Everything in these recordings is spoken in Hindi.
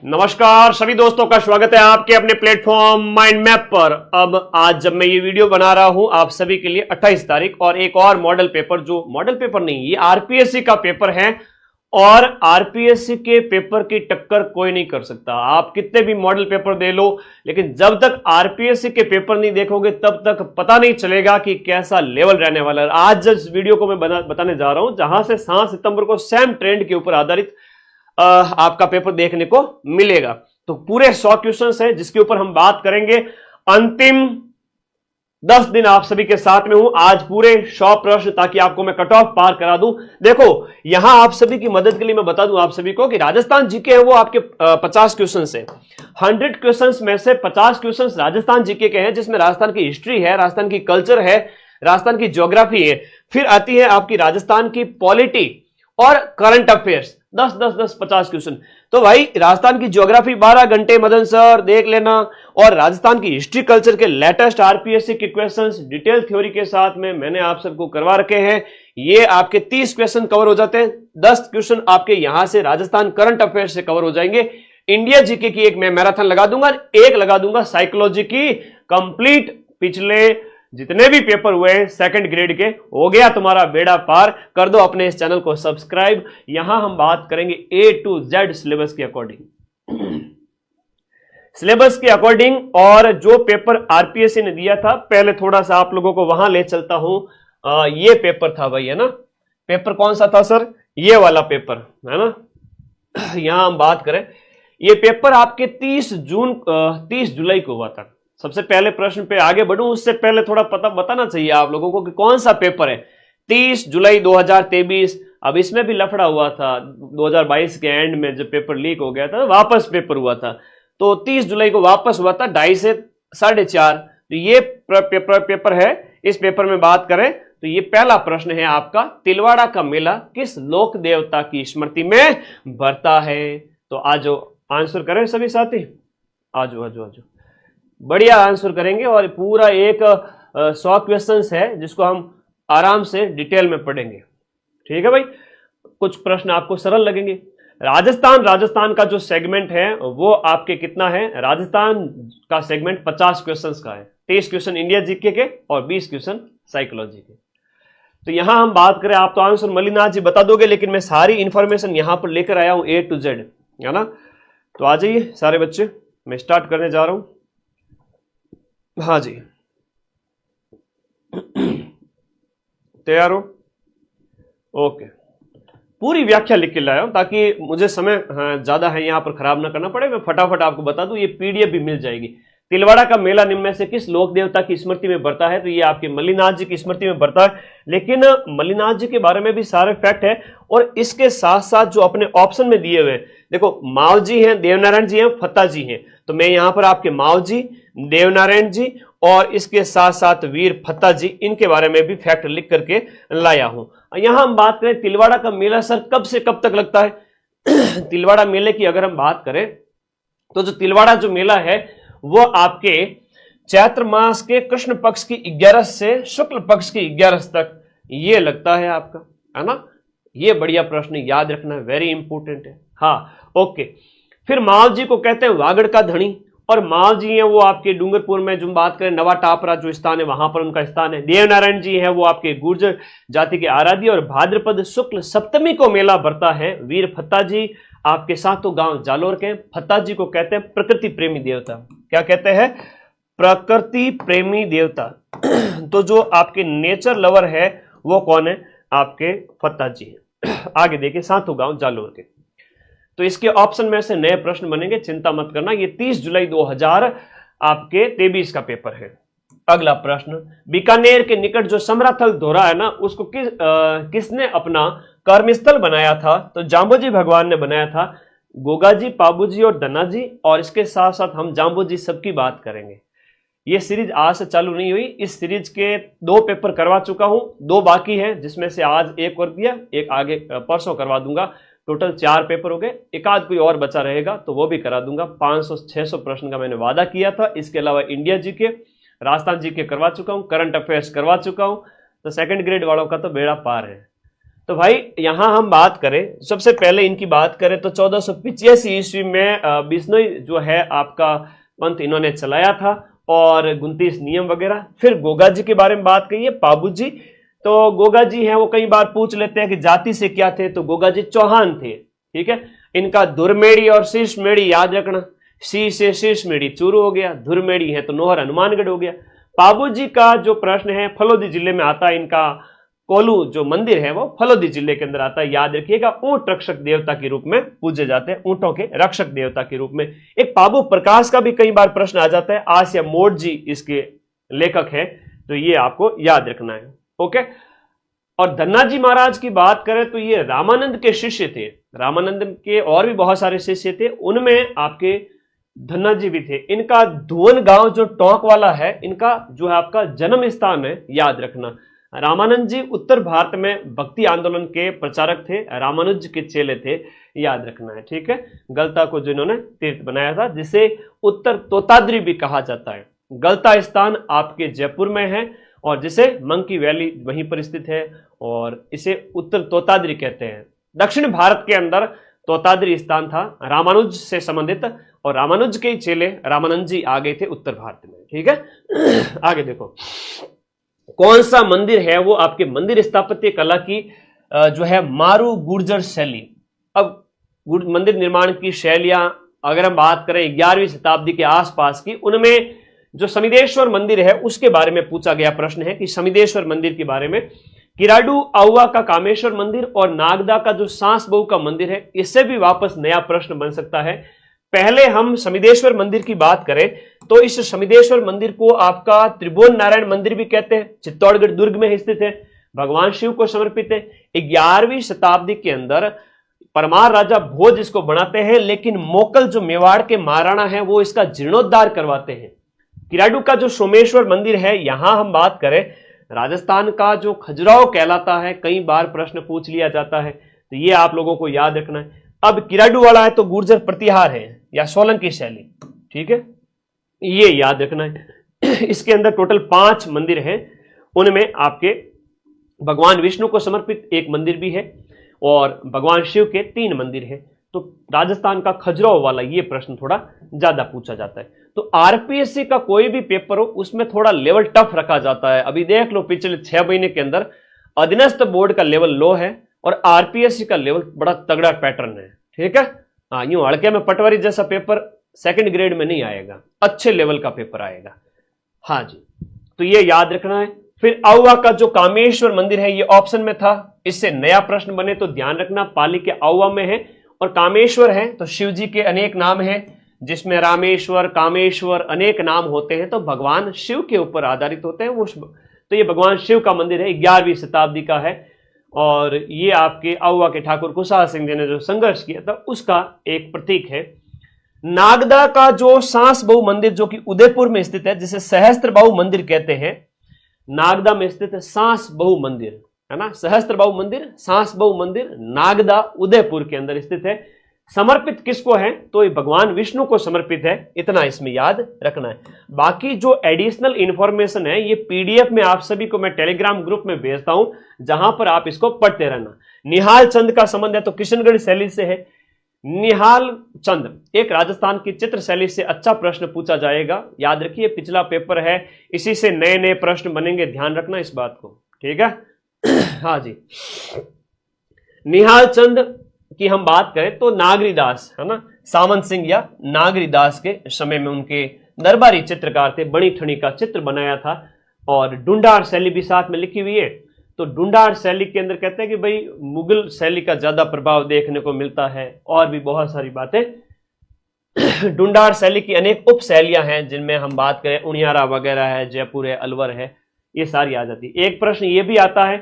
नमस्कार सभी दोस्तों का स्वागत है आपके अपने प्लेटफॉर्म माइंड मैप पर। अब आज जब मैं ये वीडियो बना रहा हूं आप सभी के लिए 28 तारीख और एक और मॉडल पेपर, जो मॉडल पेपर नहीं, ये आरपीएससी का पेपर है और आरपीएससी के पेपर की टक्कर कोई नहीं कर सकता। आप कितने भी मॉडल पेपर दे लो, लेकिन जब तक आरपीएससी के पेपर नहीं देखोगे तब तक पता नहीं चलेगा कि कैसा लेवल रहने वाला है। आज जिस वीडियो को मैं बताने जा रहा हूं, जहां से 7 सितंबर को सेम ट्रेंड के ऊपर आधारित आपका पेपर देखने को मिलेगा। तो पूरे 100 क्वेश्चंस हैं जिसके ऊपर हम बात करेंगे। अंतिम 10 दिन आप सभी के साथ में हूं, आज पूरे 100 प्रश्न, ताकि आपको मैं कट ऑफ पार करा दूं। देखो यहां आप सभी की मदद के लिए मैं बता दूं आप सभी को कि राजस्थान जीके है वो आपके 50 क्वेश्चन है। 100 क्वेश्चन में से 50 क्वेश्चन राजस्थान जीके के हैं, जिसमें राजस्थान की हिस्ट्री है, राजस्थान की कल्चर है, राजस्थान की ज्योग्राफी है। फिर आती है आपकी राजस्थान की पॉलिटी और करंट अफेयर्स। 10 50 क्वेश्चन। तो भाई राजस्थान की ज्योग्राफी 12 घंटे मदन सर देख लेना, और राजस्थान की हिस्ट्री कल्चर के लेटेस्ट आरपीएससी के क्वेश्चंस डिटेल थ्योरी के साथ में मैंने आप सबको करवा रखे हैं। ये आपके 30 क्वेश्चन कवर हो जाते हैं। 10 क्वेश्चन आपके यहां से राजस्थान करंट अफेयर्स से कवर हो जाएंगे। इंडिया जीके की एक मैं मैराथन लगा दूंगा, एक लगा दूंगा साइकोलॉजी की कंप्लीट। पिछले जितने भी पेपर हुए हैं सेकंड ग्रेड के, हो गया तुम्हारा बेड़ा पार। कर दो अपने इस चैनल को सब्सक्राइब। यहां हम बात करेंगे A to Z सिलेबस के अकॉर्डिंग, सिलेबस के अकॉर्डिंग। और जो पेपर आरपीएससी ने दिया था, पहले थोड़ा सा आप लोगों को वहां ले चलता हूं। ये पेपर था भाई, है ना। पेपर कौन सा था सर? ये वाला पेपर, है ना। यहां हम बात करें, ये पेपर आपके 30 जुलाई को हुआ था। सबसे पहले प्रश्न पे आगे बढ़ूं उससे पहले थोड़ा पता बताना चाहिए आप लोगों को कि कौन सा पेपर है। 30 जुलाई 2023। अब इसमें भी लफड़ा हुआ था 2022 के एंड में, जब पेपर लीक हो गया था वापस पेपर हुआ था। तो 30 जुलाई को वापस हुआ था 2:30 से 4:30। तो ये पेपर है। इस पेपर में बात करें तो ये पहला प्रश्न है आपका, तिलवाड़ा का मेला किस लोक देवता की स्मृति में भरता है? तो आज आंसर करें सभी साथी, आज बढ़िया आंसर करेंगे। और पूरा एक 100 क्वेश्चन है जिसको हम आराम से डिटेल में पढ़ेंगे। ठीक है भाई। कुछ प्रश्न आपको सरल लगेंगे। राजस्थान का जो सेगमेंट है वो आपके कितना है? राजस्थान का सेगमेंट 50 क्वेश्चंस का है। 23 क्वेश्चन इंडिया जीके के और 20 क्वेश्चन साइकोलॉजी के। तो यहां हम बात करें, आप तो आंसर मलिनाथ जी बता दोगे, लेकिन मैं सारी इंफॉर्मेशन यहां पर लेकर आया हूं A to Z, है ना। तो आ जाइए सारे बच्चे, मैं स्टार्ट करने जा रहा हूं। हाँ जी, तैयार हो? ओके। पूरी व्याख्या लिख के लाया हूं ताकि मुझे समय ज्यादा है यहां पर खराब ना करना पड़े। मैं फटाफट आपको बता दूं, ये पीडीएफ भी मिल जाएगी। तिलवाड़ा का मेला निम्न में से किस लोक देवता की स्मृति में बढ़ता है? तो ये आपके मल्लीनाथ जी की स्मृति में बढ़ता है। लेकिन मल्लीनाथ जी के बारे में भी सारे फैक्ट है, और इसके साथ साथ जो अपने ऑप्शन में दिए हुए, देखो माव जी हैं, देवनारायण जी हैं, फत्ता जी हैं। तो मैं यहां पर आपके माव जी, देवनारायण जी और इसके साथ साथ वीर फत्ता जी, इनके बारे में भी फैक्ट लिख करके लाया हूं। यहां हम बात करें तिलवाड़ा का मेला सर कब से कब तक लगता है? तिलवाड़ा मेले की अगर हम बात करें तो जो तिलवाड़ा जो मेला है वो आपके चैत्र मास के कृष्ण पक्ष की 11 से शुक्ल पक्ष की 11 तक ये लगता है आपका, है ना। ये बढ़िया प्रश्न याद रखना, वेरी इंपॉर्टेंट है। हाँ ओके। फिर माव जी को कहते हैं वागड़ का धनी, और माव जी हैं वो आपके डूंगरपुर में, जो बात करें नवा टापरा जो स्थान है वहां पर उनका स्थान है। देवनारायण जी हैं वो आपके गुर्जर जाति के आराध्य, और भाद्रपद शुक्ल सप्तमी को मेला भरता है। वीर फत्ता जी आपके सातों गांव जालोर के। फत्ता जी को कहते हैं प्रकृति प्रेमी देवता। क्या कहते हैं? प्रकृति प्रेमी देवता। तो जो आपके नेचर लवर है वो कौन है? आपके फत्ता जी है। आगे देखिए, सातों गांव जालोर के। तो इसके ऑप्शन में से नए प्रश्न बनेंगे, चिंता मत करना। ये 30 जुलाई 2023 का पेपर है। अगला प्रश्न, बीकानेर के निकट जो समराथल धोरा है ना, उसको किसने अपना कर्मस्थल बनाया था? तो जाम्बोजी भगवान ने बनाया था। गोगाजी, पाबूजी और धनाजी, और इसके साथ साथ हम जाम्बोजी सबकी बात करेंगे। ये सीरीज आज से चालू नहीं हुई, इस सीरीज के 2 पेपर करवा चुका हूं, 2 बाकी है, जिसमें से आज एक और दिया, एक आगे परसों करवा दूंगा। टोटल 4 पेपर हो गए। एक आध कोई और बचा रहेगा तो वो भी करा दूंगा। 500-600 प्रश्न का मैंने वादा किया था। इसके अलावा इंडिया जीके, राजस्थान जीके करवा चुका हूं, करंट अफेयर्स करवा चुका हूं। तो सेकंड ग्रेड वालों का तो बेड़ा पार है। तो भाई यहां हम बात करें, सबसे पहले इनकी बात करें तो 1485 ईस्वी में बिश्नोई जो है आपका पंथ इन्होंने चलाया था, और 29 नियम वगैरह। फिर गोगा जी के बारे में बात करिए, पाबू जी। तो गोगा जी हैं, वो कई बार पूछ लेते हैं कि जाति से क्या थे, तो गोगा जी चौहान थे, ठीक है। इनका धुरमेड़ी और शीर्षमेड़ी याद रखना, सी से शीर्षमेड़ी चूरू हो गया, धुरमेड़ी है तो नोहर हनुमानगढ़ हो गया। पाबू जी का जो प्रश्न है फलोदी जिले में आता है, इनका कोलू जो मंदिर है वो फलोदी जिले के अंदर आता है, याद रखिएगा। ऊंट रक्षक देवता के रूप में पूजे जाते हैं, ऊंटों के रक्षक देवता के रूप में। एक पाबू प्रकाश का भी कई बार प्रश्न आ जाता है, आसिया मोड़ जी इसके लेखक है, तो ये आपको याद रखना है, ओके। और धन्ना जी महाराज की बात करें तो ये रामानंद के शिष्य थे, रामानंद के और भी बहुत सारे शिष्य थे, उनमें आपके धन्ना जी भी थे। इनका धुवन गांव जो टोंक वाला है, इनका जो है आपका जन्म स्थान है, याद रखना। रामानंद जी उत्तर भारत में भक्ति आंदोलन के प्रचारक थे, रामानुज के चेले थे, याद रखना है, ठीक है। गलता को जिन्होंने तीर्थ बनाया था, जिसे उत्तर तोताद्री भी कहा जाता है। गलता स्थान आपके जयपुर में है, और जिसे मंकी वैली वहीं पर स्थित है, और इसे उत्तर तोताद्री कहते हैं। दक्षिण भारत के अंदर तोताद्री स्थान था रामानुज से संबंधित, और रामानुज के चेले रामानंद जी आ गए थे उत्तर भारत में, ठीक है। आगे देखो, कौन सा मंदिर है वो आपके मंदिर स्थापत्य कला की जो है मारू गुर्जर शैली। अब मंदिर निर्माण की शैलियां अगर हम बात करें 11वीं शताब्दी के आसपास की, उनमें जो समिदेश्वर मंदिर है उसके बारे में पूछा गया प्रश्न है कि समिदेश्वर मंदिर के बारे में। किराडू आउवा का कामेश्वर मंदिर और नागदा का जो सांस बहु का मंदिर है, इससे भी वापस नया प्रश्न बन सकता है। पहले हम समिदेश्वर मंदिर की बात करें तो इस समिदेश्वर मंदिर को आपका त्रिभुवन नारायण मंदिर भी कहते हैं, चित्तौड़गढ़ दुर्ग में स्थित है, भगवान शिव को समर्पित है। 11वीं शताब्दी के अंदर परमार राजा भोज इसको बनाते हैं, लेकिन मोकल जो मेवाड़ के महाराणा है वो इसका जीर्णोद्धार करवाते हैं। किराडू का जो सोमेश्वर मंदिर है, यहां हम बात करें राजस्थान का जो खजुराहो कहलाता है, कई बार प्रश्न पूछ लिया जाता है, तो ये आप लोगों को याद रखना है। अब किराडू वाला है तो गुर्जर प्रतिहार है या सोलंकी शैली, ठीक है, ये याद रखना है। इसके अंदर टोटल 5 मंदिर हैं, उनमें आपके भगवान विष्णु को समर्पित एक मंदिर भी है, और भगवान शिव के 3 मंदिर हैं। तो राजस्थान का खजुराहो वाला ये प्रश्न थोड़ा ज्यादा पूछा जाता है। तो आरपीएससी का कोई भी पेपर हो उसमें थोड़ा लेवल टफ रखा जाता है। अभी देख लो पिछले 6 महीने के अंदर अधीनस्थ बोर्ड का लेवल लो है और आरपीएससी का लेवल बड़ा तगड़ा पैटर्न है, ठीक है। हाँ, यूं हड़के में पटवारी जैसा पेपर 2nd ग्रेड में नहीं आएगा, अच्छे लेवल का पेपर आएगा। हाँ जी, तो ये याद रखना है। फिर आउवा का जो कामेश्वर मंदिर है ये ऑप्शन में था, इससे नया प्रश्न बने तो ध्यान रखना, पाली के आउवा में है। और कामेश्वर है तो शिव जी के अनेक नाम हैं, जिसमें रामेश्वर, कामेश्वर अनेक नाम होते हैं, तो भगवान शिव के ऊपर आधारित होते हैं वो। तो ये भगवान शिव का मंदिर है, 11वीं शताब्दी का है, और ये आपके आउवा के ठाकुर कुशाल सिंह जी ने जो संघर्ष किया था उसका एक प्रतीक है। नागदा का जो सांस बहु मंदिर जो कि उदयपुर में स्थित है, जिसे सहस्त्र बहु मंदिर कहते हैं, नागदा में स्थित है सांस बहु मंदिर, है ना, सहस्त्र बहु मंदिर, सांस बहु मंदिर, नागदा उदयपुर के अंदर स्थित है। समर्पित किसको है तो ये भगवान विष्णु को समर्पित है, इतना इसमें याद रखना है। बाकी जो एडिशनल इंफॉर्मेशन है ये पीडीएफ में आप सभी को मैं टेलीग्राम ग्रुप में भेजता हूं, जहां पर आप इसको पढ़ते रहना। निहाल चंद का संबंध है तो किशनगढ़ शैली से है। निहाल चंद एक राजस्थान की चित्र शैली से अच्छा प्रश्न पूछा जाएगा, याद रखिए, पिछला पेपर है, इसी से नए नए प्रश्न बनेंगे, ध्यान रखना इस बात को, ठीक है। हाँ जी, निहाल चंद की हम बात करें तो नागरीदास, है ना, सावंत सिंह या नागरीदास के समय में उनके दरबारी चित्रकार थे, बड़ी ठणी का चित्र बनाया था। और डुंडार शैली भी साथ में लिखी हुई है। तो डुंडार शैली के अंदर कहते हैं कि भाई मुगल शैली का ज्यादा प्रभाव देखने को मिलता है, और भी बहुत सारी बातें। डुंडार शैली की अनेक उप शैलियां हैं, जिनमें हम बात करें उनियारा वगैरह है, जयपुर है, अलवर है, ये सारी आ जाती है। एक प्रश्न ये भी आता है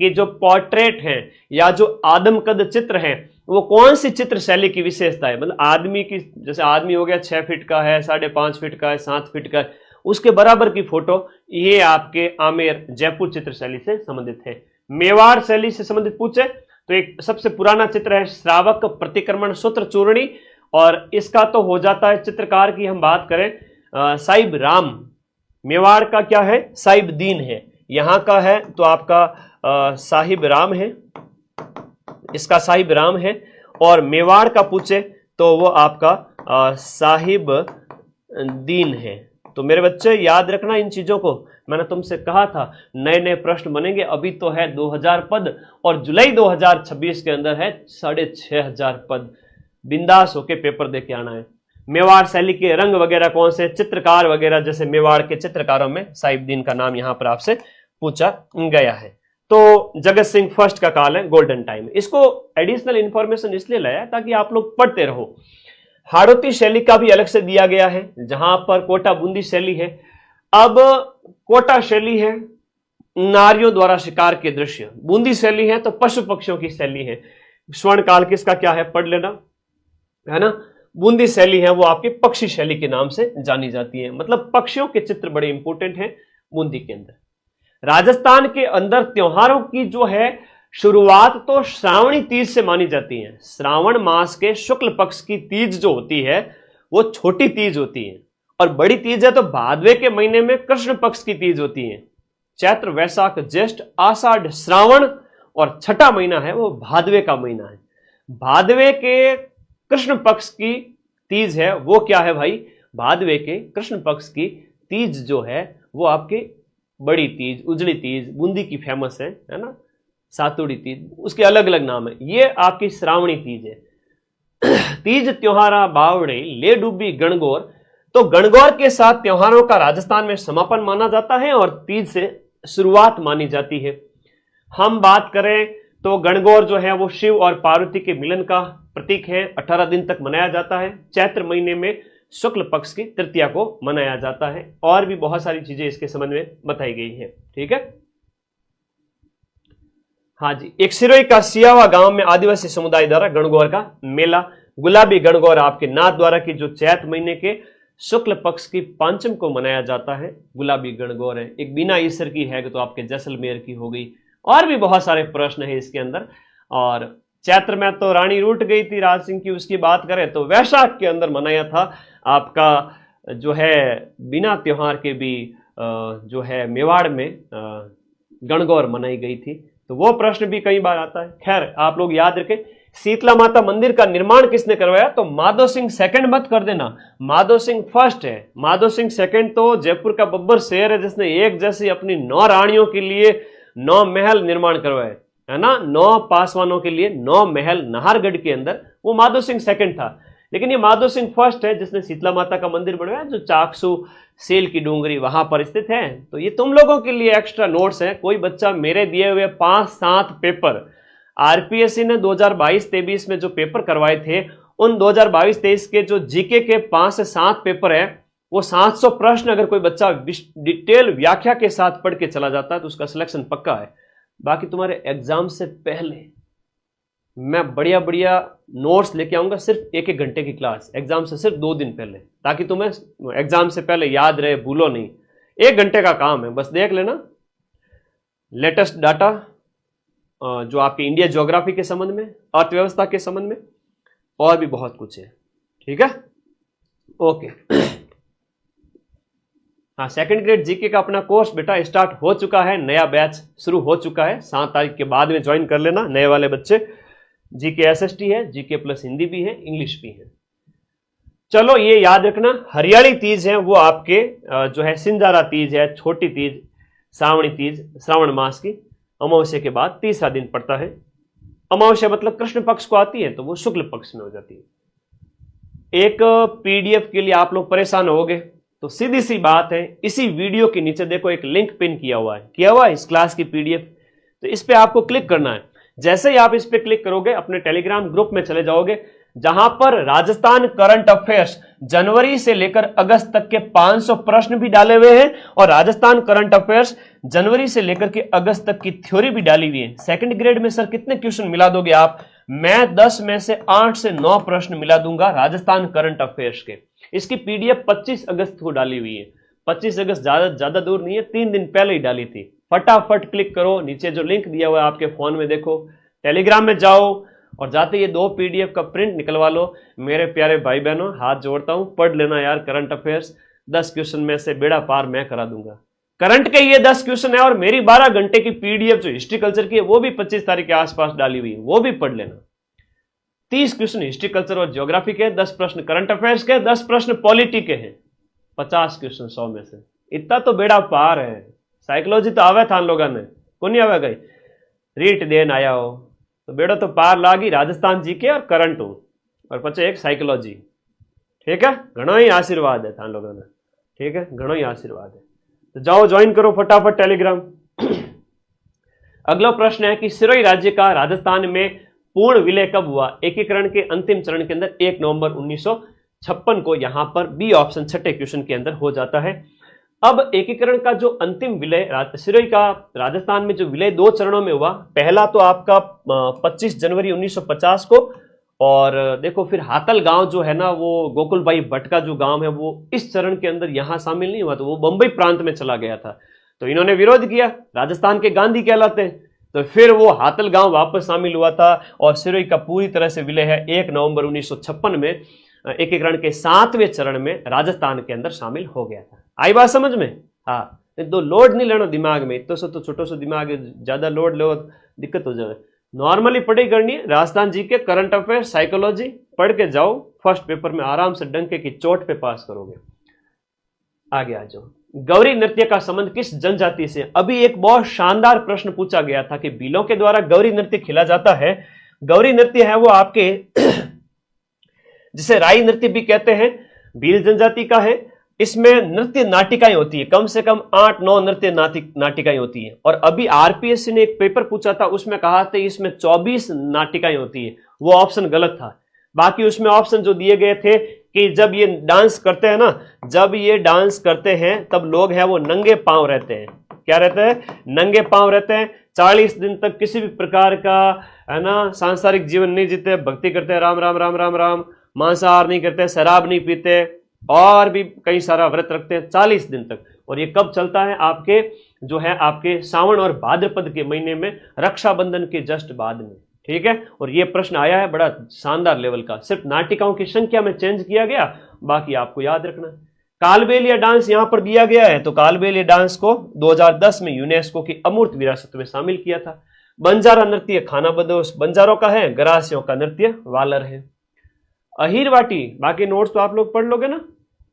कि जो पोर्ट्रेट है या जो आदमकद चित्र है वो कौन सी चित्र शैली की विशेषता है, मतलब आदमी की, जैसे आदमी हो गया 6 फीट का है, 5.5 फीट का है, 7 फीट का है, उसके बराबर की फोटो, ये आपके आमेर जयपुर चित्र शैली से संबंधित है। मेवाड़ शैली से संबंधित पूछे तो एक सबसे पुराना चित्र है श्रावक प्रतिक्रमण सूत्र चूर्णी, और इसका तो हो जाता है चित्रकार की हम बात करें साहिब राम। मेवाड़ का क्या है, साहिब दीन है, यहां का है तो आपका साहिब राम है, इसका साहिब राम है, और मेवाड़ का पूछे तो वो आपका साहिब दीन है। तो मेरे बच्चे याद रखना इन चीजों को, मैंने तुमसे कहा था नए नए प्रश्न बनेंगे। अभी तो है 2000 पद और जुलाई 2026 के अंदर है 6500 पद। बिंदास होके पेपर दे के आना है। मेवाड़ शैली के रंग वगैरह कौन से, चित्रकार वगैरह, जैसे मेवाड़ के चित्रकारों में साहिबदीन का नाम यहां पर आपसे पूछा गया है। तो जगत सिंह फर्स्ट का काल है गोल्डन टाइम। इसको एडिशनल इंफॉर्मेशन इसलिए लाया ताकि आप लोग पढ़ते रहो। हाड़ौती शैली का भी अलग से दिया गया है, जहां पर कोटा बूंदी शैली है। अब कोटा शैली है नारियों द्वारा शिकार के दृश्य, बूंदी शैली है तो पशु पक्षियों की शैली है। स्वर्ण काल किसका क्या है पढ़ लेना, है ना। बूंदी शैली है वो आपकी पक्षी शैली के नाम से जानी जाती है, मतलब पक्षियों के चित्र बड़े इंपॉर्टेंट हैं बूंदी के अंदर। राजस्थान के अंदर त्योहारों की जो है शुरुआत तो श्रावणी तीज से मानी जाती है। श्रावण मास के शुक्ल पक्ष की तीज जो होती है वो छोटी तीज होती है, और बड़ी तीज है तो भादवे के महीने में कृष्ण पक्ष की तीज होती है। चैत्र, वैशाख, ज्येष्ठ, आषाढ़, श्रावण और छठा महीना है वो भादवे का महीना है। भादवे के कृष्ण पक्ष की तीज है वो क्या है भाई, भादवे के कृष्ण पक्ष की तीज जो है वो आपकी बड़ी तीज, उजली तीज, बूंदी की फेमस है ना, सातुड़ी तीज, उसके अलग अलग नाम है। ये आपकी श्रावणी तीज है। तीज त्योहारा बावड़े ले डूबी गणगौर, तो गणगौर के साथ त्योहारों का राजस्थान में समापन माना जाता है और तीज से शुरुआत मानी जाती है। हम बात करें तो गणगौर जो है वो शिव और पार्वती के मिलन का प्रतीक है। 18 दिन तक मनाया जाता है। चैत्र महीने में शुक्ल पक्ष की तृतीया को मनाया जाता है, और भी बहुत सारी चीजें इसके संबंध में बताई गई है। ठीक है, हाँ जी। एक सिरोही का सियावा गांव में आदिवासी समुदाय द्वारा गणगौर का मेला, गुलाबी गणगौर आपके नाथ द्वारा की जो चैत महीने के शुक्ल पक्ष की पंचम को मनाया जाता है, गुलाबी गणगौर है। एक बिना ईसर की है तो आपके जैसलमेर की हो गई, और भी बहुत सारे प्रश्न है इसके अंदर। और चैत्र में तो रानी रूठ गई थी राज सिंह की, उसकी बात करें तो वैशाख के अंदर मनाया था आपका जो है बिना त्योहार के भी जो है मेवाड़ में गणगौर मनाई गई थी। तो वो प्रश्न भी कई बार आता है। खैर आप लोग याद रखें, शीतला माता मंदिर का निर्माण किसने करवाया, तो माधो सिंह सेकंड मत कर देना, माधो सिंह फर्स्ट है। माधो सिंह सेकंड तो जयपुर का बब्बर शेर है जिसने एक जैसी अपनी 9 रानियों के लिए 9 महल निर्माण करवाए, है ना। 9 पासवानों के लिए 9 महल नाहरगढ़ के अंदर, वो माधो सिंह सेकंड था। लेकिन ये माधो सिंह फर्स्ट है जिसने शीतला माता का मंदिर बनवाया, जो चाकसू सेल की डूंगरी वहां पर स्थित है। तो ये तुम लोगों के लिए एक्स्ट्रा नोट्स हैं। कोई बच्चा मेरे दिए हुए 5-7 पेपर आरपीएससी ने 2022-23 में जो पेपर करवाए थे, उन 2022-23 के जो जीके के 5 से 7 पेपर है, वो 700 प्रश्न अगर कोई बच्चा डिटेल व्याख्या के साथ पढ़ के चला जाता है तो उसका सिलेक्शन पक्का है। बाकी तुम्हारे एग्जाम से पहले मैं बढ़िया बढ़िया नोट्स लेके आऊंगा, सिर्फ 1-1 घंटे की क्लास, एग्जाम से सिर्फ 2 दिन पहले, ताकि तुम्हें एग्जाम से पहले याद रहे, भूलो नहीं। 1 घंटे का काम है, बस देख लेना। लेटेस्ट डाटा जो आपके इंडिया ज्योग्राफी के संबंध में, अर्थव्यवस्था के संबंध में, और भी बहुत कुछ है। ठीक है, ओके। हाँ, 2nd ग्रेड जीके का अपना कोर्स बेटा स्टार्ट हो चुका है, नया बैच शुरू हो चुका है। 7 तारीख के बाद में ज्वाइन कर लेना नए वाले बच्चे। जीके एसएसटी है, जीके प्लस हिंदी भी है, इंग्लिश भी है। चलो ये याद रखना, हरियाली तीज है वो आपके जो है सिंजारा तीज है, छोटी तीज, श्रावणी तीज, श्रावण मास की अमावस्या के बाद तीसरा दिन पड़ता है। अमावस्या मतलब कृष्ण पक्ष को आती है तो वो शुक्ल पक्ष में हो जाती है। एक पीडीएफ के लिए आप लोग परेशान होगे, तो सीधी सी बात है, इसी वीडियो के नीचे देखो एक लिंक पिन किया हुआ है इस क्लास की पीडीएफ। तो इस पे आपको क्लिक करना है। जैसे ही आप इस पे क्लिक करोगे अपने टेलीग्राम ग्रुप में चले जाओगे, जहां पर राजस्थान करंट अफेयर्स जनवरी से लेकर अगस्त तक के 500 प्रश्न भी डाले हुए हैं, और राजस्थान करंट अफेयर्स जनवरी से लेकर के अगस्त तक की थ्योरी भी डाली हुई है। 2nd ग्रेड में सर कितने क्वेश्चन मिला दोगे आप, मैं 10 में से 8 से 9 प्रश्न मिला दूंगा राजस्थान करंट अफेयर्स के। इसकी पीडीएफ 25 अगस्त को डाली हुई है। 25 अगस्त ज्यादा दूर नहीं है, 3 दिन पहले ही डाली थी। फटाफट क्लिक करो, नीचे जो लिंक दिया हुआ है आपके फोन में देखो, टेलीग्राम में जाओ और जाते ये 2 पीडीएफ का प्रिंट निकलवा लो। मेरे प्यारे भाई बहनों, हाथ जोड़ता हूं, पढ़ लेना यार करंट अफेयर्स। 10 क्वेश्चन में से बेड़ा पार मैं करा दूंगा। करंट के ये 10 क्वेश्चन है और मेरी 12 घंटे की पीडीएफ जो हिस्ट्री कल्चर की है वो भी 25 तारीख के आसपास डाली हुई है, वो भी पढ़ लेना। 30 क्वेश्चन हिस्ट्री कल्चर और ज्योग्राफी के, 10 प्रश्न करंट अफेयर्स के, 10 प्रश्न पॉलिटी के हैं, 50 क्वेश्चन 100 में से। इतना तो बेड़ा पार है। साइकोलॉजी तो आवे था लोगों ने, को नहीं आवे गई, रीट देन आया हो तो बेड़ा तो पार लागी। राजस्थान जी के और करंट हो और पचे एक साइकोलॉजी, ठीक है। घणो ही आशीर्वाद है था लोगों ने, ठीक है, घणो ही आशीर्वाद है। तो जाओ ज्वाइन करो फटाफट टेलीग्राम। अगला प्रश्न है कि सिरोही राज्य का राजस्थान में पूर्ण विलय कब हुआ? एकीकरण के अंतिम चरण के अंदर 1 नवंबर 1956 को यहां पर बी ऑप्शन छठे क्वेश्चन के अंदर हो जाता है। अब एकीकरण का जो अंतिम विलय सिरोही का राजस्थान में जो विलय 2 चरणों में हुआ, पहला तो आपका 25 जनवरी 1950 को, और देखो फिर हातल गांव जो है ना, वो गोकुल भाई भट्ट का जो गांव है वो इस चरण के अंदर यहां शामिल नहीं हुआ, तो वो बंबई प्रांत में चला गया था। तो इन्होंने विरोध किया, राजस्थान के गांधी कहलाते हैं, तो फिर वो हातल गांव वापस शामिल हुआ था और सिरोही का पूरी तरह से विलय है 1 नवंबर 1956 में एकीकरण के 7वें चरण में राजस्थान के अंदर शामिल हो गया था। आई बात समझ में? हाँ, तो लोड नहीं लेना दिमाग में, इतना तो छोटो सो दिमाग, ज्यादा लोड लो दिक्कत हो जाए। नॉर्मली पढ़ाई करनी है, राजस्थान जी के करंट अफेयर साइकोलॉजी पढ़ के जाओ, फर्स्ट पेपर में आराम से डंके की चोट पे पास करोगे। आगे आ जाओ। गौरी नृत्य का संबंध किस जनजाति से? अभी एक बहुत शानदार प्रश्न पूछा गया था कि भीलों के द्वारा गौरी नृत्य खेला जाता है। गौरी नृत्य है वो आपके जिसे राई नृत्य भी कहते हैं, भील जनजाति का है। इसमें नृत्य नाटिकाएं होती है, कम से कम 8-9 नृत्य नाटिकाएं होती है। और अभी आरपीएससी ने एक पेपर पूछा था, उसमें कहा था इसमें 24 नाटिकाएं होती है, वो ऑप्शन गलत था। बाकी उसमें ऑप्शन जो दिए गए थे कि जब ये डांस करते हैं ना, जब ये डांस करते हैं तब लोग हैं वो नंगे पांव रहते हैं। क्या रहते हैं? नंगे पांव रहते हैं। 40 दिन तक किसी भी प्रकार का है ना सांसारिक जीवन नहीं जीते, भक्ति करते हैं, राम राम राम राम राम, मांसाहार नहीं करते, शराब नहीं पीते और भी कई सारा व्रत रखते हैं 40 दिन तक। और ये कब चलता है? आपके जो है आपके सावन और भाद्रपद के महीने में, रक्षाबंधन के जस्ट बाद में, ठीक है। और ये प्रश्न आया है बड़ा शानदार लेवल का, सिर्फ नाटिकाओं की संख्या में चेंज किया गया, बाकी आपको याद रखना। कालबेलिया डांस यहां पर दिया गया है, तो कालबेलिया डांस को 2010 में यूनेस्को की अमूर्त विरासत में शामिल किया था। बंजारा नृत्य खाना बदोश बंजारों का है, गरासियों का नृत्य वालर है। अहिरवाटी, बाकी नोट्स तो आप लोग पढ़ लोगे ना,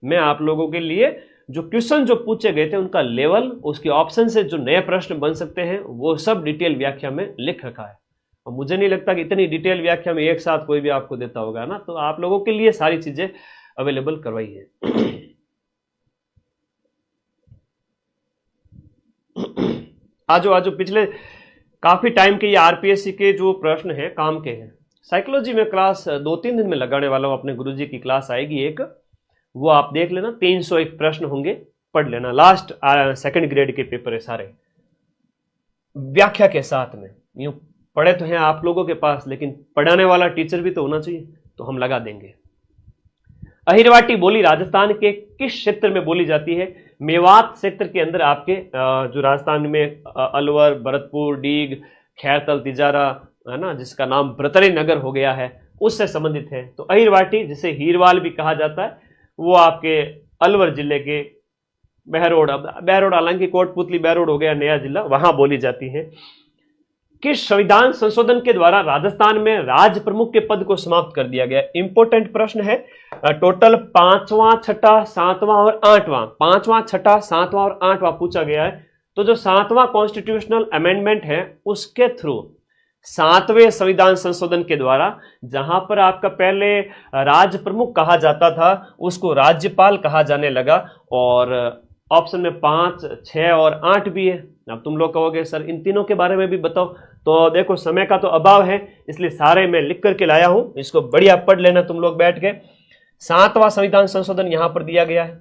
मैं आप लोगों के लिए जो क्वेश्चन जो पूछे गए थे उनका लेवल, उसके ऑप्शन से जो नए प्रश्न बन सकते हैं वो सब डिटेल व्याख्या में लिख रखा है। और मुझे नहीं लगता कि इतनी डिटेल व्याख्या में एक साथ कोई भी आपको देता होगा ना, तो आप लोगों के लिए सारी चीजें अवेलेबल करवाई है। आजो आजो, पिछले काफी टाइम के ये आरपीएससी के जो प्रश्न है काम के हैं। साइकोलॉजी में क्लास 2-3 दिन में लगाने वाला हूं, अपने गुरुजी की क्लास आएगी एक, वो आप देख लेना। 301 प्रश्न होंगे, पढ़ लेना। लास्ट 2nd ग्रेड के पेपर है सारे व्याख्या के साथ में। यूं पढ़े तो हैं आप लोगों के पास, लेकिन पढ़ाने वाला टीचर भी तो होना चाहिए, तो हम लगा देंगे। अहिरवाटी बोली राजस्थान के किस क्षेत्र में बोली जाती है? मेवात क्षेत्र के अंदर आपके जो राजस्थान में अलवर, भरतपुर, डीग, खैरतल, तिजारा है ना, जिसका नाम ब्रतरी नगर हो गया है, उससे संबंधित है। तो अहिरवाटी, जिसे हीरवाल भी कहा जाता है, वो आपके अलवर जिले के बहरोड, बहरोड हालांकि कोटपुतली बहरोड हो गया नया जिला, वहां बोली जाती है। किस संविधान संशोधन के द्वारा राजस्थान में राज्य प्रमुख के पद को समाप्त कर दिया गया? इंपॉर्टेंट प्रश्न है। टोटल 5वां, 6ठा, 7वां और 8वां, 5वां, 6ठा, 7वां और 8वां पूछा गया है। तो जो 7वां कॉन्स्टिट्यूशनल अमेंडमेंट है उसके थ्रू 7वें संविधान संशोधन के द्वारा, जहां पर आपका पहले राज्य प्रमुख कहा जाता था उसको राज्यपाल कहा जाने लगा। और ऑप्शन में 5, 6 और 8 भी है। अब तुम लोग कहोगे सर इन तीनों के बारे में भी बताओ, तो देखो समय का तो अभाव है, इसलिए सारे मैं लिख करके लाया हूं, इसको बढ़िया पढ़ लेना तुम लोग बैठ के। 7वां संविधान संशोधन यहां पर दिया गया है,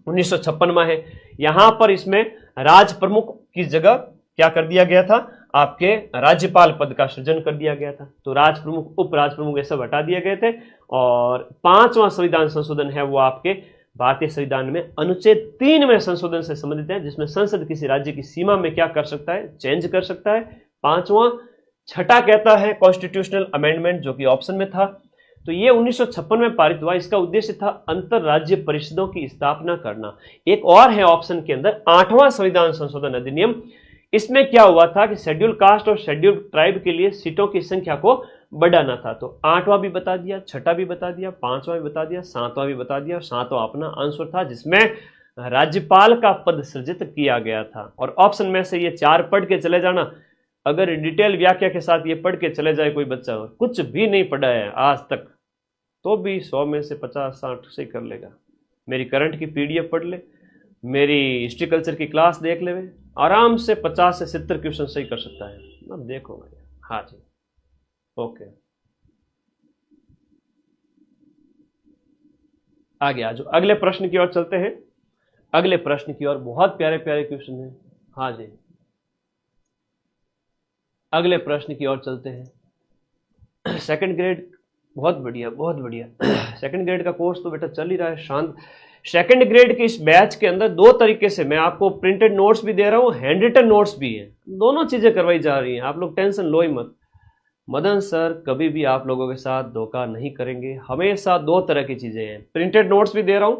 1956 में है। यहां पर इसमें राज प्रमुख की जगह क्या कर दिया गया था? आपके राज्यपाल पद का सृजन कर दिया गया था। तो राज प्रमुख, उप राज प्रमुख ये सब हटा दिए गए थे। और 5वां संविधान संशोधन है वो आपके भारतीय संविधान में अनुच्छेद 3 में संशोधन से संबंधित है, जिसमें संसद किसी राज्य की सीमा में क्या कर सकता है? चेंज कर सकता है। 5वां। 6ठा कहता है कॉन्स्टिट्यूशनल अमेंडमेंट, जो कि ऑप्शन में था। तो ये 1956 में पारित हुआ। इसका उद्देश्य था अंतर राज्य परिषदों की स्थापना करना। एक और है ऑप्शन के अंदर 8वां संविधान संशोधन अधिनियम। इसमें क्या हुआ था कि शेड्यूल कास्ट और शेड्यूल ट्राइब के लिए सीटों की संख्या को बढ़ाना था। तो 8वां भी बता दिया, 6वां भी बता दिया, 5वां भी बता दिया, 7वां भी बता दिया। 7वां अपना आंसर था जिसमें राज्यपाल का पद सृजित किया गया था। और ऑप्शन में से ये 4 पढ़ के चले जाना। अगर डिटेल व्याख्या के साथ ये पढ़ के चले जाए कोई बच्चा, कुछ भी नहीं पढ़ा है आज तक, तो भी 100 में से 50-60 सही कर लेगा। मेरी करंट की पीडीएफ पढ़ ले, मेरी हिस्ट्री कल्चर की क्लास देख ले, आराम से 50 से 70 क्वेश्चन सही कर सकता है। अब देखो भाई। हाँ जी, ओके, आगे आ जाओ, अगले प्रश्न की ओर चलते हैं। अगले प्रश्न की ओर बहुत प्यारे प्यारे क्वेश्चन हैं। हाँ जी, अगले प्रश्न की ओर चलते हैं। सेकंड ग्रेड, बहुत बढ़िया बहुत बढ़िया। सेकंड ग्रेड का कोर्स तो बेटा चल ही रहा है शांत। सेकंड ग्रेड के इस बैच के अंदर 2 तरीके से मैं आपको प्रिंटेड नोट्स भी दे रहा हूं, हैंड रिटन नोट्स भी है। दोनों चीजें करवाई जा रही हैं, आप लोग टेंशन लो ही मत। मदन सर कभी भी आप लोगों के साथ धोखा नहीं करेंगे। हमेशा 2 तरह की चीजें हैं, प्रिंटेड नोट्स भी दे रहा हूं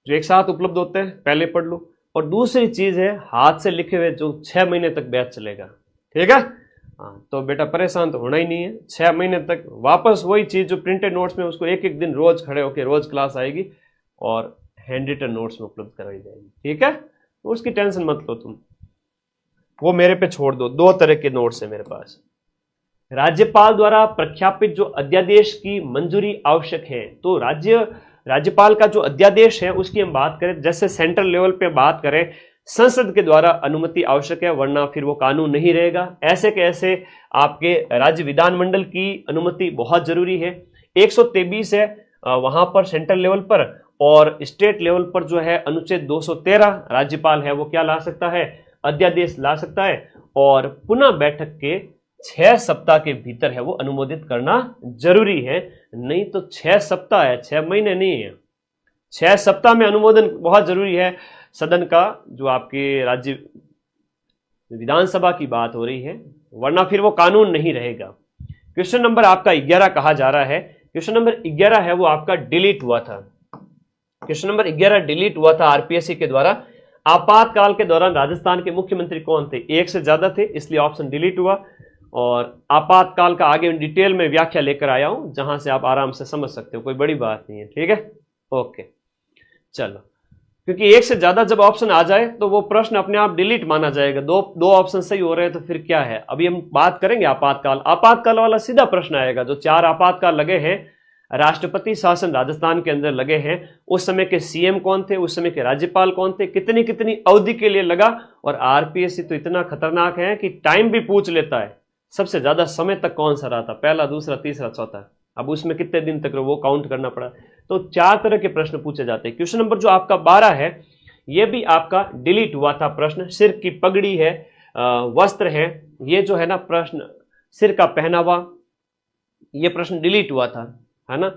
जो एक साथ उपलब्ध होते हैं, पहले पढ़ लो, और दूसरी चीज है हाथ से लिखे हुए जो 6 महीने तक बैच चलेगा। ठीक है, हाँ, तो बेटा परेशान तो होना ही नहीं है। 6 महीने तक वापस वही चीज जो प्रिंटेड नोट्स में, उसको एक एक दिन रोज खड़े होकर रोज क्लास आएगी और हैंड रिटन नोट्स में उपलब्ध करवाई जाएगी। ठीक है, तो उसकी टेंशन मत लो तुम, वो मेरे पे छोड़ दो। 2 तरह के नोट्स है मेरे पास। राज्यपाल द्वारा प्रख्यापित जो अध्यादेश की मंजूरी आवश्यक है, तो राज्यपाल का जो अध्यादेश है उसकी हम बात करें, जैसे सेंट्रल लेवल पे बात करें, संसद के द्वारा अनुमति आवश्यक है, वरना फिर वो कानून नहीं रहेगा। ऐसे के ऐसे आपके राज्य विधानमंडल की अनुमति बहुत जरूरी है। 123 है वहां पर सेंट्रल लेवल पर, और स्टेट लेवल पर जो है अनुच्छेद 213 राज्यपाल है वो क्या ला सकता है, अध्यादेश ला सकता है, और पुनः बैठक के 6 सप्ताह के भीतर है वो अनुमोदित करना जरूरी है। नहीं तो 6 सप्ताह है, 6 महीने नहीं है, 6 सप्ताह में अनुमोदन बहुत जरूरी है सदन का, जो आपके राज्य विधानसभा की बात हो रही है, वरना फिर वो कानून नहीं रहेगा। क्वेश्चन नंबर आपका 11 कहा जा रहा है। क्वेश्चन नंबर 11 है वो आपका डिलीट हुआ था। क्वेश्चन नंबर 11 डिलीट हुआ था आरपीएससी के द्वारा। आपातकाल के दौरान राजस्थान के मुख्यमंत्री कौन थे? 1 से ज्यादा थे, इसलिए ऑप्शन डिलीट हुआ। और आपातकाल का आगे डिटेल में व्याख्या लेकर आया हूं, जहां से आप आराम से समझ सकते हो, कोई बड़ी बात नहीं है। ठीक है, ओके, चलो, क्योंकि 1 से ज्यादा जब ऑप्शन आ जाए तो वो प्रश्न अपने आप डिलीट माना जाएगा। दो ऑप्शन सही हो रहे हैं तो फिर क्या है। अभी हम बात करेंगे आपातकाल। आपातकाल वाला सीधा प्रश्न आएगा। जो 4 आपातकाल लगे हैं, राष्ट्रपति शासन राजस्थान के अंदर लगे हैं, उस समय के सीएम कौन थे, उस समय के राज्यपाल कौन थे, कितनी कितनी अवधि के लिए लगा। और आरपीएससी तो इतना खतरनाक है कि टाइम भी पूछ लेता है, सबसे ज्यादा समय तक कौन सा रहा था, पहला, दूसरा, तीसरा, चौथा। अब उसमें कितने दिन तक वो काउंट करना पड़ा। तो 4 तरह के प्रश्न पूछे जाते हैं। क्वेश्चन नंबर जो आपका 12 है, ये भी आपका डिलीट हुआ था प्रश्न। सिर की पगड़ी है, वस्त्र है, ये जो है ना प्रश्न, सिर का पहनावा, ये प्रश्न डिलीट हुआ था, है ना।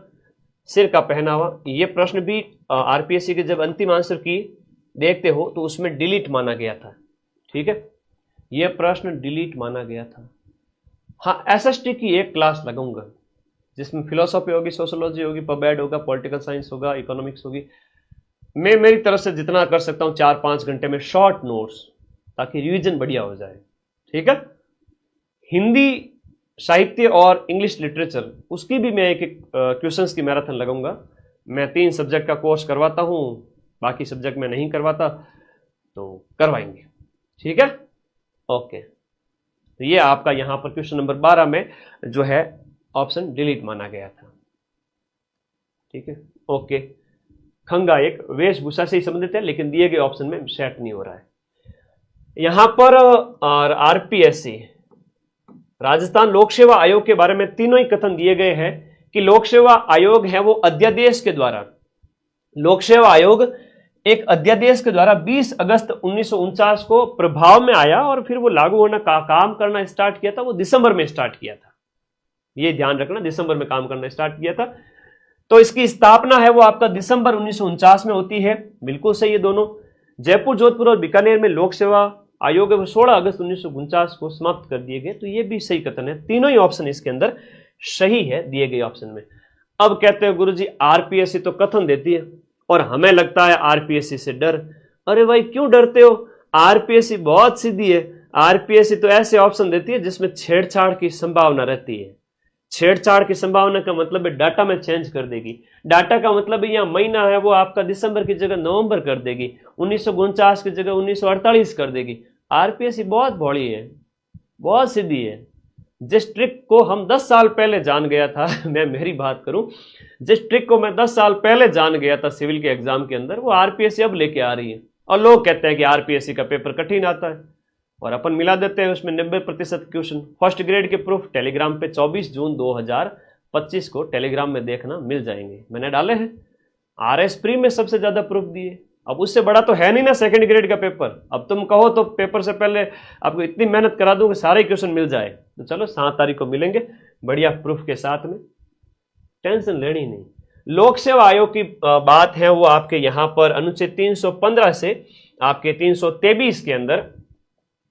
सिर का पहनावा, ये प्रश्न भी आरपीएससी के जब अंतिम आंसर की देखते हो तो उसमें डिलीट माना गया था। ठीक है, ये प्रश्न डिलीट माना गया था। हाँ, एसएसटी की एक क्लास लगाऊंगा जिसमें फिलोसॉफी होगी, सोशियोलॉजी होगी, पबएड होगा, पॉलिटिकल साइंस होगा, इकोनॉमिक्स होगी। मैं मेरी तरफ से जितना कर सकता हूं 4-5 घंटे में शॉर्ट नोट्स, ताकि रिवीजन बढ़िया हो जाए। ठीक है, हिंदी साहित्य और इंग्लिश लिटरेचर, उसकी भी मैं एक क्वेश्चंस की मैराथन लगाऊंगा। मैं 3 सब्जेक्ट का कोर्स करवाता हूं, बाकी सब्जेक्ट में नहीं करवाता, तो करवाएंगे। ठीक है, ओके। तो ये आपका यहां पर क्वेश्चन नंबर 12 में जो है ऑप्शन डिलीट माना गया था। ठीक है, ओके। खंगा एक वेशभूषा से ही संबंधित है, लेकिन दिए गए ऑप्शन में सेट नहीं हो रहा है। यहां पर आरपीएससी राजस्थान लोक सेवा आयोग के बारे में तीनों ही कथन दिए गए हैं कि लोक सेवा आयोग है वो अध्यादेश के द्वारा, लोक सेवा आयोग एक अध्यादेश के द्वारा 20 अगस्त 1949 को प्रभाव में आया, और फिर वो लागू होना का काम करना स्टार्ट किया था, वो दिसंबर में स्टार्ट किया था। ये ध्यान रखना, दिसंबर में काम करना स्टार्ट किया था। तो इसकी स्थापना है वो आपका दिसंबर 1949 में होती है। बिल्कुल सही है दोनों। जयपुर, जोधपुर और बीकानेर में लोक सेवा आयोग है वो 16 अगस्त 1949 को समाप्त कर दिए गए। तो ये भी सही कथन है, तीनों ही ऑप्शन इसके अंदर सही है दिए गए ऑप्शन में। अब कहते हैं गुरुजी आरपीएससी तो कथन देती है और हमें लगता है आरपीएससी से डर। अरे भाई क्यों डरते हो, आरपीएससी बहुत सीधी है। आरपीएससी तो ऐसे ऑप्शन देती है जिसमें छेड़छाड़ की संभावना रहती है। छेड़छाड़ की संभावना का मतलब है डाटा में चेंज कर देगी। डाटा का मतलब है यहाँ महीना है वो आपका दिसंबर की जगह नवंबर कर देगी, 1949 की जगह 1948 कर देगी। आरपीएससी बहुत भोली है, बहुत सीधी है। जिस ट्रिक को हम 10 साल पहले जान गया था मैं मेरी बात करूं, जिस ट्रिक को मैं 10 साल पहले जान गया था सिविल के एग्जाम के अंदर, वो आरपीएससी अब लेके आ रही है। और लोग कहते हैं कि आरपीएससी का पेपर कठिन आता है और अपन मिला देते हैं उसमें 90% क्वेश्चन। फर्स्ट ग्रेड के प्रूफ टेलीग्राम पे 24 जून 2025 को टेलीग्राम में देखना मिल जाएंगे, मैंने डाले हैं। आरएस प्री में सबसे ज्यादा प्रूफ दिए, अब उससे बड़ा तो है नहीं ना सेकंड ग्रेड का पेपर। अब तुम कहो तो पेपर से पहले आपको इतनी मेहनत करा दूं कि सारे क्वेश्चन मिल जाए। तो चलो 7 तारीख को मिलेंगे बढ़िया प्रूफ के साथ में, टेंशन लेनी नहीं। लोक सेवा आयोग की बात है वो आपके यहां पर अनुच्छेद 315 से आपके 323 के अंदर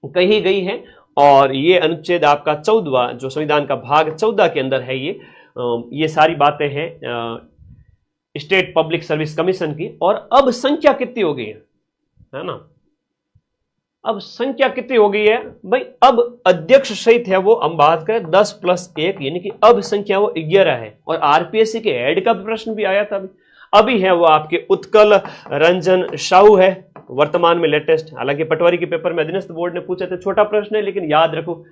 कही गई है और ये अनुच्छेद आपका 14 जो संविधान का भाग 14 के अंदर है। ये सारी बातें हैं स्टेट पब्लिक सर्विस कमीशन की। और अब संख्या कितनी हो गई है ना, अब संख्या कितनी हो गई है भाई, अब अध्यक्ष सहित है वो हम बात करें 10+1 यानी कि अब संख्या वो 11 है। और आरपीएससी के हेड का प्रश्न भी आया था अभी है वो आपके उत्कल रंजन साहू है वर्तमान में लेटेस्ट। हालांकि पटवारी के पेपर में अधीनस्थ बोर्ड ने पूछे थे, छोटा प्रश्न है लेकिन याद रखो।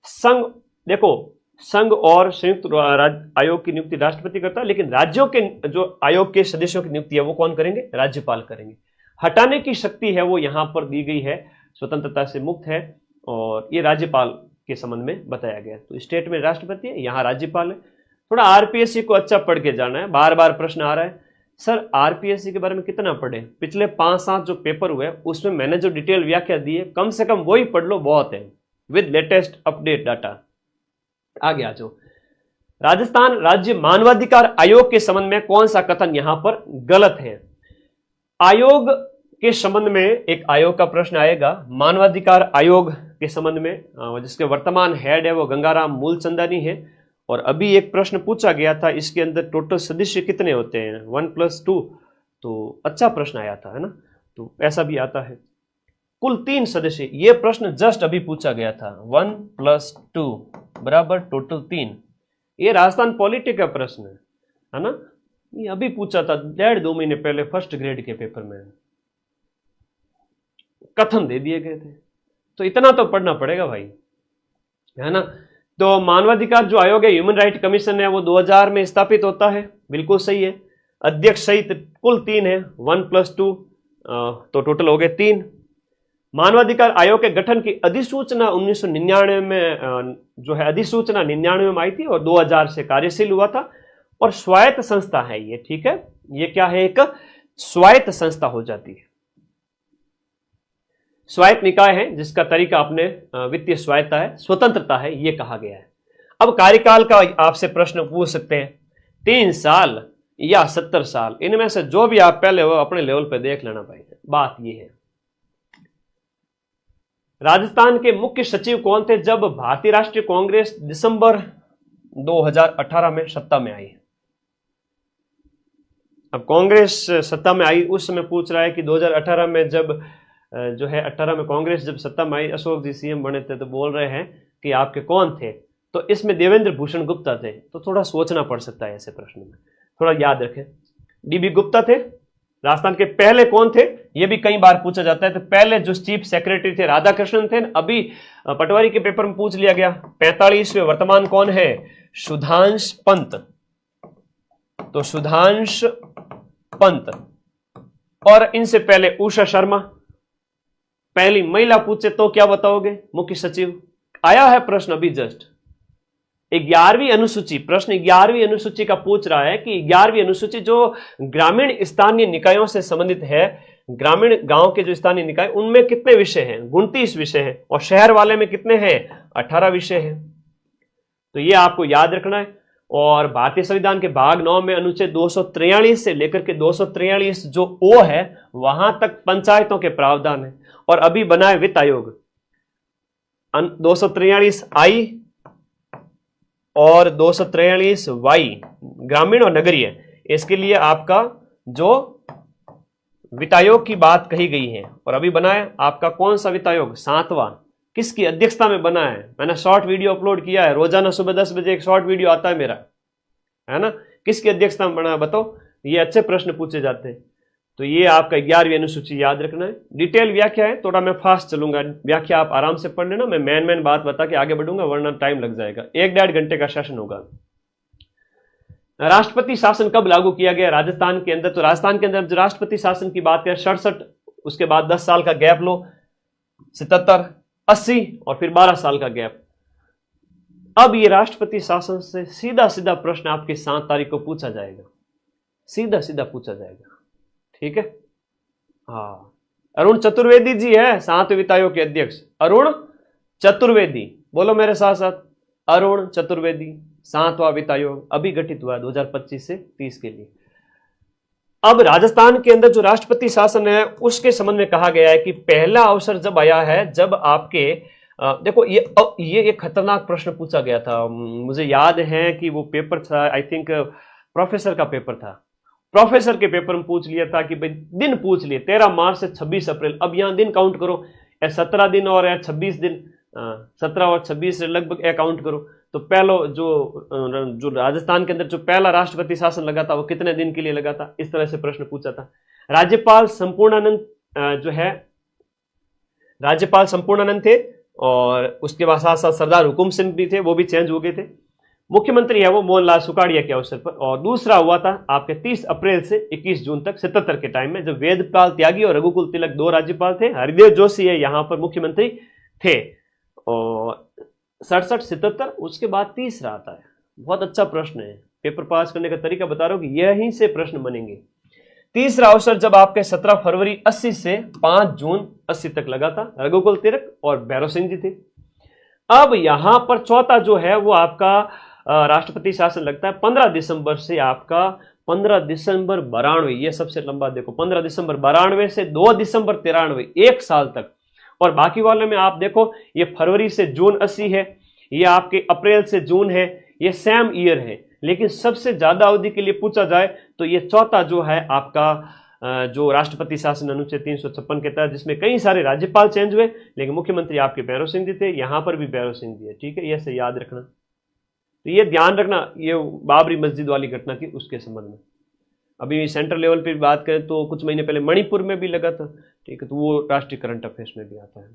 संघ देखो, संघ और संयुक्त आयोग की नियुक्ति राष्ट्रपति करता है, लेकिन राज्यों के जो आयोग के सदस्यों की नियुक्ति है वो कौन करेंगे, राज्यपाल करेंगे। हटाने की शक्ति है वो यहां पर दी गई है, स्वतंत्रता से मुक्त है और ये राज्यपाल के संबंध में बताया गया। तो स्टेट में राष्ट्रपति है, यहां राज्यपाल है। थोड़ा आरपीएससी को अच्छा पढ़ के जाना है, बार बार प्रश्न आ रहा है सर आरपीएससी के बारे में कितना पढ़े। पिछले 5-7 जो पेपर हुए उसमें मैंने जो डिटेल व्याख्या दी है कम से कम वही पढ़ लो, बहुत है, विद लेटेस्ट अपडेट डाटा। आगे आ जाओ। राजस्थान राज्य मानवाधिकार आयोग के संबंध में कौन सा कथन यहां पर गलत है। आयोग के संबंध में एक आयोग का प्रश्न आएगा, मानवाधिकार आयोग के संबंध में, जिसके वर्तमान हेड है वो गंगाराम मूलचंदानी है। और अभी एक प्रश्न पूछा गया था, इसके अंदर टोटल सदस्य कितने होते हैं, 1+2, तो अच्छा प्रश्न आया था है ना, तो ऐसा भी आता है। कुल 3 सदस्य, ये प्रश्न जस्ट अभी पूछा गया था, 1+2 बराबर टोटल 3। ये राजस्थान पॉलिटी का प्रश्न है ना, ये अभी पूछा था 1.5-2 महीने पहले फर्स्ट ग्रेड के पेपर में, कथन दे दिए गए थे। तो इतना तो पढ़ना पड़ेगा भाई, है ना। तो मानवाधिकार जो आयोग है, ह्यूमन राइट कमीशन है, वो 2000 में स्थापित होता है, बिल्कुल सही है। अध्यक्ष सहित कुल 3 है, 1+2 तो टोटल हो गए 3। मानवाधिकार आयोग के गठन की अधिसूचना 1999 में जो है अधिसूचना 99 में आई थी और 2000 से कार्यशील हुआ था। और स्वायत्त संस्था है ये, ठीक है, ये क्या है, एक स्वायत्त संस्था हो जाती है, स्वायत्त निकाय है जिसका तरीका अपने वित्तीय स्वायत्ता है, स्वतंत्रता है, ये कहा गया है। अब कार्यकाल का आपसे प्रश्न पूछ सकते हैं, 3 साल या 70 साल, इनमें से जो भी आप पहले हो अपने लेवल पे देख लेना भाई। बात ये है, राजस्थान के मुख्य सचिव कौन थे जब भारतीय राष्ट्रीय कांग्रेस दिसंबर 2018 में सत्ता में आई। अब कांग्रेस सत्ता में आई, उस समय पूछ रहा है कि 2018 में जब जो है 18 में कांग्रेस जब सत्ता में आई, अशोक जी सीएम बने थे, तो बोल रहे हैं कि आपके कौन थे, तो इसमें देवेंद्र भूषण गुप्ता थे। तो थोड़ा सोचना पड़ सकता है ऐसे प्रश्न में, थोड़ा याद रखें। डीबी गुप्ता थे। राजस्थान के पहले कौन थे, यह भी कई बार पूछा जाता है। तो पहले जो चीफ सेक्रेटरी थे राधाकृष्णन थे, अभी पटवारी के पेपर में पूछ लिया गया। 45वें वर्तमान कौन है, सुधांश पंत। तो सुधांश पंत। और इनसे पहले उषा शर्मा, पहली महिला पूछे तो क्या बताओगे, मुख्य सचिव। आया है प्रश्न अभी जस्ट 11वीं अनुसूची, प्रश्न 11वीं अनुसूची का पूछ रहा है कि 11वीं अनुसूची जो ग्रामीण स्थानीय निकायों से संबंधित है, ग्रामीण गांव के जो स्थानीय निकाय, उनमें कितने विषय हैं, 29 विषय हैं, और शहर वाले में कितने हैं, 18 विषय हैं। तो ये आपको याद रखना है। और भारतीय संविधान के भाग 9 में अनुच्छेद 243 से लेकर के 243 जो ओ है वहां तक पंचायतों के प्रावधान है। और अभी बना है वित्त आयोग, 243 आई और 243 वाई ग्रामीण और नगरीय, इसके लिए आपका जो वित्त आयोग की बात कही गई है और अभी बना है आपका कौन सा वित्त आयोग, 7वां, किसकी अध्यक्षता में बना है। मैंने शॉर्ट वीडियो अपलोड किया है, रोजाना सुबह 10 बजे एक शॉर्ट वीडियो आता है मेरा, है ना। किसकी अध्यक्षता में बना है बताओ, ये अच्छे प्रश्न पूछे जाते हैं। तो ये आपका 11वीं अनुसूची याद रखना है। डिटेल व्याख्या है, थोड़ा मैं फास्ट चलूंगा, व्याख्या आप आराम से पढ़ लेना, मैं मेन बात बता के आगे बढ़ूंगा वरना टाइम लग जाएगा। 1-1.5 घंटे का सेशन होगा। राष्ट्रपति शासन कब लागू किया गया राजस्थान के अंदर, तो राजस्थान के अंदर जो राष्ट्रपति शासन की बात करें 67, उसके बाद 10 साल का गैप लो, 77, 80 और फिर 12 साल का गैप। अब ये राष्ट्रपति शासन से सीधा सीधा प्रश्न आपकी 7 तारीख को पूछा जाएगा, सीधा सीधा पूछा जाएगा, ठीक है। हाँ, अरुण चतुर्वेदी जी है 7वें वित्त आयोग के अध्यक्ष, अरुण चतुर्वेदी, बोलो मेरे साथ साथ, अरुण चतुर्वेदी 7वां वित्त आयोग अभी गठित हुआ 2025 से 30 के लिए। अब राजस्थान के अंदर जो राष्ट्रपति शासन है उसके संबंध में कहा गया है कि पहला अवसर जब आया है जब आपके देखो ये एक खतरनाक प्रश्न पूछा गया था, मुझे याद है कि वो पेपर था, आई थिंक प्रोफेसर का पेपर था, प्रोफेसर के पेपर में पूछ लिया था कि भाई दिन पूछ लिए 13 मार्च से 26 अप्रैल, अब यहां दिन काउंट करो, 17 दिन और 26 दिन, 17 और 26 से लगभग अकाउंट करो। तो पहला जो राजस्थान के अंदर जो पहला राष्ट्रपति शासन लगा था वो कितने दिन के लिए लगा था, इस तरह से प्रश्न पूछा था। राज्यपाल संपूर्णानंद जो है, राज्यपाल संपूर्णानंद थे और उसके बाद साथ साथ सरदार हुकुम सिंह भी थे, वो भी चेंज हो गए थे। मुख्यमंत्री है वो मोहनलाल सुखाड़िया के अवसर पर, और दूसरा हुआ था आपके 30 अप्रैल से 21 जून तक 77 के टाइम में, जब वेदपाल त्यागी और रघुकुल तिलक 2 राज्यपाल थे, हरिदेव जोशी है यहां पर मुख्यमंत्री थे, और 67, 77, उसके बाद तीसरा आता है। बहुत अच्छा प्रश्न है, पेपर पास करने का तरीका बता रहा हूं कि यहीं से प्रश्न बनेंगे। तीसरा अवसर जब आपके 17 फरवरी 80 से 5 जून 80 तक लगा था, रघुकुल तिलक और भैरव सिंह जी थे। अब यहां पर चौथा जो है वो आपका राष्ट्रपति शासन लगता है 15 दिसंबर से आपका 15 दिसंबर 92, ये सबसे लंबा देखो, 15 दिसंबर 92 से 2 दिसंबर 93, 1 साल तक। और बाकी वाले में आप देखो ये फरवरी से जून 80 है, ये आपके अप्रैल से जून है, ये सेम ईयर है, लेकिन सबसे ज्यादा अवधि के लिए पूछा जाए तो ये चौथा जो है आपका जो राष्ट्रपति शासन अनुच्छेद 356 के तहत, जिसमें कई सारे राज्यपाल चेंज हुए, लेकिन मुख्यमंत्री आपके भैरव सिंह जी थे, यहां पर भी भैरव सिंह जी है, ठीक है, ये से याद रखना। तो ये ध्यान रखना, ये बाबरी मस्जिद वाली घटना की उसके संबंध में। अभी सेंट्रल लेवल पे बात करें तो कुछ महीने पहले मणिपुर में भी लगा था, ठीक है, तो वो राष्ट्रीय करंट अफेयर्स में भी आता है।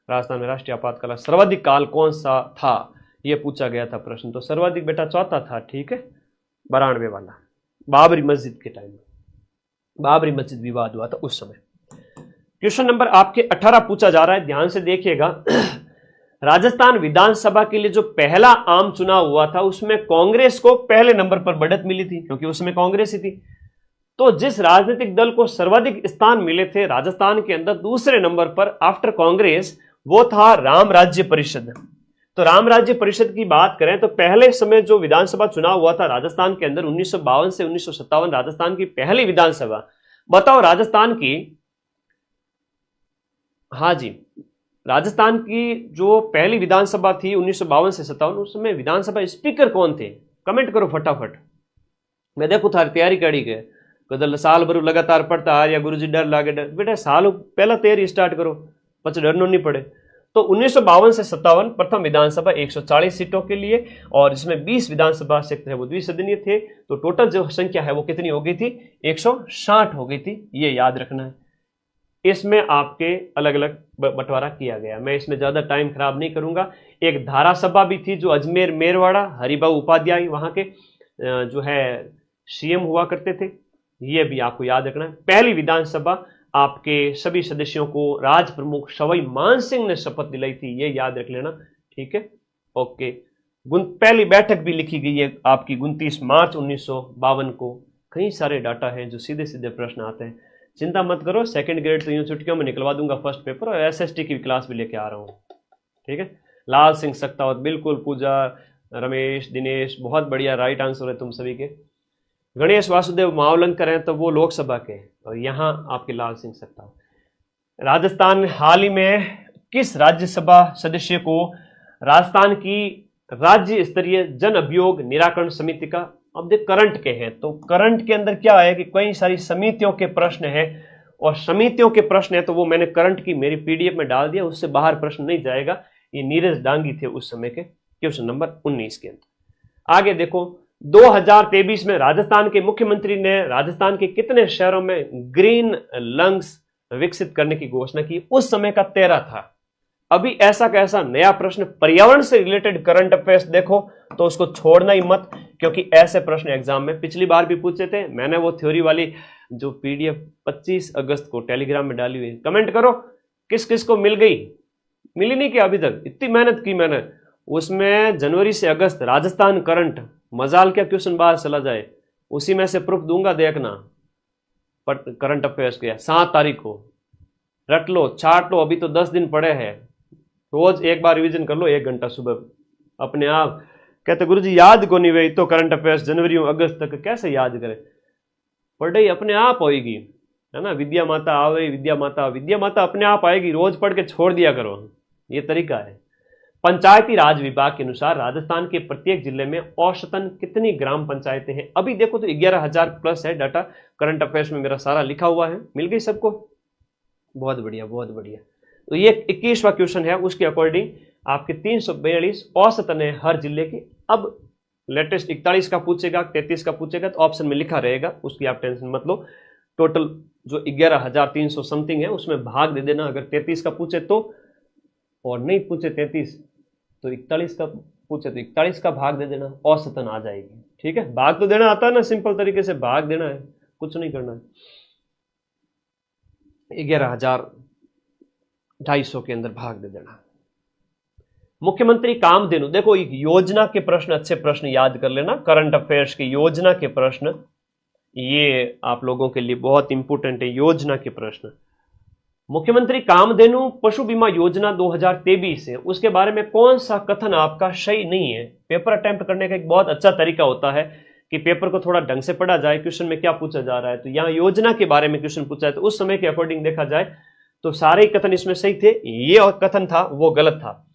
राजस्थान में राष्ट्रीय आपातकाल सर्वाधिक काल कौन सा था, ये पूछा गया था प्रश्न, तो सर्वाधिक बेटा चौथा था, ठीक है, 92 वाला, बाबरी मस्जिद के टाइम में, बाबरी मस्जिद विवाद हुआ था उस समय। क्वेश्चन नंबर आपके 18 पूछा जा रहा है, ध्यान से देखिएगा। राजस्थान विधानसभा के लिए जो पहला आम चुनाव हुआ था उसमें कांग्रेस को पहले नंबर पर बढ़त मिली थी, क्योंकि उसमें कांग्रेस ही थी। तो जिस राजनीतिक दल को सर्वाधिक स्थान मिले थे राजस्थान के अंदर दूसरे नंबर पर आफ्टर कांग्रेस, वो था राम राज्य परिषद। तो राम राज्य परिषद की बात करें तो पहले समय जो विधानसभा चुनाव हुआ था राजस्थान के अंदर 1952 से 1957, राजस्थान की पहली विधानसभा, बताओ राजस्थान की, हाँ जी, राजस्थान की जो पहली विधानसभा थी 1952 से 57, उस समय विधानसभा स्पीकर कौन थे, कमेंट करो फटाफट। मैं देखो थारी तैयारी करी के कदल साल भर लगातार पढ़ता आ या गुरुजी डर लागे, डर बेटा साल पहला तैयारी स्टार्ट करो, पच डरनो नहीं पड़े। तो 1952 से 57 प्रथम विधानसभा 140 सीटों के लिए, और इसमें 20 विधानसभा क्षेत्र है वो द्विसदनीय थे, तो टोटल जो संख्या है वो कितनी हो गई थी, 160 हो गई थी, ये याद रखना है। इसमें आपके अलग अलग बंटवारा किया गया, मैं इसमें ज्यादा टाइम खराब नहीं करूंगा। एक धारा सभा भी थी जो अजमेर मेरवाड़ा, हरिभाऊ उपाध्याय वहां के जो है सीएम हुआ करते थे, ये भी आपको याद रखना है। पहली विधानसभा आपके सभी सदस्यों को राज प्रमुख सवाई मानसिंह ने शपथ दिलाई थी, ये याद रख लेना, ठीक है, ओके। पहली बैठक भी लिखी गई है आपकी 29 मार्च 1952 को। कई सारे डाटा हैं जो सीधे सीधे प्रश्न आते हैं, चिंता मत करो, सेकंड ग्रेड तो यूं छुट्टियों में निकलवा दूंगा फर्स्ट पेपर, और एसएसटी की क्लास भी लेके आ रहा हूँ, ठीक है। लाल सिंह सक्तावत, बिल्कुल, पूजा, रमेश, दिनेश, बहुत बढ़िया, राइट आंसर है तुम सभी के। गणेश वासुदेव मावलंकर हैं तो वो लोकसभा के, और यहाँ आपके लाल सिंह सक्तावत। राजस्थान हाल ही में किस राज्यसभा सदस्य को राजस्थान की राज्य स्तरीय जन अभियोग निराकरण समिति का। अब देख करंट के हैं, तो करंट के अंदर क्या है कि कई सारी समितियों के प्रश्न है, और समितियों के प्रश्न है तो वो मैंने करंट की मेरी पीडीएफ में डाल दिया, उससे बाहर प्रश्न नहीं जाएगा। ये नीरज डांगी थे उस समय के, क्वेश्चन नंबर 19 के अंदर। आगे देखो, 2023 में राजस्थान के मुख्यमंत्री ने राजस्थान के कितने शहरों में ग्रीन लंग्स विकसित करने की घोषणा की? उस समय का 13 था। अभी ऐसा कैसा नया प्रश्न पर्यावरण से रिलेटेड करंट अफेयर्स देखो तो उसको छोड़ना ही मत, क्योंकि ऐसे प्रश्न एग्जाम में पिछली बार भी पूछे थे। मैंने वो थ्योरी वाली जो पीडीएफ 25 अगस्त को टेलीग्राम में डाली हुई, कमेंट करो किस किस को मिल गई। मिली नहीं कि अभी तक? इतनी मेहनत की मैंने उसमें, जनवरी से अगस्त राजस्थान करंट, मजाल क्या क्वेश्चन बाहर चला जाए, उसी में से प्रूफ दूंगा, देखना। करंट अफेयर्स के 7 तारीख को रट लो, चाट लो, अभी तो 10 दिन पड़े हैं। रोज एक बार रिवीजन कर लो, 1 घंटा सुबह। अपने आप कहते गुरुजी याद को नहीं हुई, तो करंट अफेयर्स जनवरी और अगस्त तक कैसे याद करें? पढ़ाई अपने आप होगी, है ना। विद्या माता आवे, विद्या माता अपने आप आएगी। रोज पढ़ के छोड़ दिया करो, ये तरीका है। पंचायती राज विभाग के अनुसार राजस्थान के प्रत्येक जिले में औसतन कितनी ग्राम पंचायतें हैं? अभी देखो तो 11,000 प्लस है डाटा, करंट अफेयर्स में मेरा सारा लिखा हुआ है। मिल गई सबको? बहुत बढ़िया, बहुत बढ़िया। तो ये 21वां क्वेश्चन है, उसके अकॉर्डिंग आपके 342 औसतन है हर जिले की। अब लेटेस्ट 41 का पूछेगा, 33 का पूछेगा, तो ऑप्शन में लिखा रहेगा, उसकी आप टेंशन मत लो। टोटल जो 11,300 समथिंग है उसमें भाग दे देना। अगर 33 का पूछे तो, और नहीं पूछे 33 तो 41 का पूछे तो 41 का भाग दे देना, औसतन आ जाएगी। ठीक है, भाग तो देना आता है ना, सिंपल तरीके से भाग देना है, कुछ नहीं करना है। 11,250 के अंदर भाग दे देना। मुख्यमंत्री कामधेनु, देखो योजना के प्रश्न, अच्छे प्रश्न याद कर लेना, करंट अफेयर्स की योजना के प्रश्न, ये आप लोगों के लिए बहुत इंपॉर्टेंट है, योजना के प्रश्न। मुख्यमंत्री कामधेनु पशु बीमा योजना 2023 है, उसके बारे में कौन सा कथन आपका सही नहीं है? पेपर अटेम्प्ट करने का एक बहुत अच्छा तरीका होता है कि पेपर को थोड़ा ढंग से पढ़ा जाए, क्वेश्चन में क्या पूछा जा रहा है। तो यहाँ योजना के बारे में क्वेश्चन पूछा है, तो उस समय के अकॉर्डिंग देखा जाए तो सारे कथन इसमें सही थे, ये और कथन था वो गलत था।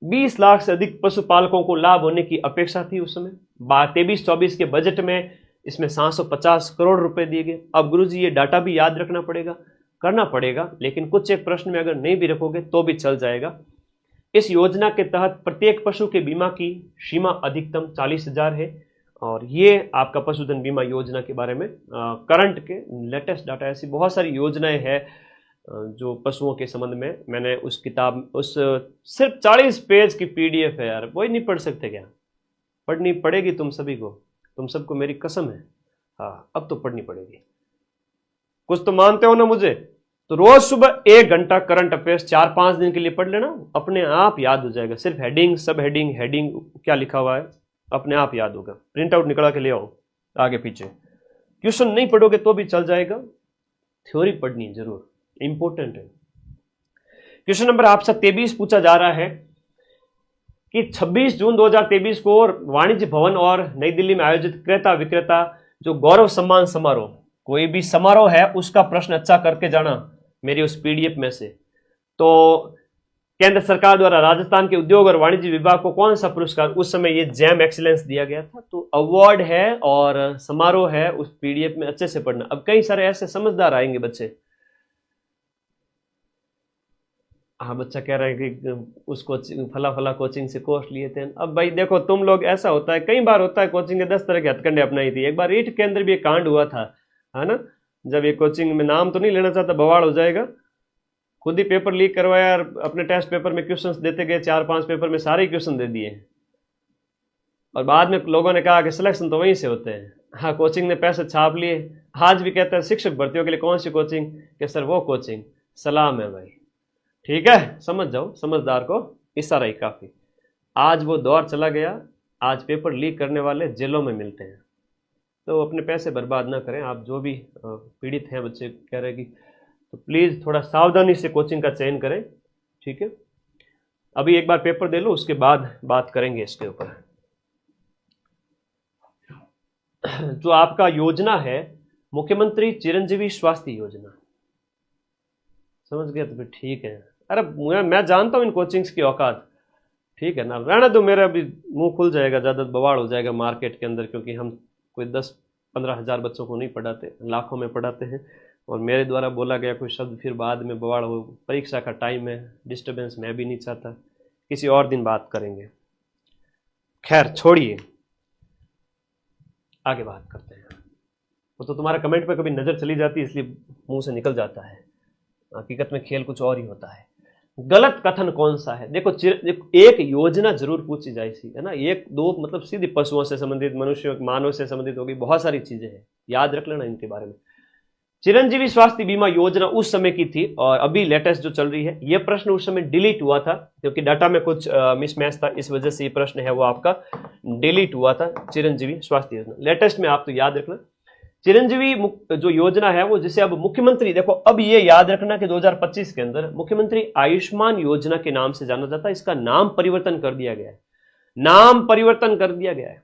20 लाख से अधिक पशुपालकों को लाभ होने की अपेक्षा थी उस समय। 23-24 के बजट में इसमें 750 करोड़ रुपए दिए गए। अब गुरुजी ये डाटा भी याद रखना पड़ेगा, करना पड़ेगा, लेकिन कुछ एक प्रश्न में अगर नहीं भी रखोगे तो भी चल जाएगा। इस योजना के तहत प्रत्येक पशु के बीमा की सीमा अधिकतम 40,000 है, और ये आपका पशुधन बीमा योजना के बारे में करंट के लेटेस्ट डाटा। ऐसी बहुत सारी योजनाएं हैं जो पशुओं के संबंध में, मैंने उस किताब, उस सिर्फ 40 पेज की पीडीएफ है यार, वही नहीं पढ़ सकते क्या? पढ़नी पड़ेगी तुम सभी को, तुम सबको मेरी कसम है। हाँ, अब तो पढ़नी पड़ेगी, कुछ तो मानते हो ना मुझे। तो रोज सुबह 1 घंटा करंट अफेयर्स 4-5 दिन के लिए पढ़ लेना, अपने आप याद हो जाएगा। सिर्फ हेडिंग, सब हेडिंग, हेडिंग क्या लिखा हुआ है अपने आप याद होगा। प्रिंट आउट निकला के ले आओ, आगे पीछे। क्वेश्चन नहीं पढ़ोगे तो भी चल जाएगा, थ्योरी पढ़नी जरूर, इंपॉर्टेंट है। क्वेश्चन नंबर आपसे 23 पूछा जा रहा है कि 26 जून 2023 को वाणिज्य भवन और नई दिल्ली में आयोजित क्रेता विक्रेता जो गौरव सम्मान समारोह, कोई भी समारोह है उसका प्रश्न अच्छा करके जाना मेरी उस पीडीएफ में से। तो केंद्र सरकार द्वारा राजस्थान के उद्योग और वाणिज्य विभाग को कौन सा पुरस्कार, उस समय ये जैम एक्सीलेंस दिया गया था। तो अवार्ड है और समारोह है, उस पीडीएफ में अच्छे से पढ़ना। अब कई सारे ऐसे समझदार आएंगे बच्चे, हाँ बच्चा कह रहा है कि उस कोचिंग फला फला कोचिंग से कोर्स लिए थे। अब भाई देखो तुम लोग, ऐसा होता है, कई बार होता है कोचिंग के 10 तरह के हथकंडे अपनाई थी। एक बार ईट के अंदर भी एक कांड हुआ था, है ना। जब ये कोचिंग में नाम तो नहीं लेना चाहता, बवाड़ हो जाएगा। खुद ही पेपर लीक करवाया और अपने टेस्ट पेपर में क्वेश्चंस देते गए, 4-5 पेपर में सारे क्वेश्चन दे दिए, और बाद में लोगों ने कहा कि सिलेक्शन तो वहीं से होते हैं। हाँ, कोचिंग ने पैसे छाप लिए। आज भी कहते हैं शिक्षक भर्तियों के लिए कौन सी कोचिंग, कि सर वो कोचिंग। सलाम है भाई, ठीक है, समझ जाओ, समझदार को इशारा ही काफी। आज वो दौर चला गया, आज पेपर लीक करने वाले जेलों में मिलते हैं। तो अपने पैसे बर्बाद ना करें। आप जो भी पीड़ित हैं, बच्चे कह रहे हैं कि, तो प्लीज थोड़ा सावधानी से कोचिंग का चयन करें, ठीक है। अभी एक बार पेपर दे लो, उसके बाद बात करेंगे इसके ऊपर। जो आपका योजना है मुख्यमंत्री चिरंजीवी स्वास्थ्य योजना, समझ गया तो फिर ठीक है। अरे मैं जानता हूं इन कोचिंग्स की औकात, ठीक है ना, रहना तो मेरा भी मुंह खुल जाएगा, ज़्यादा बवाड़ हो जाएगा मार्केट के अंदर, क्योंकि हम कोई 10-15 हज़ार बच्चों को नहीं पढ़ाते, लाखों में पढ़ाते हैं। और मेरे द्वारा बोला गया कोई शब्द फिर बाद में बवाड़ हो, परीक्षा का टाइम है, डिस्टर्बेंस मैं भी नहीं चाहता। किसी और दिन बात करेंगे। खैर छोड़िए, आगे बात करते हैं। वो तो तुम्हारा कमेंट पे कभी नज़र चली जाती है इसलिए मुंह से निकल जाता है, हकीकत में खेल कुछ और ही होता है। गलत कथन कौन सा है? देखो एक योजना जरूर पूछी जाए सी, है ना, एक दो मतलब सीधे पशुओं से संबंधित, मनुष्य मानव से संबंधित होगी, बहुत सारी चीजें हैं, याद रख लेना इनके बारे में। चिरंजीवी स्वास्थ्य बीमा योजना उस समय की थी और अभी लेटेस्ट जो चल रही है, यह प्रश्न उस समय डिलीट हुआ था क्योंकि डाटा में कुछ मिसमैच था, इस वजह से ये प्रश्न है वो आपका डिलीट हुआ था। चिरंजीवी स्वास्थ्य योजना लेटेस्ट में आप तो याद रखना। चिरंजीवी जो योजना है वो, जिसे अब मुख्यमंत्री, देखो अब ये याद रखना कि 2025 के अंदर मुख्यमंत्री आयुष्मान योजना के नाम से जाना जाता है, इसका नाम परिवर्तन कर दिया गया है, नाम परिवर्तन कर दिया गया है,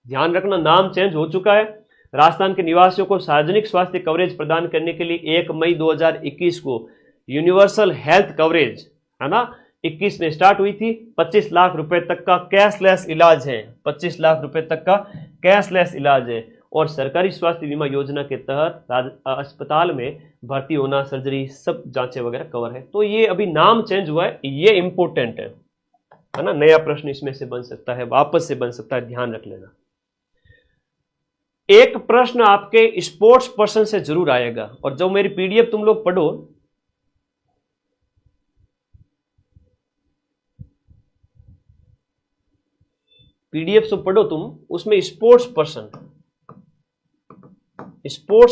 ध्यान रखना, नाम चेंज हो चुका है। राजस्थान के निवासियों को सार्वजनिक स्वास्थ्य कवरेज प्रदान करने के लिए 1 मई 2021 को यूनिवर्सल हेल्थ कवरेज, है ना, 21 में स्टार्ट हुई थी। 25 लाख रुपए तक का कैशलेस इलाज है, 25 लाख रुपए तक का कैशलेस इलाज है। और सरकारी स्वास्थ्य बीमा योजना के तहत अस्पताल में भर्ती होना, सर्जरी, सब जांचें वगैरह कवर है। तो ये अभी नाम चेंज हुआ है, ये इंपॉर्टेंट है ना। नया प्रश्न इसमें से बन सकता है, वापस से बन सकता है, ध्यान रख लेना। एक प्रश्न आपके स्पोर्ट्स पर्सन से जरूर आएगा, और जो मेरी पीडीएफ तुम लोग पढ़ो, पीडीएफ से पढ़ो तुम, उसमें स्पोर्ट्स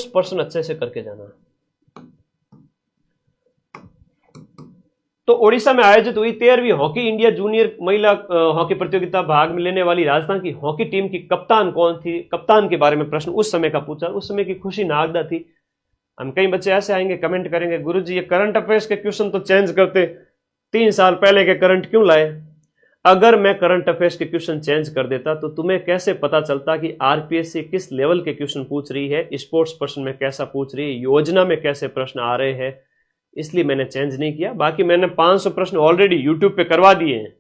पर्सन अच्छे से करके जाना। तो ओडिशा में आयोजित हुई 13वीं हॉकी इंडिया जूनियर महिला हॉकी प्रतियोगिता भाग में लेने वाली राजस्थान की हॉकी टीम की कप्तान कौन थी? कप्तान के बारे में प्रश्न उस समय का पूछा। उस समय की खुशी नागदा थी। हम कई बच्चे ऐसे आएंगे, कमेंट करेंगे, गुरुजी ये करंट अफेयर्स के क्वेश्चन तो चेंज करते, 3 साल पहले के करंट क्यों लाए? अगर मैं करंट अफेयर्स के क्वेश्चन चेंज कर देता तो तुम्हें कैसे पता चलता कि आरपीएससी किस लेवल के क्वेश्चन पूछ रही है, स्पोर्ट्स पर्सन में कैसा पूछ रही है, योजना में कैसे प्रश्न आ रहे हैं। इसलिए मैंने चेंज नहीं किया। बाकी मैंने 500 प्रश्न ऑलरेडी यूट्यूब पे करवा दिए हैं,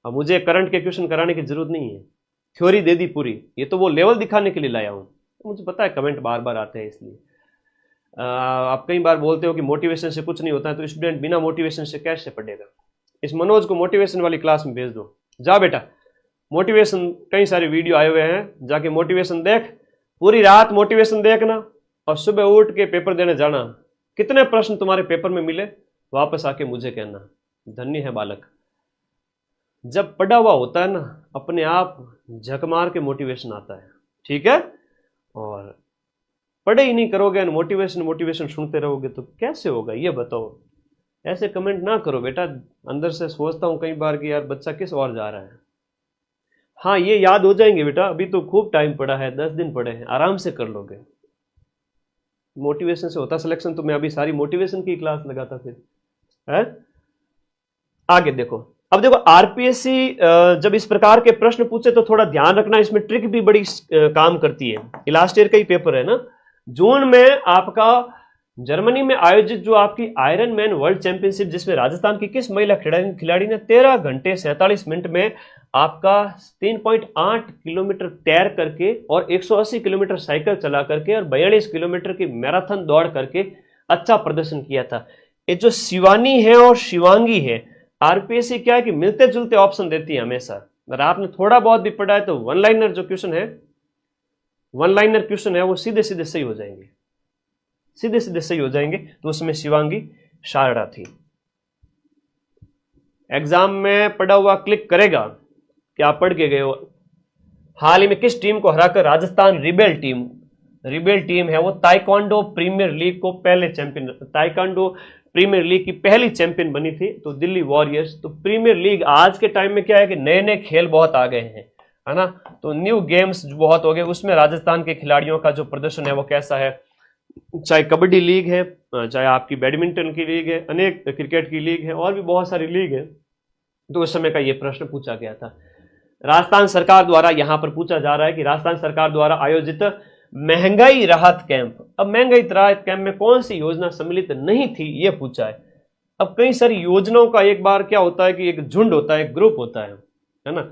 अब मुझे करंट के क्वेश्चन कराने की जरूरत नहीं है, थ्योरी दे दी पूरी। ये तो वो लेवल दिखाने के लिए लाया हूं। मुझे पता है कमेंट बार बार आते हैं, इसलिए आप कई बार बोलते हो कि मोटिवेशन से कुछ नहीं होता है, तो स्टूडेंट बिना मोटिवेशन से कैसे पढ़ेगा? इस मनोज को मोटिवेशन वाली क्लास में भेज दो, जा बेटा, मोटिवेशन कई सारे वीडियो आए हुए हैं, जाके मोटिवेशन देख, पूरी रात मोटिवेशन देखना और सुबह उठ के पेपर देने जाना। कितने प्रश्न तुम्हारे पेपर में मिले वापस आके मुझे कहना। धन्य है बालक। जब पढ़ा हुआ होता है ना, अपने आप झक मार के मोटिवेशन आता है, ठीक है। और पढ़े ही नहीं करोगे, मोटिवेशन सुनते रहोगे तो कैसे होगा ये बताओ। ऐसे कमेंट ना करो बेटा। अंदर से सोचता हूं कई बार कि यार बच्चा किस और जा रहा है। हाँ ये याद हो जाएंगे बेटा, अभी तो खूब टाइम पड़ा है, 10 दिन पड़े हैं, आराम से कर लोगे। मोटिवेशन से होता सिलेक्शन, तो मैं अभी सारी मोटिवेशन की क्लास लगाता फिर है? आगे देखो, अब देखो आरपीएससी जब इस प्रकार के प्रश्न पूछे तो थोड़ा ध्यान रखना, इसमें ट्रिक भी बड़ी काम करती है। लास्ट ईयर का ही पेपर है ना, जून में आपका जर्मनी में आयोजित जो आपकी आयरन मैन वर्ल्ड चैंपियनशिप, जिसमें राजस्थान की किस महिला खिलाड़ी ने 13 घंटे 47 मिनट में आपका 3.8 किलोमीटर तैर करके और 180 किलोमीटर साइकिल चला करके और 42 किलोमीटर की मैराथन दौड़ करके अच्छा प्रदर्शन किया था। ये जो शिवानी है और शिवांगी है, आरपीएससी क्या है कि मिलते जुलते ऑप्शन देती है हमेशा। अगर आपने थोड़ा बहुत भी पढ़ा है तो वन लाइनर जो क्वेश्चन है, वन लाइनर क्वेश्चन है, वो सीधे सीधे सही हो जाएंगे, सीधे सीधे सही हो जाएंगे। तो उसमें शिवांगी शारदा थी। एग्जाम में पढ़ा हुआ क्लिक करेगा कि आप पढ़ के गए हो। हाल ही में किस टीम को हराकर राजस्थान रिबेल टीम है वो ताइक्वांडो प्रीमियर लीग को पहले चैंपियन, ताइक्वांडो प्रीमियर लीग की पहली चैंपियन बनी थी तो दिल्ली वॉरियर्स। तो प्रीमियर लीग आज के टाइम में क्या है कि नए नए खेल बहुत आ गए हैं, है ना, तो न्यू गेम्स बहुत हो गए। उसमें राजस्थान के खिलाड़ियों का जो प्रदर्शन है वो कैसा है, चाहे कबड्डी लीग है, चाहे आपकी बैडमिंटन की लीग है, अनेक क्रिकेट की लीग है, और भी बहुत सारी लीग है। तो उस समय का ये प्रश्न पूछा गया था। राजस्थान सरकार द्वारा, यहां पर पूछा जा रहा है कि राजस्थान सरकार द्वारा आयोजित महंगाई राहत कैंप, अब महंगाई राहत कैंप में कौन सी योजना सम्मिलित नहीं थी ये पूछा है। अब कई सारी योजनाओं का एक बार क्या होता है कि एक झुंड होता है, एक ग्रुप होता है, है ना।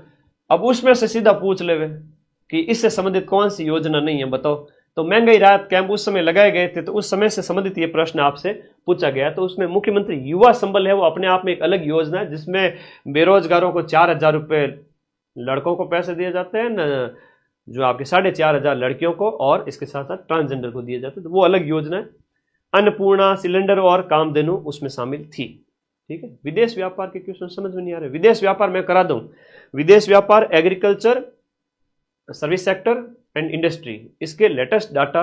अब उसमें से सीधा पूछ लेवे कि इससे संबंधित कौन सी योजना नहीं है बताओ। तो महंगाई राहत कैंप उस समय लगाए गए थे, तो उस समय से संबंधित ये प्रश्न आपसे पूछा गया। तो उसमें मुख्यमंत्री युवा संबल है, वो अपने आप में एक अलग योजना है जिसमें बेरोजगारों को 4,000 रुपये लड़कों को पैसे दिए जाते हैं न, जो आपके 4,500 लड़कियों को, और इसके साथ साथ ट्रांसजेंडर को दिए जाते हैं, तो वो अलग योजना है। अन्नपूर्णा सिलेंडर और कामधेनु उसमें शामिल थी। ठीक है। विदेश व्यापार के क्वेश्चन समझ में नहीं आ रहे। विदेश व्यापार मैं करा दूं। विदेश व्यापार, agriculture, service sector and industry, इसके लेटेस्ट डाटा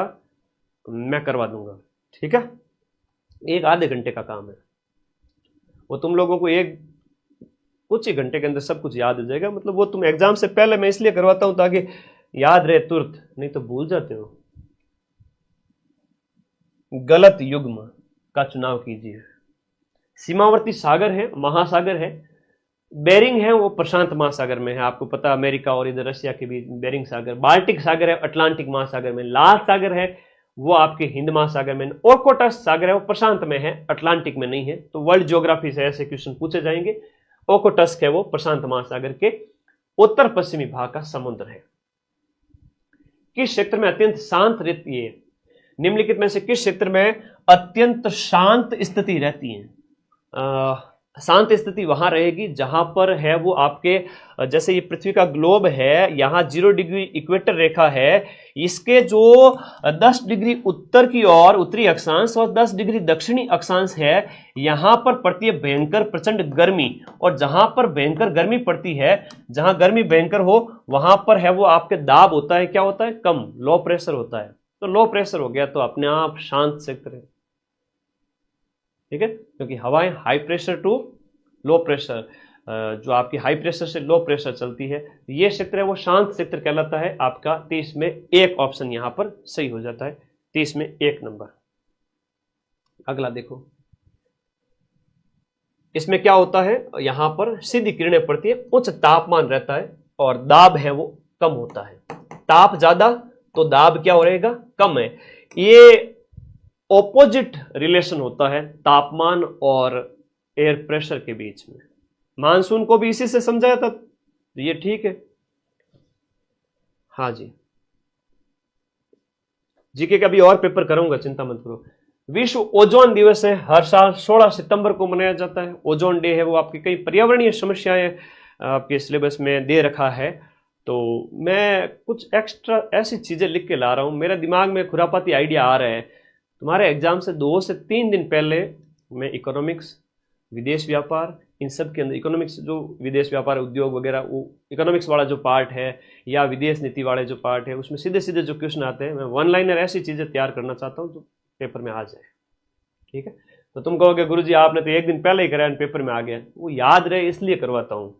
मैं करवा दूंगा। ठीक है। एक आधे घंटे का काम है, वो तुम लोगों को कुछ ही घंटे के अंदर सब कुछ याद हो जाएगा। मतलब वो तुम एग्जाम से पहले मैं इसलिए करवाता हूं ताकि याद रहे तुरंत, नहीं तो भूल जाते हो। गलत युग्म का चुनाव कीजिए। सीमावर्ती सागर है, महासागर है। बेरिंग है वो प्रशांत महासागर में है, आपको पता, अमेरिका और इधर रशिया के बीच बेरिंग सागर। बाल्टिक सागर है अटलांटिक महासागर में। लाल सागर है वो आपके हिंद महासागर में। ओकोटस सागर है वो प्रशांत में है, अटलांटिक में नहीं है। तो वर्ल्ड ज्योग्राफी से ऐसे क्वेश्चन पूछे जाएंगे। ओकोटस्क है वो प्रशांत महासागर के उत्तर पश्चिमी भाग का समुद्र है। किस क्षेत्र में अत्यंत शांत रहती है? निम्नलिखित में से किस क्षेत्र में अत्यंत शांत स्थिति रहती है? शांत स्थिति वहां रहेगी जहां पर है वो आपके, जैसे ये पृथ्वी का ग्लोब है, यहां 0 डिग्री इक्वेटर रेखा है, इसके जो 10 डिग्री उत्तर की ओर उत्तरी अक्षांश और 10 डिग्री दक्षिणी अक्षांश है, यहां पर पड़ती है भयंकर प्रचंड गर्मी। और जहां पर भयंकर गर्मी पड़ती है, जहां गर्मी भयंकर हो, वहां पर है वो आपके दाब होता है, क्या होता है, कम, लो प्रेशर होता है। तो लो प्रेशर हो गया तो अपने आप शांत क्षेत्र है। ठीक है, क्योंकि हवाएं high pressure to low pressure, जो आपकी हाई प्रेशर से लो प्रेशर चलती है, ये क्षेत्र है वो शांत क्षेत्र कहलाता है आपका। 30 में एक ऑप्शन यहां पर सही हो जाता है, 30 में 1 नंबर। अगला देखो, इसमें क्या होता है, यहां पर सीधी किरणें पड़ती है, उच्च तापमान रहता है और दाब है वो कम होता है। ताप ज्यादा तो दाब क्या हो रहेगा, कम है। ये ऑपोजिट रिलेशन होता है तापमान और एयर प्रेशर के बीच में। मानसून को भी इसी से समझाया था, तो ये ठीक है। हाँ जी, जीके का भी और पेपर करूंगा, चिंता मत करो। विश्व ओजोन दिवस है, हर साल 16 सितंबर को मनाया जाता है। ओजोन डे है वो आपकी कई पर्यावरणीय समस्याएं आपके सिलेबस में दे रखा है, तो मैं कुछ एक्स्ट्रा ऐसी चीजें लिख के ला रहा हूं। मेरे दिमाग में खुरापाती आइडिया आ रहा है। तुम्हारे एग्जाम से 2 से 3 दिन पहले मैं इकोनॉमिक्स, विदेश व्यापार, इन सब के अंदर इकोनॉमिक्स, जो विदेश व्यापार उद्योग वगैरह, वो इकोनॉमिक्स वाला जो पार्ट है या विदेश नीति वाले जो पार्ट है, उसमें सीधे सीधे जो क्वेश्चन आते हैं, मैं वन लाइनर ऐसी चीजें तैयार करना चाहता हूँ जो पेपर में आ जाए। ठीक है, तो तुम कहोगे गुरुजी आपने तो 1 दिन पहले ही कराया, पेपर में आ गया। वो याद रहे इसलिए करवाता हूँ,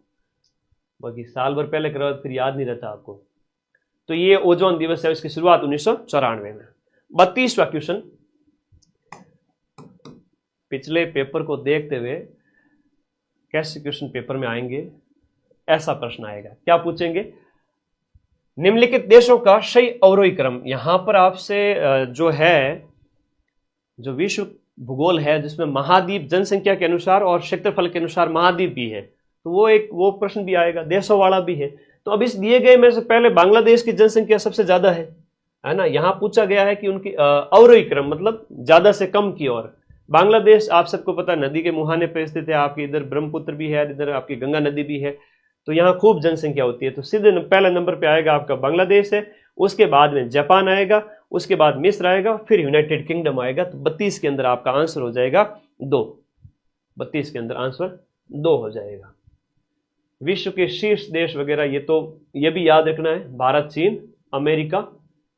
बाकी साल भर पहले करवा फिर याद नहीं रहता आपको। तो ये ओजोन दिवस है, इसकी शुरुआत 1994 में। 32वां क्वेश्चन, पिछले पेपर को देखते हुए कैसे क्वेश्चन पेपर में आएंगे, ऐसा प्रश्न आएगा। क्या पूछेंगे, निम्नलिखित देशों का सही अवरोही क्रम। यहां पर आपसे जो है, जो विश्व भूगोल है, जिसमें महाद्वीप जनसंख्या के अनुसार और क्षेत्रफल के अनुसार महाद्वीप भी है, तो वो प्रश्न भी आएगा, देशों वाला भी है। तो अब इस दिए गए में से पहले बांग्लादेश की जनसंख्या सबसे ज्यादा है ना। यहां पूछा गया है कि उनकी अवरोही क्रम, मतलब ज्यादा से कम की ओर। बांग्लादेश आप सबको पता है नदी के मुहाने पर स्थित है, आपकी इधर ब्रह्मपुत्र भी है, इधर आपकी गंगा नदी भी है, तो यहाँ खूब जनसंख्या होती है। तो सीधे पहले नंबर पे आएगा आपका बांग्लादेश है, उसके बाद में जापान आएगा, उसके बाद मिस्र आएगा, फिर यूनाइटेड किंगडम आएगा। तो 32 के अंदर आपका आंसर हो जाएगा 2। 32 के अंदर आंसर 2 हो जाएगा। विश्व के शीर्ष देश वगैरह ये भी याद रखना है, भारत, चीन, अमेरिका,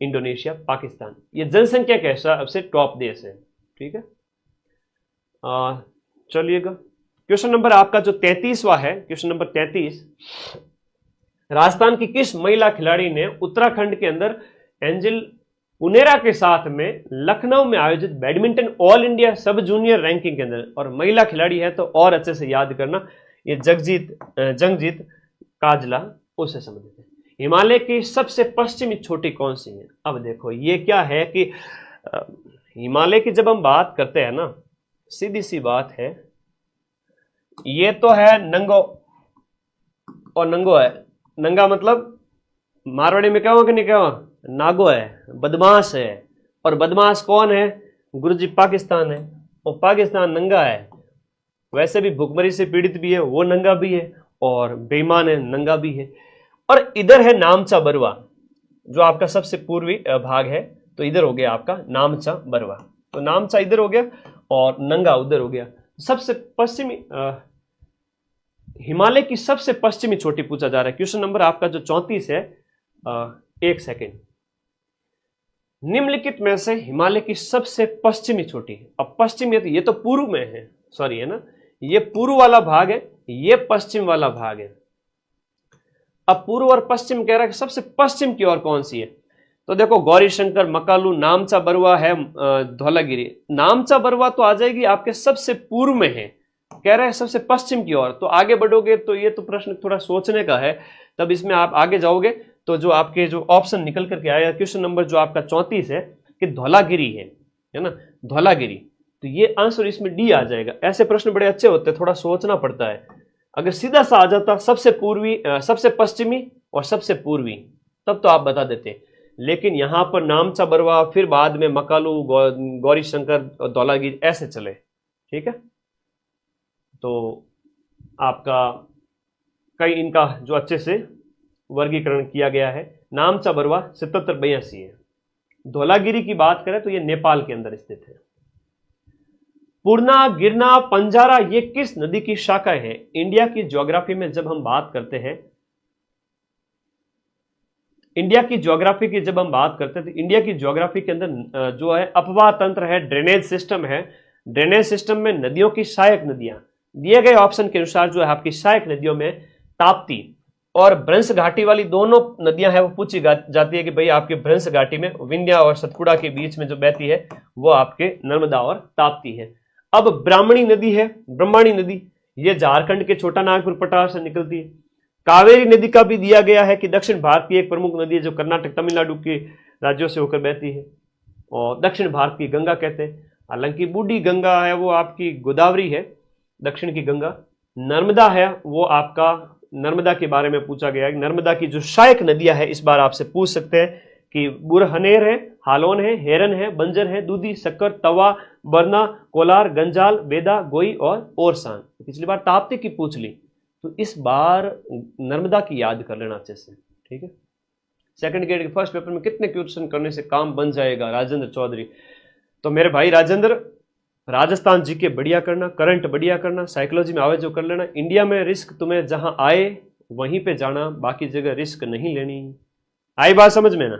इंडोनेशिया, पाकिस्तान, ये जनसंख्या के हिसाब से टॉप देश है। ठीक है, चलिएगा क्वेश्चन नंबर आपका जो 33वां है, क्वेश्चन नंबर 33, राजस्थान की किस महिला खिलाड़ी ने उत्तराखंड के अंदर एंजिल पुनेरा के साथ में लखनऊ में आयोजित बैडमिंटन ऑल इंडिया सब जूनियर रैंकिंग के अंदर, और महिला खिलाड़ी है तो और अच्छे से याद करना, ये जंगजीत काजला उससे संबंधित है। हिमालय की सबसे पश्चिमी चोटी कौन सी है? अब देखो ये क्या है कि हिमालय की जब हम बात करते हैं ना, सीधी सी बात है, ये तो है और नंगो है। नंगा मतलब मारवाड़ी में क्या कि नहीं क्या, नागो है, बदमाश है। और बदमाश कौन है? गुरुजी पाकिस्तान है। और पाकिस्तान नंगा है, वैसे भी भुखमरी से पीड़ित भी है, वो नंगा भी है, और बेईमान है, नंगा भी है। और इधर है नामचा बरवा, जो आपका सबसे पूर्वी भाग है। तो इधर हो गया आपका नामचा बरवा। तो नामचा इधर हो गया और नंगा उधर हो गया। सबसे पश्चिमी हिमालय की सबसे पश्चिमी चोटी पूछा जा रहा है। क्वेश्चन नंबर आपका जो 34 है, एक सेकेंड। निम्नलिखित में से हिमालय की सबसे पश्चिमी चोटी, अब पश्चिम ये तो पूर्व में है, सॉरी है ना, ये पूर्व वाला भाग है, ये पश्चिम वाला भाग है। अब पूर्व और पश्चिम कह रहा है कि सबसे पश्चिम की ओर कौन सी है? तो देखो गौरी शंकर, मकालू, नामचा बरवा है, धौलागिरी। नामचा बरवा तो आ जाएगी आपके सबसे पूर्व में है, कह रहे हैं सबसे पश्चिम की ओर। तो आगे बढ़ोगे तो ये तो प्रश्न थोड़ा सोचने का है, तब इसमें आप आगे जाओगे तो जो आपके जो ऑप्शन निकल करके आया क्वेश्चन नंबर जो आपका 34 है कि धौलागिरी है ना, धौलागिरी। तो ये आंसर इसमें डी आ जाएगा। ऐसे प्रश्न बड़े अच्छे होते हैं, थोड़ा सोचना पड़ता है। अगर सीधा सा आ जाता सबसे पूर्वी, सबसे पश्चिमी और सबसे पूर्वी, तब तो आप बता देते। लेकिन यहां पर नामचा बरवा, फिर बाद में मकालू, गौरी शंकर और धौलागिरी ऐसे चले। ठीक है, तो आपका कई इनका जो अच्छे से वर्गीकरण किया गया है। नामचा बरवा 7782 है। धौलागिरी की बात करें तो ये नेपाल के अंदर स्थित है। पूर्णा, गिरना, पंजारा ये किस नदी की शाखा है? इंडिया की ज्योग्राफी में जब हम बात करते हैं, इंडिया की ज्योग्राफी की जब हम बात करते हैं तो इंडिया की ज्योग्राफी के अंदर जो है अपवाह तंत्र है, ड्रेनेज सिस्टम है। ड्रेनेज सिस्टम में नदियों की सहायक नदियां दिए गए ऑप्शन के अनुसार जो है आपकी सहायक नदियों में ताप्ती और भ्रंश घाटी वाली दोनों नदियां हैं वो पूछी जाती है कि भाई आपके भ्रंश घाटी में विंध्या और सतपुड़ा के बीच में जो बहती है वो आपके नर्मदा और ताप्ती है। अब ब्राह्मणी नदी है, ब्रह्मणी नदी, ये झारखंड के छोटा नागपुर पठार से निकलती है। कावेरी नदी का भी दिया गया है कि दक्षिण भारत की एक प्रमुख नदी है जो कर्नाटक, तमिलनाडु के राज्यों से होकर बहती है, और दक्षिण भारत की गंगा कहते हैं। हालांकि बूढ़ी गंगा है वो आपकी गोदावरी है, दक्षिण की गंगा। नर्मदा है वो आपका, नर्मदा के बारे में पूछा गया है। नर्मदा की जो सहायक नदियां है इस बार आपसे पूछ सकते हैं कि बुरहनेर है, हालोन है, हेरन है, बंजर है, दूधी, शक्कर, तवा, बरना, कोलार, गंजाल, बेदा, गोई और ओरसान। पिछली बार ताप्ती की पूछ ली, तो इस बार नर्मदा की याद कर लेना अच्छे से। ठीक है, सेकंड ग्रेड के फर्स्ट पेपर में कितने क्वेश्चन करने से काम बन जाएगा? राजेंद्र चौधरी। तो मेरे भाई राजेंद्र, राजस्थान जीके बढ़िया करना, करंट बढ़िया करना, साइकोलॉजी में आवे जो कर लेना। इंडिया में रिस्क तुम्हें जहां आए वहीं पे जाना, बाकी जगह रिस्क नहीं लेनी। आई बात समझ में ना?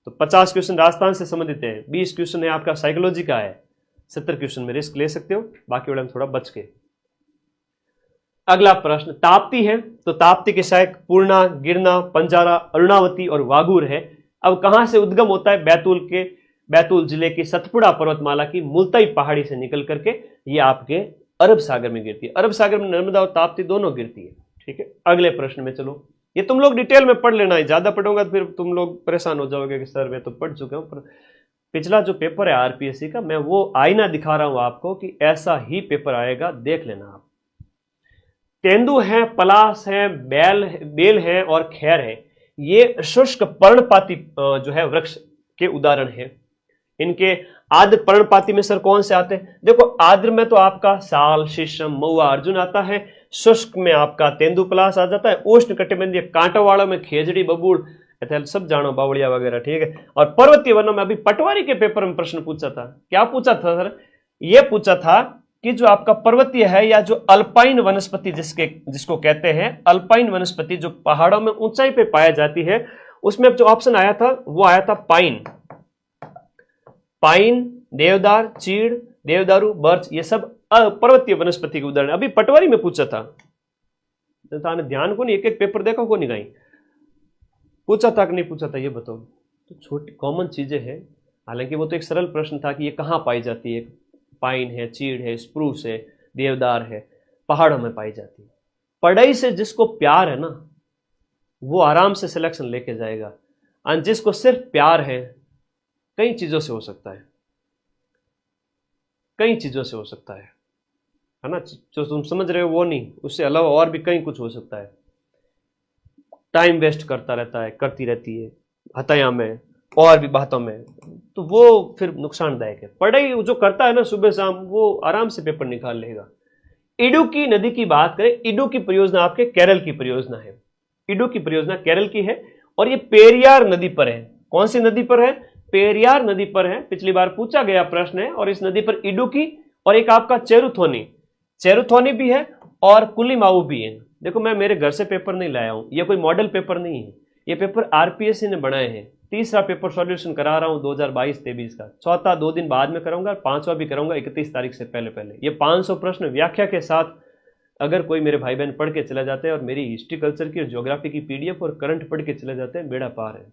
तो 50 क्वेश्चन राजस्थान से संबंधित है, 20 क्वेश्चन है आपका साइकोलॉजी का है, 70 क्वेश्चन में रिस्क ले सकते हो, बाकी वाले में थोड़ा बच के। अगला प्रश्न, ताप्ती है तो ताप्ती के सहायक पूर्णा, गिरना, पंजारा, अरुणावती और वागूर है। अब कहां से उद्गम होता है? बैतूल जिले की सतपुड़ा पर्वतमाला की मुल्ताई पहाड़ी से निकल करके ये आपके अरब सागर में गिरती है। अरब सागर में नर्मदा और ताप्ती दोनों गिरती है। ठीक है, अगले प्रश्न में चलो। ये तुम लोग डिटेल में पढ़ लेना है, ज्यादा पढ़ोगे तो फिर तुम लोग परेशान हो जाओगे कि सर मैं तो पढ़ चुका हूं। पर पिछला जो पेपर है आरपीएससी का, मैं वो आईना दिखा रहा हूं आपको कि ऐसा ही पेपर आएगा, देख लेना आप। तेंदु है, पलास है, बेल है और खैर है, ये शुष्क पर्णपाती जो है वृक्ष के उदाहरण है। इनके आद्र पर्णपाती में सर कौन से आते हैं? देखो आद्र में तो आपका साल, शीशम, महुआ, अर्जुन आता है। शुष्क में आपका तेंदुपलास आ जाता है। उष्ण कटिबंधीय कांटों वालों में खेजड़ी, बबूल, सब जानो, बावड़िया वगैरह। ठीक है, और पर्वतीय वनों में अभी पटवारी के पेपर में प्रश्न पूछा था। क्या पूछा था सर? यह पूछा था कि जो आपका पर्वतीय है या जो अल्पाइन वनस्पति जिसको कहते हैं अल्पाइन वनस्पति, जो पहाड़ों में ऊंचाई पे पाई जाती है, उसमें जो ऑप्शन आया था वो आया था पाइन, देवदार, चीड़, देवदारू, बर्च, ये सब पर्वतीय वनस्पति के उदाहरण। अभी पटवारी में पूछा था, ध्यान को नहीं, एक एक पेपर देखो को नहीं, कहीं पूछा था कि नहीं पूछा था ये बताओ। तो छोटी कॉमन चीजें हैं, हालांकि वो तो एक सरल प्रश्न था कि ये कहाँ पाई जाती है। पाइन है, चीड़ है, स्प्रूस है, देवदार है, पहाड़ों में पाई जाती है। पढ़ाई से जिसको प्यार है ना वो आराम से सिलेक्शन लेके जाएगा, और जिसको सिर्फ प्यार है कई चीजों से हो सकता है, कई चीजों से हो सकता है ना, जो तुम समझ रहे हो वो नहीं, उससे अलावा और भी कई कुछ हो सकता है। टाइम वेस्ट करता रहता है, करती रहती है हत्या में और भी बातों में, तो वो फिर नुकसानदायक है। पढ़ाई जो करता है ना सुबह शाम, वो आराम से पेपर निकाल लेगा। इडुक्की नदी की बात करें, इडुक्की परियोजना आपके केरल की परियोजना है। इडुक्की परियोजना केरल की है और ये पेरियार नदी पर है। कौन सी नदी पर है? पेरियार नदी पर है। पिछली बार पूछा गया प्रश्न है। और इस नदी पर इडुक्की और एक आपका चेरुथोनी, चेरुथोनी भी है और कुलिमाऊ भी है। देखो मैं मेरे घर से पेपर नहीं लाया हूं, ये कोई मॉडल पेपर नहीं है, ये पेपर आरपीएससी ने बनाए हैं। तीसरा पेपर सॉल्यूशन करा रहा हूं 2022-23 का, चौथा 2 दिन बाद में करूंगा, पांचवा भी करूंगा 31 तारीख से पहले पहले। ये 500 प्रश्न व्याख्या के साथ अगर कोई मेरे भाई बहन पढ़ के चले जाते हैं और मेरी हिस्ट्री कल्चर की और ज्योग्राफी की पीडीएफ और करंट पढ़ के चले जाते हैं, बेड़ा पार है।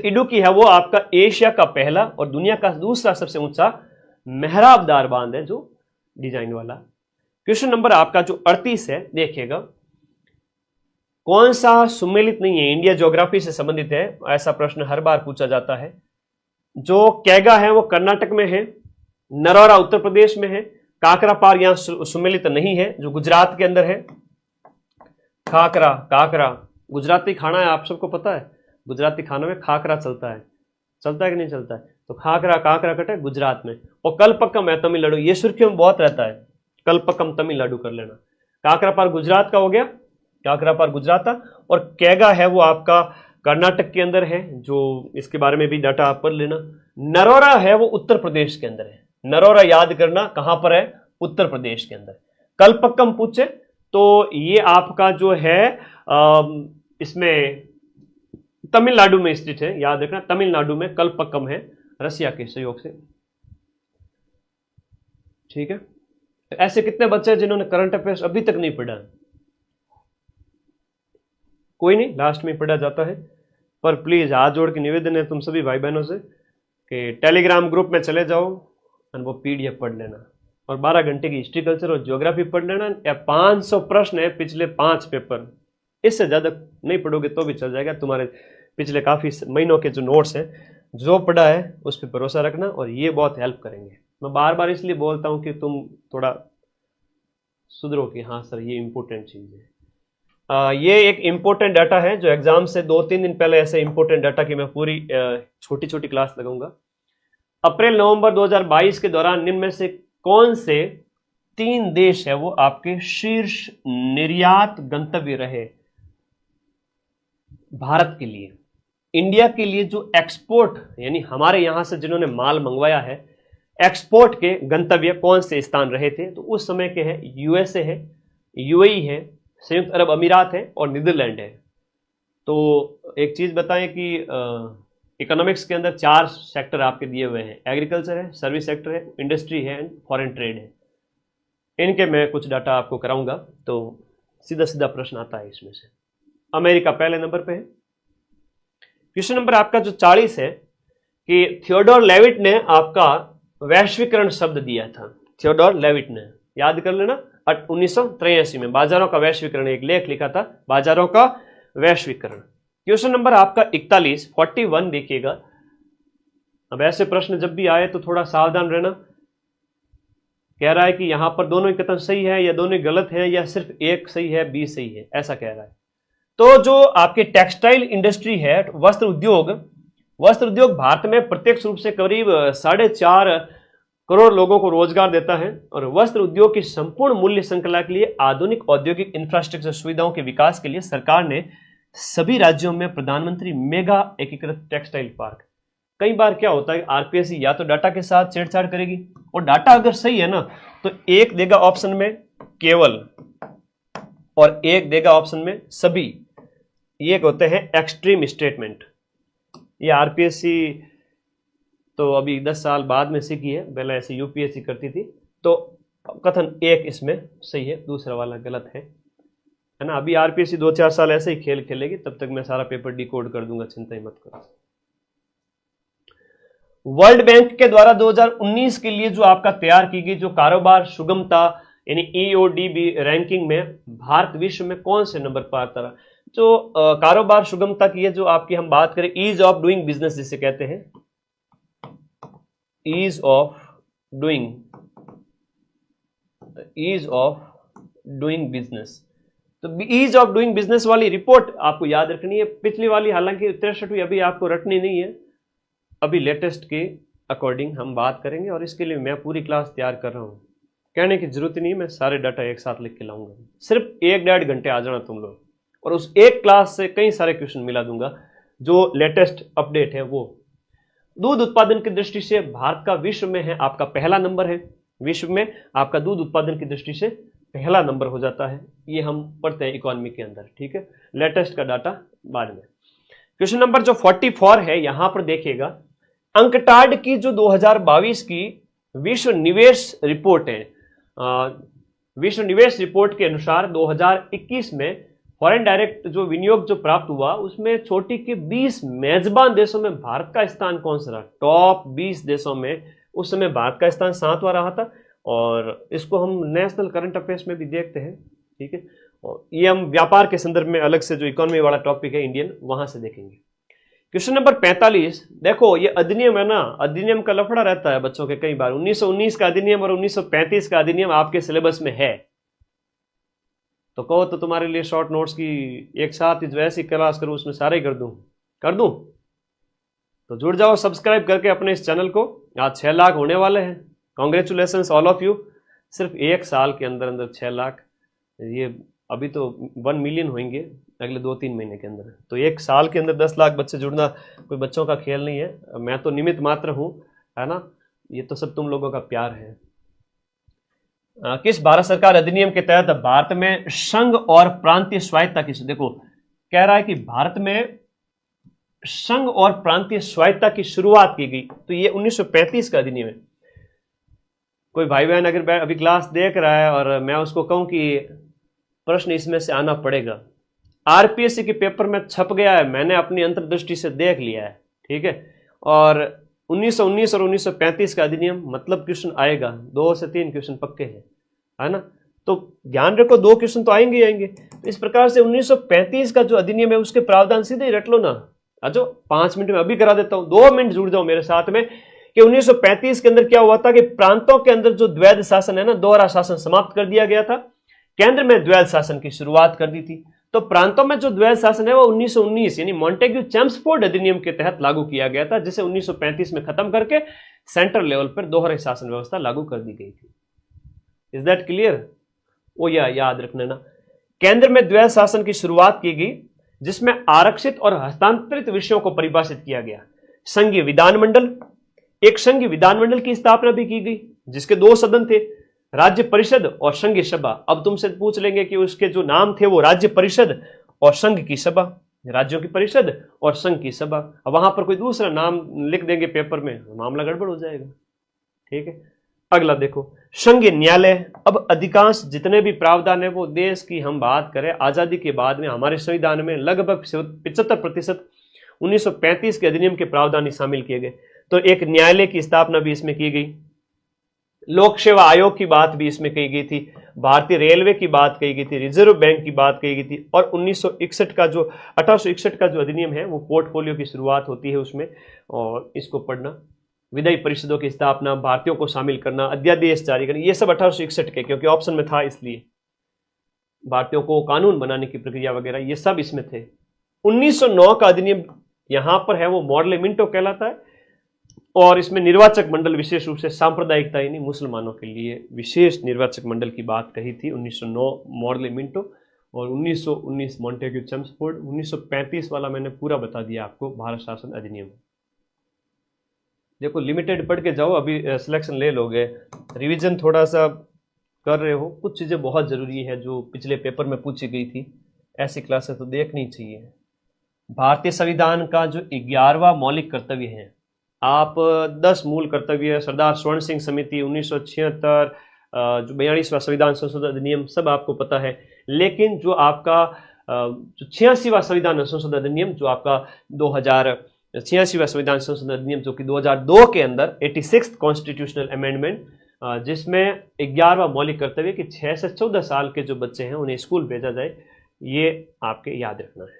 इडुक्की है वो आपका एशिया का पहला और दुनिया का दूसरा सबसे ऊंचा मेहराबदार बांध है, जो डिजाइन वाला। क्वेश्चन नंबर आपका जो 38 है, देखिएगा कौन सा सुमेलित नहीं है, इंडिया ज्योग्राफी से संबंधित है, ऐसा प्रश्न हर बार पूछा जाता है। जो कैगा है वो कर्नाटक में है, नरोरा उत्तर प्रदेश में है, काकरापार यहां सुमेलित नहीं है जो गुजरात के अंदर है। खाकरा, काकरा गुजराती खाना है, आप सबको पता है, गुजराती खाना में खाकरा चलता है, चलता है कि नहीं चलता है? तो खाकरा, काकरा कटे गुजरात में। और कलपक्कम है तमिलनाडु, ये सुर्खियों में बहुत रहता है, कलपक्कम तमिलनाडु कर लेना। काकरापार गुजरात का हो गया, काकरापार गुजरात का। और कैगा है वो आपका कर्नाटक के अंदर है, जो इसके बारे में भी डाटा आप पढ़ लेना। नरोरा है वो उत्तर प्रदेश के अंदर है, नरोरा याद करना कहां पर है, उत्तर प्रदेश के अंदर। कलपक्कम पूछे तो ये आपका जो है इसमें तमिलनाडु में स्थित है, याद रखना तमिलनाडु में कलपक्कम है, रसिया के सहयोग से। ठीक है, ऐसे कितने बच्चे हैं जिन्होंने करंट अफेयर्स अभी तक नहीं पढ़ा? कोई नहीं, लास्ट में पढ़ा जाता है। पर प्लीज हाथ जोड़ के निवेदन है तुम सभी भाई बहनों से कि टेलीग्राम ग्रुप में चले जाओ और वो पीडीएफ पढ़ लेना और 12 घंटे की हिस्ट्री कल्चर और ज्योग्राफी पढ़ लेना। या 500 प्रश्न है पिछले 5 पेपर, इससे ज्यादा नहीं पढ़ोगे तो भी चल जाएगा। तुम्हारे पिछले काफी महीनों के जो नोट्स हैं, जो पढ़ा है उस पर भरोसा रखना और ये बहुत हेल्प करेंगे। मैं बार बार इसलिए बोलता हूं कि तुम थोड़ा सुधरो कि हाँ सर ये इंपॉर्टेंट चीज है। ये एक इंपॉर्टेंट डाटा है जो एग्जाम से 2-3 दिन पहले ऐसे इंपॉर्टेंट डाटा की मैं पूरी छोटी छोटी क्लास लगाऊंगा। अप्रैल नवंबर 2022 के दौरान निम्न में से कौन से 3 देश है वो आपके शीर्ष निर्यात गंतव्य रहे भारत के लिए? इंडिया के लिए जो एक्सपोर्ट, यानी हमारे यहां से जिन्होंने माल मंगवाया है, एक्सपोर्ट के गंतव्य कौन से स्थान रहे थे? तो उस समय के हैं यूएसए है, यूएई है, संयुक्त अरब अमीरात है और नीदरलैंड है। तो एक चीज बताएं कि इकोनॉमिक्स के अंदर 4 सेक्टर आपके दिए हुए हैं, एग्रीकल्चर है, सर्विस सेक्टर है, इंडस्ट्री है एंड फॉरेन ट्रेड है। इनके मैं कुछ डाटा आपको कराऊंगा, तो सीधा सीधा प्रश्न आता है इसमें से। अमेरिका पहले नंबर पे है। क्वेश्चन नंबर आपका जो 40 है कि थियोडोर लेविट ने आपका वैश्वीकरण शब्द दिया था। थियोडोर लेविट ने, याद कर लेना, 1983 में बाजारों का वैश्वीकरण, एक लेख लिखा था, बाजारों का वैश्वीकरण। क्वेश्चन नंबर आपका 41 देखिएगा। अब ऐसे प्रश्न जब भी आए तो थोड़ा सावधान रहना। कह रहा है कि यहां पर दोनों ही कथन सही है या दोनों गलत है या सिर्फ एक सही है, बी सही है, ऐसा कह रहा है। तो जो आपकी टेक्सटाइल इंडस्ट्री है, वस्त्र उद्योग भारत में प्रत्यक्ष रूप से करीब 4.5 करोड़ लोगों को रोजगार देता है और वस्त्र उद्योग की संपूर्ण मूल्य श्रृंखला के लिए आधुनिक औद्योगिक इंफ्रास्ट्रक्चर सुविधाओं के विकास के लिए सरकार ने सभी राज्यों में प्रधानमंत्री मेगा एकीकृत टेक्सटाइल पार्क। कई बार क्या होता है, आरपीएससी या तो डाटा के साथ छेड़छाड़ करेगी और डाटा अगर सही है ना तो एक देगा ऑप्शन में केवल और एक देगा ऑप्शन में सभी। ये होते हैं एक्सट्रीम स्टेटमेंट। ये आरपीएससी तो अभी 10 साल बाद में सीखी है, पहले ऐसे यूपीएससी करती थी। तो कथन एक इसमें सही है, दूसरा वाला गलत है ना। अभी आरपीएससी 2-4 साल ऐसे ही खेल खेलेगी, तब तक मैं सारा पेपर डिकोड कर दूंगा, चिंता ही मत करो। वर्ल्ड बैंक के द्वारा 2019 के लिए जो आपका तैयार की गई जो कारोबार सुगमता यानी ईओडीबी रैंकिंग में भारत विश्व में कौन से नंबर पर आता रहा? जो कारोबार सुगमता की है, जो आपकी हम बात करें ईज ऑफ डूइंग बिजनेस जिसे कहते हैं, ईज ऑफ डूइंग बिजनेस, तो ईज ऑफ डूइंग बिजनेस वाली रिपोर्ट आपको याद रखनी है। पिछली वाली हालांकि 63वीं अभी आपको रटनी नहीं है, अभी लेटेस्ट के अकॉर्डिंग हम बात करेंगे और इसके लिए मैं पूरी क्लास तैयार कर रहा हूँ। कहने की जरूरत नहीं है, मैं सारे डाटा एक साथ लिख के लाऊंगा। सिर्फ 1-1.5 घंटे आ जाना तुम लोग, और उस एक क्लास से कई सारे क्वेश्चन मिला दूंगा जो लेटेस्ट अपडेट है वो। दूध उत्पादन की दृष्टि से भारत का विश्व में है आपका पहला नंबर है, विश्व में आपका दूध उत्पादन की दृष्टि से पहला नंबर हो जाता है। ये हम पढ़ते हैं इकोनॉमी के अंदर, ठीक है। लेटेस्ट का डाटा बाद में। क्वेश्चन नंबर जो 44 है यहां पर देखिएगा, अंकटाड की जो 2022 की विश्व निवेश रिपोर्ट है, विश्व निवेश रिपोर्ट के अनुसार 2021 में फॉरेन डायरेक्ट जो विनियोग जो प्राप्त हुआ उसमें छोटी के 20 मेजबान देशों में भारत का स्थान कौन सा रहा? टॉप 20 देशों में उस समय भारत का स्थान 7वां रहा था, और इसको हम नेशनल करंट अफेयर्स में भी देखते हैं, ठीक है। और ये हम व्यापार के संदर्भ में अलग से जो इकोनॉमी वाला टॉपिक है इंडियन, वहां से देखेंगे। क्वेश्चन नंबर 45, देखो ये अधिनियम है ना, अधिनियम का लफड़ा रहता है बच्चों के कई बार। 1919 का अधिनियम और 1935 का अधिनियम आपके सिलेबस में है, तो कहो तो तुम्हारे लिए शॉर्ट नोट्स की एक साथ वैसी क्लास करूं, उसमें सारे कर दूं तो जुड़ जाओ सब्सक्राइब करके अपने इस चैनल को। आज 6 लाख होने वाले हैं, कॉन्ग्रेचुलेशन ऑल ऑफ यू। सिर्फ एक साल के अंदर अंदर 6 लाख, ये अभी तो 1 मिलियन होंगे अगले 2-3 महीने के अंदर, तो एक साल के अंदर 10 लाख बच्चे जुड़ना कोई बच्चों का खेल नहीं है। मैं तो निमित्त मात्र हूं, है ना, ये तो सब तुम लोगों का प्यार है। किस भारत सरकार अधिनियम के तहत भारत में संघ और प्रांतीय स्वायत्तता की, देखो कह रहा है कि भारत में संघ और प्रांतीय स्वायत्तता की शुरुआत की गई, तो ये 1935 का अधिनियम है। कोई भाई बहन अगर अभी क्लास देख रहा है और मैं उसको कहूं कि प्रश्न इसमें से आना पड़ेगा, आरपीएससी के पेपर में छप गया है, मैंने अपनी अंतर्दृष्टि से देख लिया है, ठीक है, और 1919 और 1935 का अधिनियम मतलब क्वेश्चन आएगा, 2 से 3 क्वेश्चन पक्के हैं, है ना, तो ध्यान रखो 2 क्वेश्चन तो आएंगे ही आएंगे। इस प्रकार से 1935 का जो अधिनियम है उसके प्रावधान सीधे ही रट लो ना। आजो 5 मिनट में अभी करा देता हूं, 2 मिनट जुड़ जाओ मेरे साथ में कि 1935 के अंदर क्या हुआ था कि प्रांतों के अंदर जो द्वैध शासन है ना, दोहरा शासन समाप्त कर दिया गया था, केंद्र में द्वैध शासन की शुरुआत कर दी थी। तो प्रांतों में जो द्वैध शासन है वो 1919 यानी मॉन्टेग्यू चेम्सफोर्ड अधिनियम के तहत लागू किया गया था, जिसे 1935 में खत्म करके सेंट्रल लेवल पर दोहरे शासन व्यवस्था लागू कर दी गई थी। Is that clear? वो याद रखना ना, केंद्र में द्वैध शासन की शुरुआत की गई जिसमें आरक्षित और हस्तांतरित विषयों को परिभाषित किया गया। संघीय विधानमंडल, एक संघीय विधानमंडल की स्थापना भी की गई जिसके 2 सदन थे, राज्य परिषद और संघीय सभा। अब तुमसे पूछ लेंगे कि उसके जो नाम थे वो राज्य परिषद और संघ की सभा, राज्यों की परिषद और संघ की सभा। अब वहां पर कोई दूसरा नाम लिख देंगे पेपर में, मामला गड़बड़ हो जाएगा, ठीक है। अगला देखो, संघीय न्यायालय। अब अधिकांश जितने भी प्रावधान है वो देश की हम बात करें आजादी के बाद में हमारे संविधान में लगभग 75% 1935 के अधिनियम के प्रावधान ही शामिल किए गए। तो एक न्यायालय की स्थापना भी इसमें की गई, लोक सेवा आयोग की बात भी इसमें कही गई थी, भारतीय रेलवे की बात कही गई थी, रिजर्व बैंक की बात कही गई थी, और 1961 का जो 1861 का जो अधिनियम है वो पोर्टफोलियो की शुरुआत होती है उसमें, और इसको पढ़ना, विधायी परिषदों की स्थापना, भारतीयों को शामिल करना, अध्यादेश जारी करना, ये सब 1861 के, क्योंकि ऑप्शन में था इसलिए, भारतीयों को कानून बनाने की प्रक्रिया वगैरह ये सब इसमें थे। 1909 का अधिनियम यहां पर है वो मॉडलेमिंटो कहलाता है, और इसमें निर्वाचक मंडल विशेष रूप से सांप्रदायिकता यानी मुसलमानों के लिए विशेष निर्वाचक मंडल की बात कही थी। 1909 मॉडलेमिंटो और 1919 मॉन्टेग्यू चेम्सफोर्ड। 1935 वाला मैंने पूरा बता दिया आपको, भारत शासन अधिनियम। देखो लिमिटेड पढ़ के जाओ, अभी सिलेक्शन ले लोगे, रिवीजन थोड़ा सा कर रहे हो, कुछ चीज़ें बहुत ज़रूरी है जो पिछले पेपर में पूछी गई थी, ऐसी क्लासेस तो देखनी चाहिए। भारतीय संविधान का जो 11वां मौलिक कर्तव्य है, आप 10 मूल कर्तव्य, सरदार स्वर्ण सिंह समिति, 1976, जो 42वां संविधान संशोधन अधिनियम, सब आपको पता है। लेकिन जो आपका जो 86वां संविधान संशोधन अधिनियम, जो आपका 86वां संविधान संशोधन अधिनियम जो कि 2002 के अंदर 86th कॉन्स्टिट्यूशनल अमेंडमेंट, जिसमें 11वां मौलिक कर्तव्य कि 6 से 14 साल के जो बच्चे हैं उन्हें स्कूल भेजा जाए, ये आपके याद रखना है।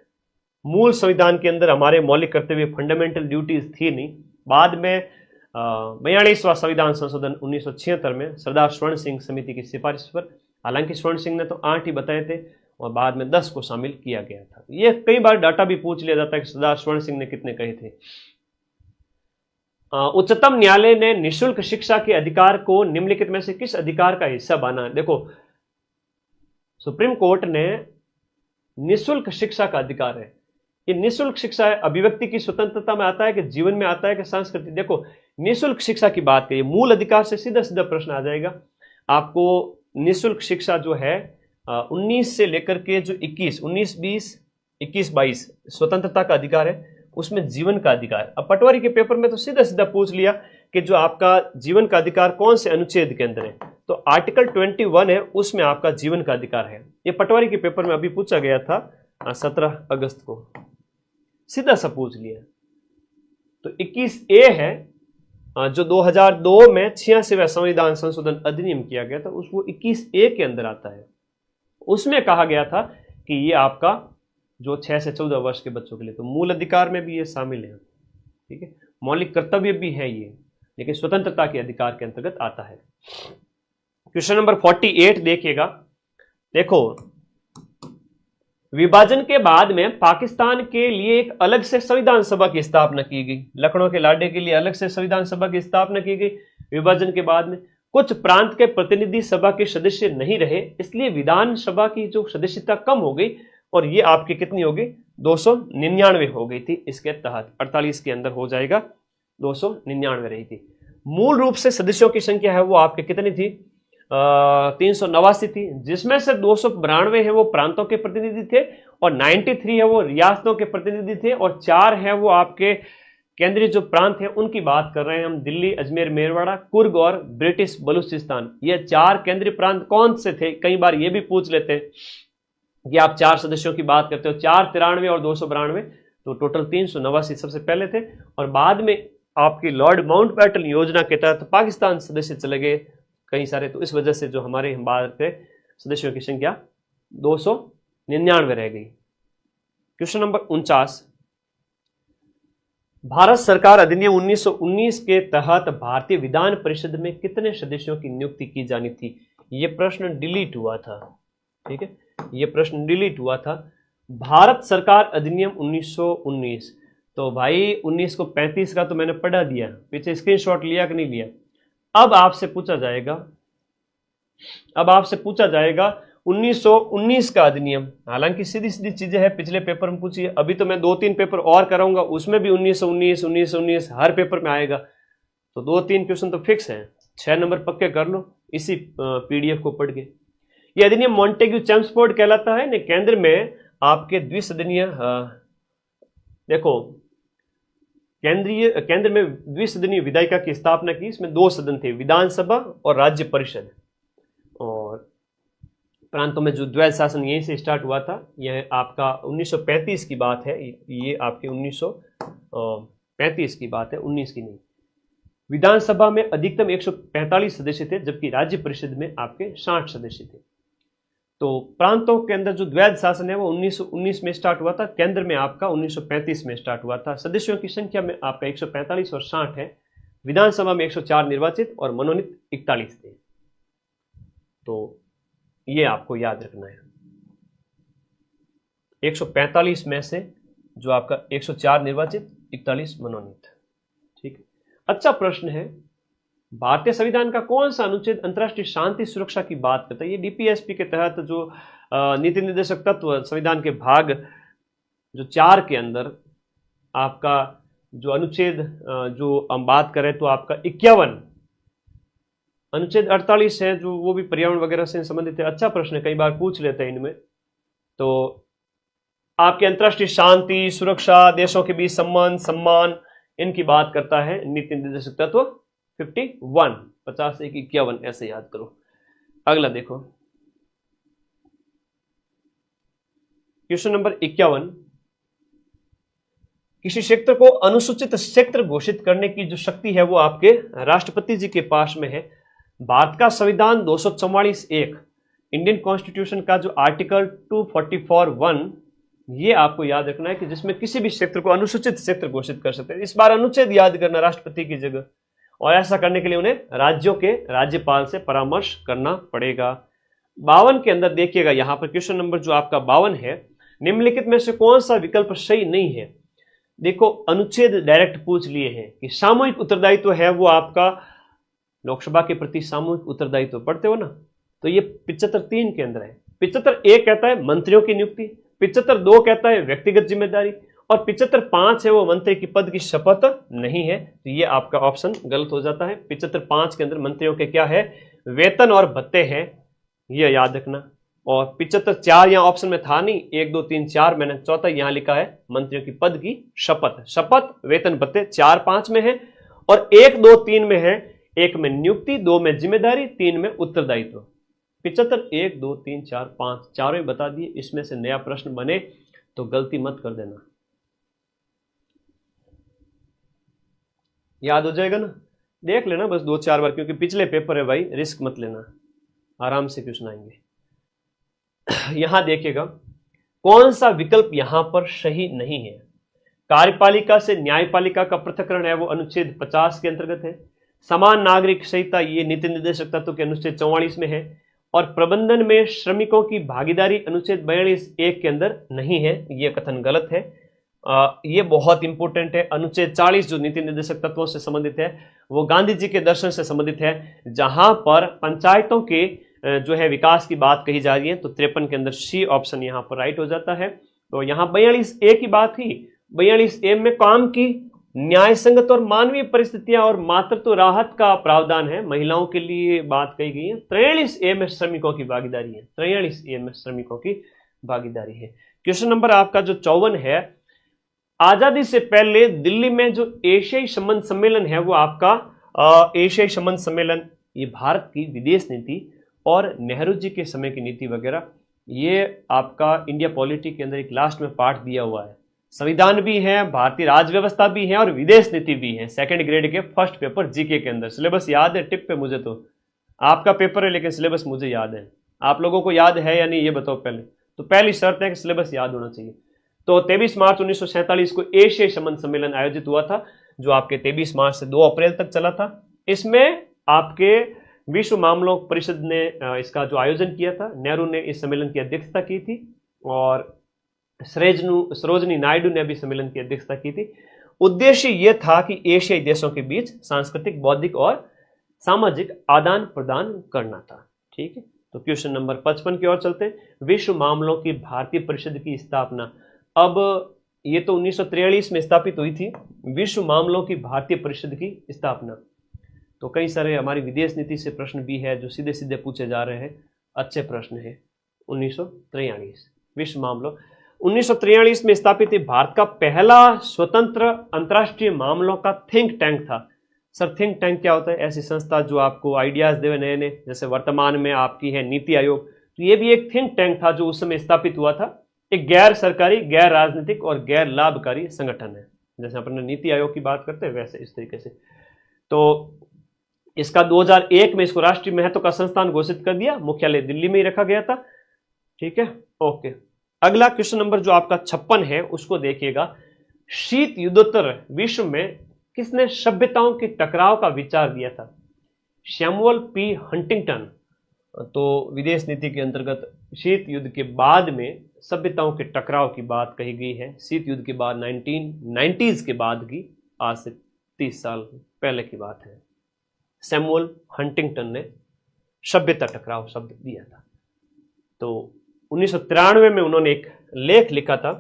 मूल संविधान के अंदर हमारे मौलिक कर्तव्य फंडामेंटल ड्यूटीज थी नहीं, बाद में 42वां संविधान संशोधन 1976 में सरदार स्वर्ण सिंह समिति की सिफारिश पर, हालांकि स्वर्ण सिंह ने तो 8 ही बताए थे और बाद में 10 को शामिल किया गया था। ये कई बार डाटा भी पूछ लिया जाता है कि सरदार स्वर्ण सिंह ने कितने कहे थे। उच्चतम न्यायालय ने निःशुल्क शिक्षा के अधिकार को निम्नलिखित में से किस अधिकार का हिस्सा माना? देखो, सुप्रीम कोर्ट ने निःशुल्क शिक्षा का अधिकार है। ये निःशुल्क शिक्षा है, अभिव्यक्ति की स्वतंत्रता में आता है कि जीवन में आता है कि सांस्कृतिक? देखो, निःशुल्क शिक्षा की बात करिए, मूल अधिकार से सीधा सीधा प्रश्न आ जाएगा आपको। निःशुल्क शिक्षा जो है 19 से लेकर के जो 19, 20, 21, 22 स्वतंत्रता का अधिकार है, उसमें जीवन का अधिकार। अब पटवारी के पेपर में तो सीधा सीधा पूछ लिया कि जो आपका जीवन का अधिकार कौन से अनुच्छेद के अंदर है, तो आर्टिकल 21 है, उसमें आपका जीवन का अधिकार है। ये पटवारी के पेपर में अभी पूछा गया था 17 अगस्त को, सीधा सा पूछ लिया। तो 21A है जो 2002 में 86वां संविधान संशोधन अधिनियम किया गया था, उसको 21A के अंदर आता है। उसमें कहा गया था कि ये आपका जो 6 से 14 वर्ष के बच्चों के लिए, तो मूल अधिकार में भी ये शामिल है, ठीक है। मौलिक कर्तव्य भी है ये, लेकिन स्वतंत्रता के अधिकार के अंतर्गत आता है। क्वेश्चन नंबर 48 देखिएगा। देखो, विभाजन के बाद में पाकिस्तान के लिए एक अलग से संविधान सभा की स्थापना की गई। लखनऊ के लाडे के लिए अलग से संविधान सभा की स्थापना की गई विभाजन के बाद में। कुछ प्रांत के प्रतिनिधि सभा के सदस्य नहीं रहे, इसलिए विधानसभा की जो सदस्यता कम हो गई और ये आपकी कितनी हो गई? 299 हो गई थी। इसके तहत 48 के अंदर हो जाएगा, 299 रही थी। मूल रूप से सदस्यों की संख्या है वो आपके कितनी थी? 389 थी, जिसमें से 292 है वो प्रांतों के प्रतिनिधि थे और 93 है वो रियासतों के प्रतिनिधि थे और 4 है वो आपके केंद्रीय जो प्रांत हैं उनकी बात कर रहे हैं हम। दिल्ली, अजमेर, मेरवाड़ा, कुर्ग और ब्रिटिश बलूचिस्तान, ये 4 केंद्रीय प्रांत कौन से थे? कई बार ये भी पूछ लेते हैं कि आप 4 सदस्यों की बात करते हो, 4 93 और 292, तो टोटल 389 सबसे पहले थे। और बाद में आपकी लॉर्ड माउंटबेटन योजना के तहत पाकिस्तान सदस्य चले गए कई सारे, तो इस वजह से जो हमारे भारत के सदस्यों की संख्या 299 रह गई। क्वेश्चन नंबर 49, भारत सरकार अधिनियम 1919 के तहत भारतीय विधान परिषद में कितने सदस्यों की नियुक्ति की जानी थी? ये प्रश्न डिलीट हुआ था, ठीक है, ये प्रश्न डिलीट हुआ था। भारत सरकार अधिनियम 1919, तो भाई 19 को 35 का तो मैंने पढ़ा दिया, पीछे स्क्रीनशॉट लिया कि नहीं लिया। अब आपसे पूछा जाएगा 1919 का अधिनियम, हालांकि सीधी सीधी चीजें हैं, पिछले पेपर में पूछी है। अभी तो मैं 2-3 पेपर और कराऊंगा, उसमें भी 1919 हर पेपर में आएगा, तो 2-3 क्वेश्चन तो फिक्स हैं। 6 नंबर पक्के कर लो इसी PDF को पढ़ के। यह अधिनियम मॉन्टेग्यू चेम्सफोर्ड कहलाता है। केंद्र में आपके द्विसदनीय, देखो केंद्र में द्विसदनीय विधायिका की स्थापना की। इसमें 2 सदन थे, विधानसभा और राज्य परिषद। और प्रांतों में जो द्वैध शासन यहीं से स्टार्ट हुआ था। यह आपका 1935 की बात है, ये आपके 1935 की बात है, 19 की नहीं। विधानसभा में अधिकतम 145 सदस्य थे, जबकि राज्य परिषद में आपके 60 सदस्य थे। तो प्रांतों के अंदर जो द्वैध शासन है वो 1919 में स्टार्ट हुआ था, केंद्र में आपका 1935 में स्टार्ट हुआ था। सदस्यों की संख्या में आपका 145 और 60 है। विधानसभा में 104 निर्वाचित और मनोनीत 41 थे। तो ये आपको याद रखना है, 145 में से जो आपका 104 निर्वाचित, 41 मनोनीत, ठीक है। अच्छा प्रश्न है, भारतीय संविधान का कौन सा अनुच्छेद अंतर्राष्ट्रीय शांति सुरक्षा की बात करता है? ये DPSP के तहत जो नीति निर्देशक तत्व संविधान के भाग जो 4 के अंदर आपका जो अनुच्छेद जो हम बात करें तो आपका 51, अनुच्छेद 48 है जो वो भी पर्यावरण वगैरह से संबंधित है। अच्छा प्रश्न है, कई बार पूछ लेते हैं इनमें। तो आपके अंतर्राष्ट्रीय शांति सुरक्षा, देशों के बीच संबंध, सम्मान, इनकी बात करता है नीति निर्देशक तत्व 51, 50 से 51 ऐसे याद करो। अगला देखो क्वेश्चन नंबर 51, किसी क्षेत्र को अनुसूचित क्षेत्र घोषित करने की जो शक्ति है वो आपके राष्ट्रपति जी के पास में है। भारत का संविधान 244(1), इंडियन कॉन्स्टिट्यूशन का जो आर्टिकल 244(1), ये आपको याद रखना है कि जिसमें किसी भी क्षेत्र को अनुसूचित क्षेत्र घोषित कर सकते हैं। इस बार अनुच्छेद याद करना राष्ट्रपति की जगह, और ऐसा करने के लिए उन्हें राज्यों के राज्यपाल से परामर्श करना पड़ेगा। 52 के अंदर देखिएगा, यहां पर क्वेश्चन नंबर जो आपका 52 है, निम्नलिखित में से कौन सा विकल्प सही नहीं है। देखो अनुच्छेद डायरेक्ट पूछ लिए हैं कि सामूहिक उत्तरदायित्व है वो आपका लोकसभा के प्रति सामूहिक उत्तरदायित्व पढ़ते हो ना, तो ये 75(3) के अंदर है। 75(1) कहता है मंत्रियों की नियुक्ति, 75(2) कहता है व्यक्तिगत जिम्मेदारी, और 75(5) है वो मंत्री की पद की शपथ नहीं है। तो ये आपका ऑप्शन गलत हो जाता है। 75(5) के अंदर मंत्रियों के क्या है, वेतन और भत्ते हैं, ये याद रखना। और 75(4) यहाँ ऑप्शन में था नहीं, 1 2 3 4, मैंने चौथा यहाँ लिखा है मंत्रियों की पद की शपथ। शपथ वेतन भत्ते 4 5 में है, और 1 2 3 में है। 1 में नियुक्ति, 2 में जिम्मेदारी, 3 में उत्तरदायित्व। 75 1 2 3 4 5 चारों ही बता दिए। इसमें से नया प्रश्न बने तो गलती मत कर देना, याद हो जाएगा ना, देख लेना बस 2-4 बार, क्योंकि पिछले पेपर है भाई, रिस्क मत लेना, आराम से क्वेश्चन आएंगे। यहां देखिएगा कौन सा विकल्प यहां पर सही नहीं है। कार्यपालिका से न्यायपालिका का पृथक्करण है वो अनुच्छेद 50 के अंतर्गत है। समान नागरिक संहिता ये नीति निर्देशक तत्व के अनुच्छेद 44 में है। और प्रबंधन में श्रमिकों की भागीदारी अनुच्छेद 42(1) के अंदर नहीं है, ये कथन गलत है। ये बहुत इंपॉर्टेंट है। अनुच्छेद 40 जो नीति निर्देशक तत्वों से संबंधित है वो गांधी जी के दर्शन से संबंधित है, जहां पर पंचायतों के जो है विकास की बात कही जा रही है। तो 53 के अंदर सी ऑप्शन यहां पर राइट हो जाता है। तो यहां 42(a) की बात ही, 42(a) में काम की न्याय संगत और मानवीय परिस्थितियां और मातृत्व राहत का प्रावधान है, महिलाओं के लिए बात कही गई है। 43(a) में श्रमिकों की भागीदारी है, 43(a) में श्रमिकों की भागीदारी है। क्वेश्चन नंबर आपका जो 54 है, आजादी से पहले दिल्ली में जो एशियाई संबंध सम्मेलन है वो आपका एशियाई संबंध सम्मेलन, ये भारत की विदेश नीति और नेहरू जी के समय की नीति वगैरह, ये आपका इंडिया पॉलिटी के अंदर एक लास्ट में पार्ट दिया हुआ है। संविधान भी है, भारतीय राज व्यवस्था भी है और विदेश नीति भी है। सेकंड ग्रेड के फर्स्ट पेपर जीके के अंदर सिलेबस याद है टिप पे, मुझे तो आपका पेपर है लेकिन सिलेबस मुझे याद है। आप लोगों को याद है या नहीं ये बताओ पहले। तो पहली शर्त है कि सिलेबस याद होना चाहिए। तो 23 मार्च 1947 को एशियाई संबंध सम्मेलन आयोजित हुआ था, जो आपके 23 मार्च से 2 अप्रैल तक चला था। इसमें आपके विश्व मामलों परिषद ने इसका जो आयोजन किया था, नेहरू ने इस सम्मेलन की अध्यक्षता की थी और सरोजनी नायडू ने भी सम्मेलन की अध्यक्षता की थी। उद्देश्य यह था कि एशियाई देशों के बीच सांस्कृतिक, बौद्धिक और सामाजिक आदान प्रदान करना था। ठीक है, तो क्वेश्चन नंबर 55 की ओर चलते हैं। विश्व मामलों की भारतीय परिषद की स्थापना, अब ये तो 1943 में स्थापित हुई थी, विश्व मामलों की भारतीय परिषद की स्थापना। तो कई सारे हमारी विदेश नीति से प्रश्न भी है जो सीधे सीधे पूछे जा रहे हैं, अच्छे प्रश्न है। 1943 विश्व मामलों 1943 में स्थापित भारत का पहला स्वतंत्र अंतर्राष्ट्रीय मामलों का थिंक टैंक था। सर थिंक टैंक क्या होता है? ऐसी संस्था जो आपको आइडियाज देवे नए नए, जैसे वर्तमान में आपकी है नीति आयोग, तो ये भी एक थिंक टैंक था जो उस समय स्थापित हुआ था। एक गैर सरकारी, गैर राजनीतिक और गैर लाभकारी संगठन है। जैसे अपन नीति आयोग की बात करते हैं वैसे इस तरीके से। तो इसका 2001 में इसको राष्ट्रीय महत्व का संस्थान घोषित कर दिया, मुख्यालय दिल्ली में ही रखा गया था। ठीक है, ओके। अगला क्वेश्चन नंबर जो आपका 56 है उसको देखिएगा। शीत युद्धोत्तर विश्व में किसने सभ्यताओं के टकराव का विचार दिया था? Samuel P Huntington. तो विदेश नीति के अंतर्गत शीत युद्ध के बाद में सभ्यताओं के टकराव की बात कही गई है। शीत युद्ध के बाद 1990s के बाद की, आज से 30 साल पहले की बात है। सैमुअल हंटिंगटन ने सभ्यता टकराव शब्द दिया था। तो 1993 में उन्होंने एक लेख लिखा था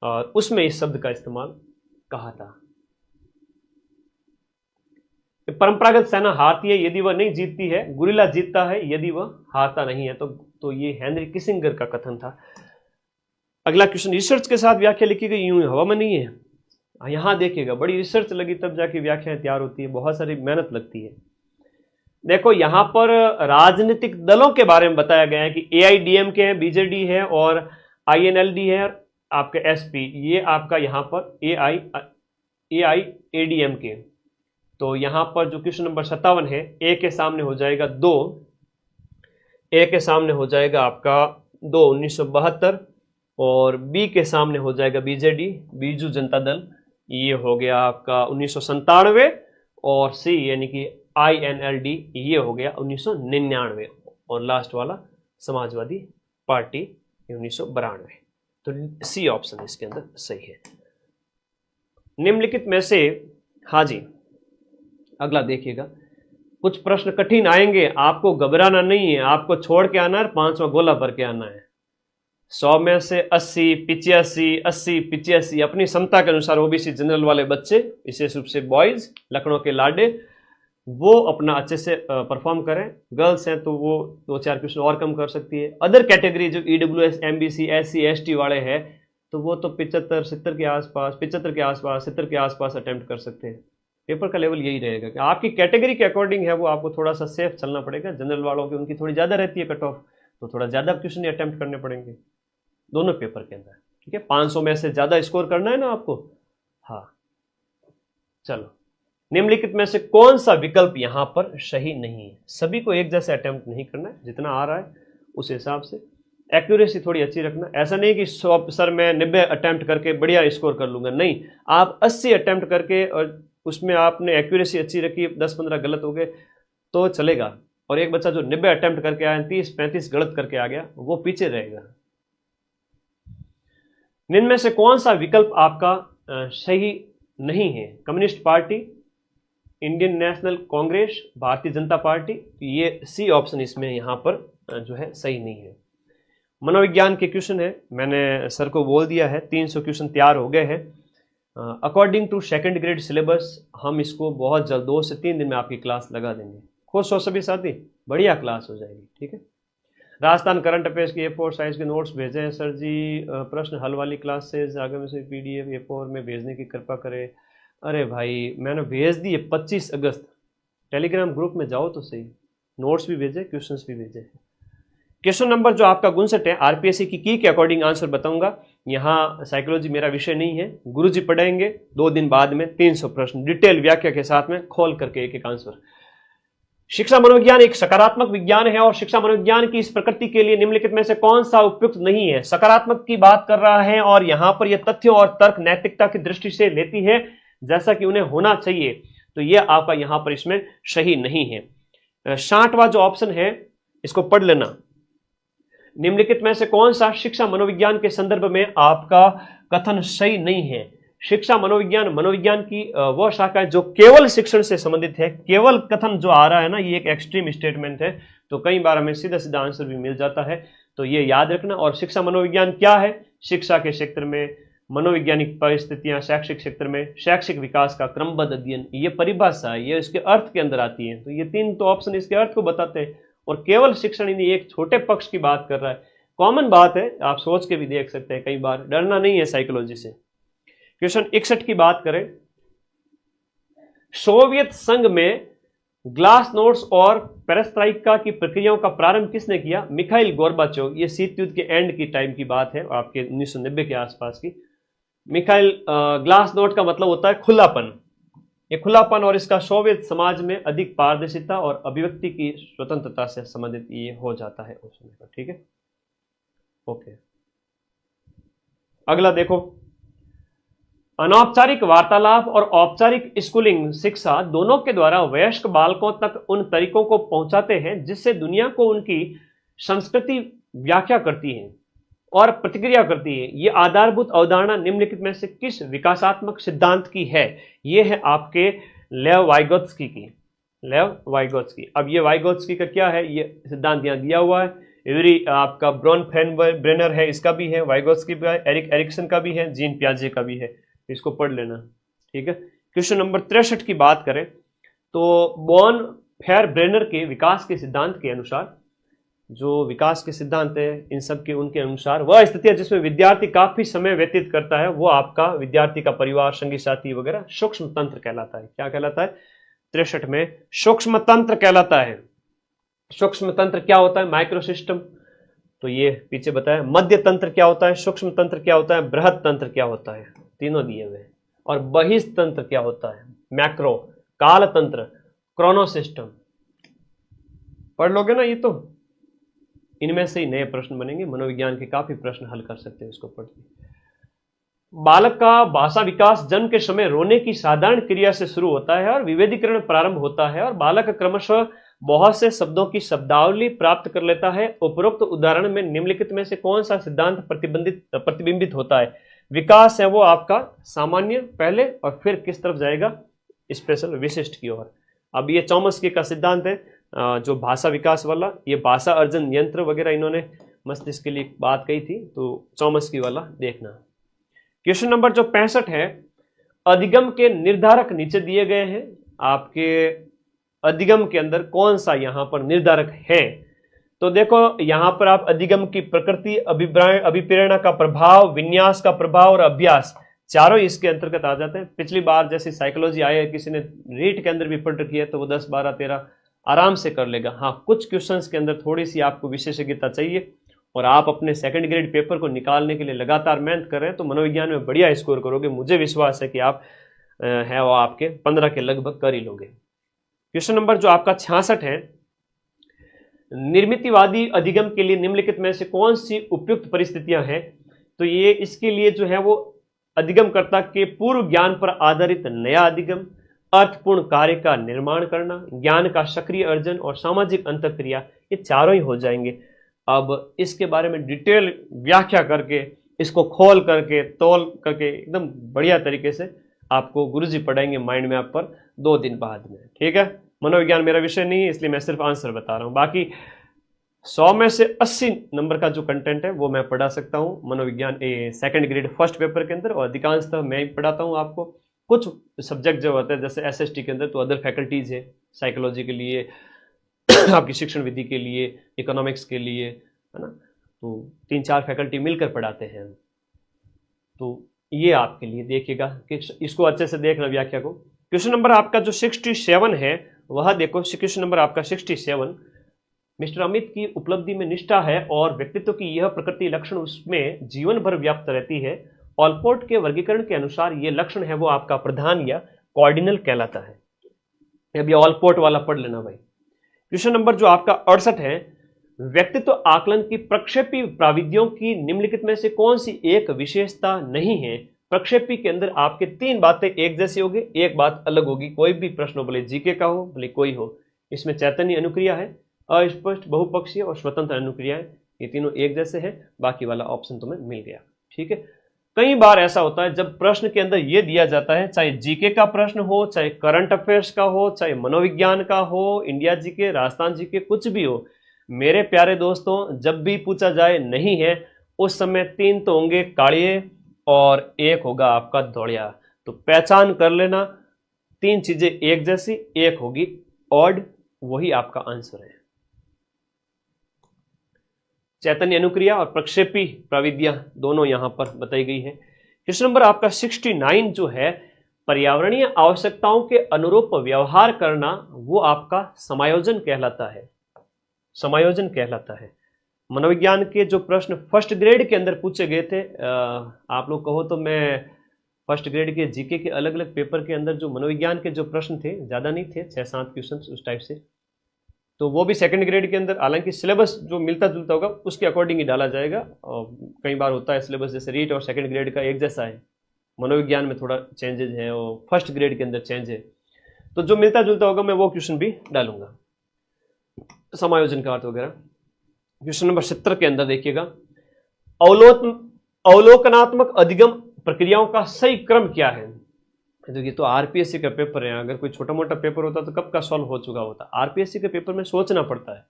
और उसमें इस शब्द का इस्तेमाल कहा था। परंपरागत सेना हारती है यदि वह नहीं जीतती है, गुरिल्ला जीतता है यदि वह हारता नहीं है। तो ये हेनरी किसिंगर का कथन था। अगला क्वेश्चन, रिसर्च के साथ व्याख्या लिखी गई, यूं हवा में नहीं है। यहां देखिएगा, बड़ी रिसर्च लगी तब जाके व्याख्या तैयार होती है, बहुत सारी मेहनत लगती है। देखो यहां पर राजनीतिक दलों के बारे में बताया गया है कि AIDMK है, BJD है और INLD है, आपके SP, ये आपका यहां पर AIADMK। तो यहां पर जो क्वेश्चन नंबर 57 है, A के सामने हो जाएगा 2, A के सामने हो जाएगा आपका 2 1972 और B के सामने हो जाएगा BJD, बीजू जनता दल, ये हो गया आपका 1997 और C यानी कि INLD ये हो गया 1999 और लास्ट वाला समाजवादी पार्टी 1992। तो सी ऑप्शन इसके अंदर सही है। निम्नलिखित में से, हाँ जी, अगला देखिएगा, कुछ प्रश्न कठिन आएंगे, आपको घबराना नहीं है, आपको छोड़ के आना है, 5वां गोला भर के आना है। 100 में से 80, 85, 80, 85 अपनी क्षमता के अनुसार ओबीसी जनरल वाले बच्चे, विशेष रूप से बॉयज, लखनऊ के लाडे, वो अपना अच्छे से परफॉर्म करें। गर्ल्स हैं तो वो 2-4 क्वेश्चन और कम कर सकती है। अदर कैटेगरी जो ईडब्ल्यूएस, एमबीसी, एससी, एसटी वाले हैं तो वो तो 75, 70 के आसपास, 75 के आसपास, 70 के आसपास अटेम्प्ट कर सकते हैं। पेपर का लेवल यही रहेगा कि आपकी कैटेगरी के अकॉर्डिंग है, वो आपको थोड़ा सा सेफ चलना पड़ेगा। जनरल वालों की उनकी थोड़ी ज़्यादा रहती है कट ऑफ, तो थोड़ा ज़्यादा क्वेश्चन अटेम्प्ट करने पड़ेंगे दोनों पेपर के अंदर, ठीक है। 500 में से ज़्यादा स्कोर करना है ना आपको। हाँ, चलो, निम्नलिखित में से कौन सा विकल्प यहां पर सही नहीं है? सभी को एक जैसे अटेम्प्ट नहीं करना है, जितना आ रहा है उस हिसाब से। एक्यूरेसी थोड़ी अच्छी रखना, ऐसा नहीं कि 100 सर मैं 90 अटेम्प्ट करके बढ़िया स्कोर कर लूंगा, नहीं, आप 80 अटेम्प्ट करके और उसमें आपने एक्यूरेसी अच्छी रखी, 10-15 गलत हो गए तो चलेगा। और एक बच्चा जो 90 अटेम्प्ट करके आया, 30-35 गलत करके आ गया, वो पीछे रहेगा। निम्न में से कौन सा विकल्प आपका सही नहीं है? Communist party, Indian national Congress, Bharatiya Janata party, ये सी ऑप्शन इसमें यहां पर जो है सही नहीं है। मनोविज्ञान के क्वेश्चन है, मैंने सर को बोल दिया है 300 क्वेश्चन तैयार हो गए हैं। According to second grade syllabus हम इसको बहुत जल्द 2 से 3 दिन में आपकी क्लास लगा देंगे। खुश हो सभी साथी, बढ़िया क्लास हो जाएगी, ठीक है। राजस्थान करंट अफेयर्स की A4 साइज के नोट्स भेजे हैं सर जी, प्रश्न हल वाली क्लासेस आगे में से PDF A4 में भेजने की कृपा करें। अरे भाई, मैंने भेज दी है 25 अगस्त, टेलीग्राम ग्रुप में जाओ तो सही, नोट्स भी भेजे, क्वेश्चंस भी भेजे। क्वेश्चन नंबर जो आपका 59 है, आरपीएससी की के अकॉर्डिंग आंसर बताऊंगा। यहाँ साइकोलॉजी मेरा विषय नहीं है, गुरुजी पढ़ाएंगे 2 दिन बाद में 300 प्रश्न डिटेल व्याख्या के साथ में खोल करके एक आंसर। शिक्षा मनोविज्ञान एक सकारात्मक विज्ञान है और शिक्षा मनोविज्ञान की इस प्रकृति के लिए निम्नलिखित में से कौन सा उपयुक्त नहीं है? सकारात्मक की बात कर रहा है और यहां पर यह तथ्यों और तर्क नैतिकता की दृष्टि से लेती है जैसा कि उन्हें होना चाहिए, तो यह आपका यहां पर इसमें सही नहीं है। 60वां जो ऑप्शन है इसको पढ़ लेना। निम्नलिखित में से कौन सा शिक्षा मनोविज्ञान के संदर्भ में आपका कथन सही नहीं है? शिक्षा मनोविज्ञान, मनोविज्ञान की वह शाखा है जो केवल शिक्षण से संबंधित है। केवल कथन जो आ रहा है ना, ये एक एक्सट्रीम स्टेटमेंट है, तो कई बार हमें सीधा सीधा आंसर भी मिल जाता है, तो ये याद रखना। और शिक्षा मनोविज्ञान क्या है? शिक्षा के क्षेत्र में मनोवैज्ञानिक परिस्थितियां, शैक्षिक क्षेत्र में शैक्षिक विकास का क्रमबद्ध अध्ययन, ये परिभाषा है, ये इसके अर्थ के अंदर आती है। तो ये 3 तो ऑप्शन इसके अर्थ को बताते हैं और केवल शिक्षण यानी एक छोटे पक्ष की बात कर रहा है। कॉमन बात है, आप सोच के भी देख सकते हैं, कई बार डरना नहीं है साइकोलॉजी से। क्वेश्चन 61 की बात करें, सोवियत संघ में ग्लास नोट्स और पेरेस्ट्राइका की प्रक्रियाओं का प्रारंभ किसने किया? Mikhail Gorbachev. ये शीत युद्ध के एंड की टाइम की बात है, आपके 1990 के आसपास की। मिखाइल, ग्लास नोट का मतलब होता है खुलापन, ये खुलापन और इसका सोवियत समाज में अधिक पारदर्शिता और अभिव्यक्ति की स्वतंत्रता से संबंधित ये हो जाता है उस समय पर, ठीक है। ओके, अगला देखो, अनौपचारिक वार्तालाप और औपचारिक स्कूलिंग शिक्षा दोनों के द्वारा वयस्क बालकों तक उन तरीकों को पहुंचाते हैं जिससे दुनिया को उनकी संस्कृति व्याख्या करती है और प्रतिक्रिया करती है। ये आधारभूत अवधारणा निम्नलिखित में से किस विकासात्मक सिद्धांत की है? ये है आपके लेव वाइगोत्स्की की, लेव वाइगोत्स्की। अब ये वाइगोत्स्की का क्या है, ये सिद्धांत यहाँ दिया हुआ है। एवरी आपका ब्रोनफेनब्रेनर है, इसका भी है, वाइगोत्स्की का, एरिक एरिक्सन का भी है, जीन पियाजे का भी है, इसको पढ़ लेना, ठीक है। क्वेश्चन नंबर 63 की बात करें तो बॉन फेयरब्रेनर के विकास के सिद्धांत के अनुसार, जो विकास के सिद्धांत है इन सब के, उनके अनुसार वह स्थितियां जिसमें विद्यार्थी काफी समय व्यतीत करता है वो आपका विद्यार्थी का परिवार, संगी साथी वगैरह सूक्ष्म तंत्र कहलाता है। क्या कहलाता है? 63 में सूक्ष्म तंत्र कहलाता है। सूक्ष्म तंत्र क्या होता है? माइक्रो सिस्टम, तो ये पीछे बताया। मध्य तंत्र क्या होता है? सूक्ष्म तंत्र क्या होता है? बृहद तंत्र क्या होता है? तीनों दिए हुए। और बहिस्थ तंत्र क्या होता है? मैक्रो, काल तंत्र, क्रोनो सिस्टम। पढ़ लोगे ना ये, तो इनमें से ही नए प्रश्न बनेंगे। मनोविज्ञान के काफी प्रश्न हल कर सकते हैं इसको पढ़ के। बालक का भाषा विकास जन्म के समय रोने की साधारण क्रिया से शुरू होता है और विभेदीकरण प्रारंभ होता है और बालक क्रमशः बहुत से शब्दों की शब्दावली प्राप्त कर लेता है। उपरोक्त उदाहरण में निम्नलिखित में से कौन सा सिद्धांत प्रतिबिंबित होता है? विकास है वो आपका सामान्य पहले और फिर किस तरफ जाएगा? स्पेशल विशिष्ट की ओर। अब ये चौमस्की का सिद्धांत है जो भाषा विकास वाला, ये भाषा अर्जन यंत्र वगैरह इन्होंने मस्तिष्क के लिए बात कही थी, तो चौमस्की वाला देखना। क्वेश्चन नंबर जो 65 है, अधिगम के निर्धारक नीचे दिए गए हैं। आपके अधिगम के अंदर कौन सा यहां पर निर्धारक है? तो देखो यहां पर आप अधिगम की प्रकृति, अभिप्राय, अभिप्रेरणा का प्रभाव, विन्यास का प्रभाव और अभ्यास चारों इसके अंतर्गत आ जाते हैं। पिछली बार जैसे साइकोलॉजी आया, किसी ने रीट के अंदर भी पढ़ रखी है तो वो 10, 12, 13 आराम से कर लेगा। हाँ, कुछ क्वेश्चंस के अंदर थोड़ी सी आपको विशेषज्ञता चाहिए और आप अपने सेकंड ग्रेड पेपर को निकालने के लिए लगातार मेहनत कर रहे हैं तो मनोविज्ञान में बढ़िया स्कोर करोगे। मुझे विश्वास है कि आप है वो आपके 15 के लगभग कर ही लोगे। क्वेश्चन नंबर जो आपका 66 है, निर्मितिवादी अधिगम के लिए निम्नलिखित में से कौन सी उपयुक्त परिस्थितियां हैं? तो ये इसके लिए जो है वो अधिगमकर्ता के पूर्व ज्ञान पर आधारित नया अधिगम, अर्थपूर्ण कार्य का निर्माण करना, ज्ञान का सक्रिय अर्जन और सामाजिक अंतःक्रिया, ये चारों ही हो जाएंगे। अब इसके बारे में डिटेल व्याख्या करके, इसको खोल करके, तोल करके एकदम बढ़िया तरीके से आपको गुरुजी पढ़ाएंगे माइंड मैप पर 2 दिन बाद में। ठीक है, मनोविज्ञान मेरा विषय नहीं है इसलिए मैं सिर्फ आंसर बता रहा हूं। बाकी 100 में से 80 नंबर का जो कंटेंट है वो मैं पढ़ा सकता हूं मनोविज्ञान सेकंड ग्रेड फर्स्ट पेपर के अंदर, और अधिकांशतः मैं ही पढ़ाता हूं आपको। कुछ सब्जेक्ट जो होते हैं जैसे एसएसटी के अंदर तो अदर फैकल्टीज है, साइकोलॉजी के लिए आपकी शिक्षण विधि के लिए, इकोनॉमिक्स के लिए, है ना, तो 3-4 फैकल्टी मिलकर पढ़ाते हैं। तो ये आपके लिए देखिएगा कि इसको अच्छे से देखना व्याख्या को। क्वेश्चन नंबर आपका जो 67 है वह देखो, क्वेश्चन नंबर आपका 67, मिस्टर अमित की उपलब्धि में निष्ठा है और व्यक्तित्व की यह प्रकृति लक्षण उसमें जीवन भर व्याप्त रहती है। ऑलपोर्ट के वर्गीकरण के अनुसार यह लक्षण है वो आपका प्रधान या कॉर्डिनल कहलाता है। अभी ऑलपोर्ट वाला पढ़ लेना भाई। क्वेश्चन नंबर जो आपका 68 है, व्यक्तित्व आकलन की प्रक्षेपी प्राविधियों की निम्नलिखित में से कौन सी एक विशेषता नहीं है? प्रक्षेपी के अंदर आपके 3 बातें एक जैसी होगी, एक बात अलग होगी। कोई भी प्रश्न हो, भले जीके का हो भले कोई हो, इसमें चैतन्य अनुक्रिया है, अस्पष्ट बहुपक्षीय और स्वतंत्र अनुक्रिया है, ये तीनों एक जैसे हैं। बाकी वाला ऑप्शन तुम्हें मिल गया। ठीक है, कई बार ऐसा होता है जब प्रश्न के अंदर यह दिया जाता है, चाहे जीके का प्रश्न हो, चाहे करंट अफेयर्स का हो, चाहे मनोविज्ञान का हो, इंडिया जीके, राजस्थान जीके, कुछ भी हो, मेरे प्यारे दोस्तों, जब भी पूछा जाए नहीं है उस समय 3 तो होंगे काड़िए और 1 होगा आपका दौड़िया। तो पहचान कर लेना, 3 चीजें एक जैसी, 1 होगी ऑड, वही आपका आंसर है। चैतन्य अनुक्रिया और प्रक्षेपी प्रविधियां दोनों यहां पर बताई गई है। क्वेश्चन नंबर आपका 69 जो है, पर्यावरणीय आवश्यकताओं के अनुरूप व्यवहार करना, वो आपका समायोजन कहलाता है। समायोजन कहलाता है। मनोविज्ञान के जो प्रश्न फर्स्ट ग्रेड के अंदर पूछे गए थे, आप लोग कहो तो मैं फर्स्ट ग्रेड के जीके के अलग अलग पेपर के अंदर जो मनोविज्ञान के जो प्रश्न थे, ज़्यादा नहीं थे, 6-7 क्वेश्चन उस टाइप से, तो वो भी सेकंड ग्रेड के अंदर, हालांकि सिलेबस जो मिलता जुलता होगा उसके अकॉर्डिंग ही डाला जाएगा। और कई बार होता है सिलेबस जैसे रीट और सेकंड ग्रेड का एक जैसा है, मनोविज्ञान में थोड़ा चेंजेस है और फर्स्ट ग्रेड के अंदर चेंज है, तो जो मिलता जुलता होगा मैं वो क्वेश्चन भी डालूंगा, समायोजन का अर्थ वगैरह। क्वेश्चन नंबर 70 के अंदर देखिएगा, अवलोकनात्मक अधिगम प्रक्रियाओं का सही क्रम क्या है? देखिए, तो आरपीएससी का पेपर है, अगर कोई छोटा मोटा पेपर होता तो कब का सॉल्व हो चुका होता। आरपीएससी के पेपर में सोचना पड़ता है।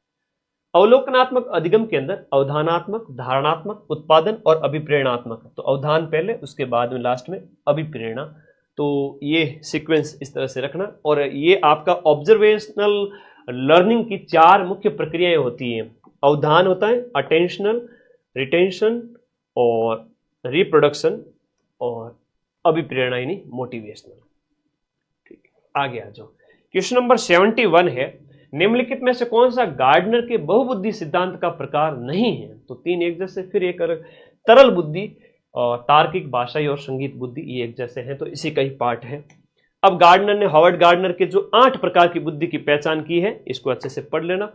अवलोकनात्मक अधिगम के अंदर अवधानात्मक, धारणात्मक, उत्पादन और अभिप्रेरणात्मक। तो अवधान पहले, उसके बाद में लास्ट में अभिप्रेरणा। तो ये सीक्वेंस इस तरह से रखना। और ये आपका ऑब्जर्वेशनल लर्निंग की 4 मुख्य प्रक्रियाएं होती हैं। अवधान होता है, अटेंशनल, रिटेंशन और रिप्रोडक्शन, और अभिप्रेरणा यानी मोटिवेशनल। ठीक, आगे आ जाओ। क्वेश्चन नंबर 71 है, निम्नलिखित में से कौन सा गार्डनर के बहुबुद्धि सिद्धांत का प्रकार नहीं है? तो 3 एक जैसे, फिर एक तरल बुद्धि और तार्किक, भाषाई और संगीत बुद्धि, ये एक जैसे हैं, तो इसी का ही पार्ट है। अब गार्डनर ने, हावर्ड गार्डनर के जो 8 प्रकार की बुद्धि की पहचान की है, इसको अच्छे से पढ़ लेना।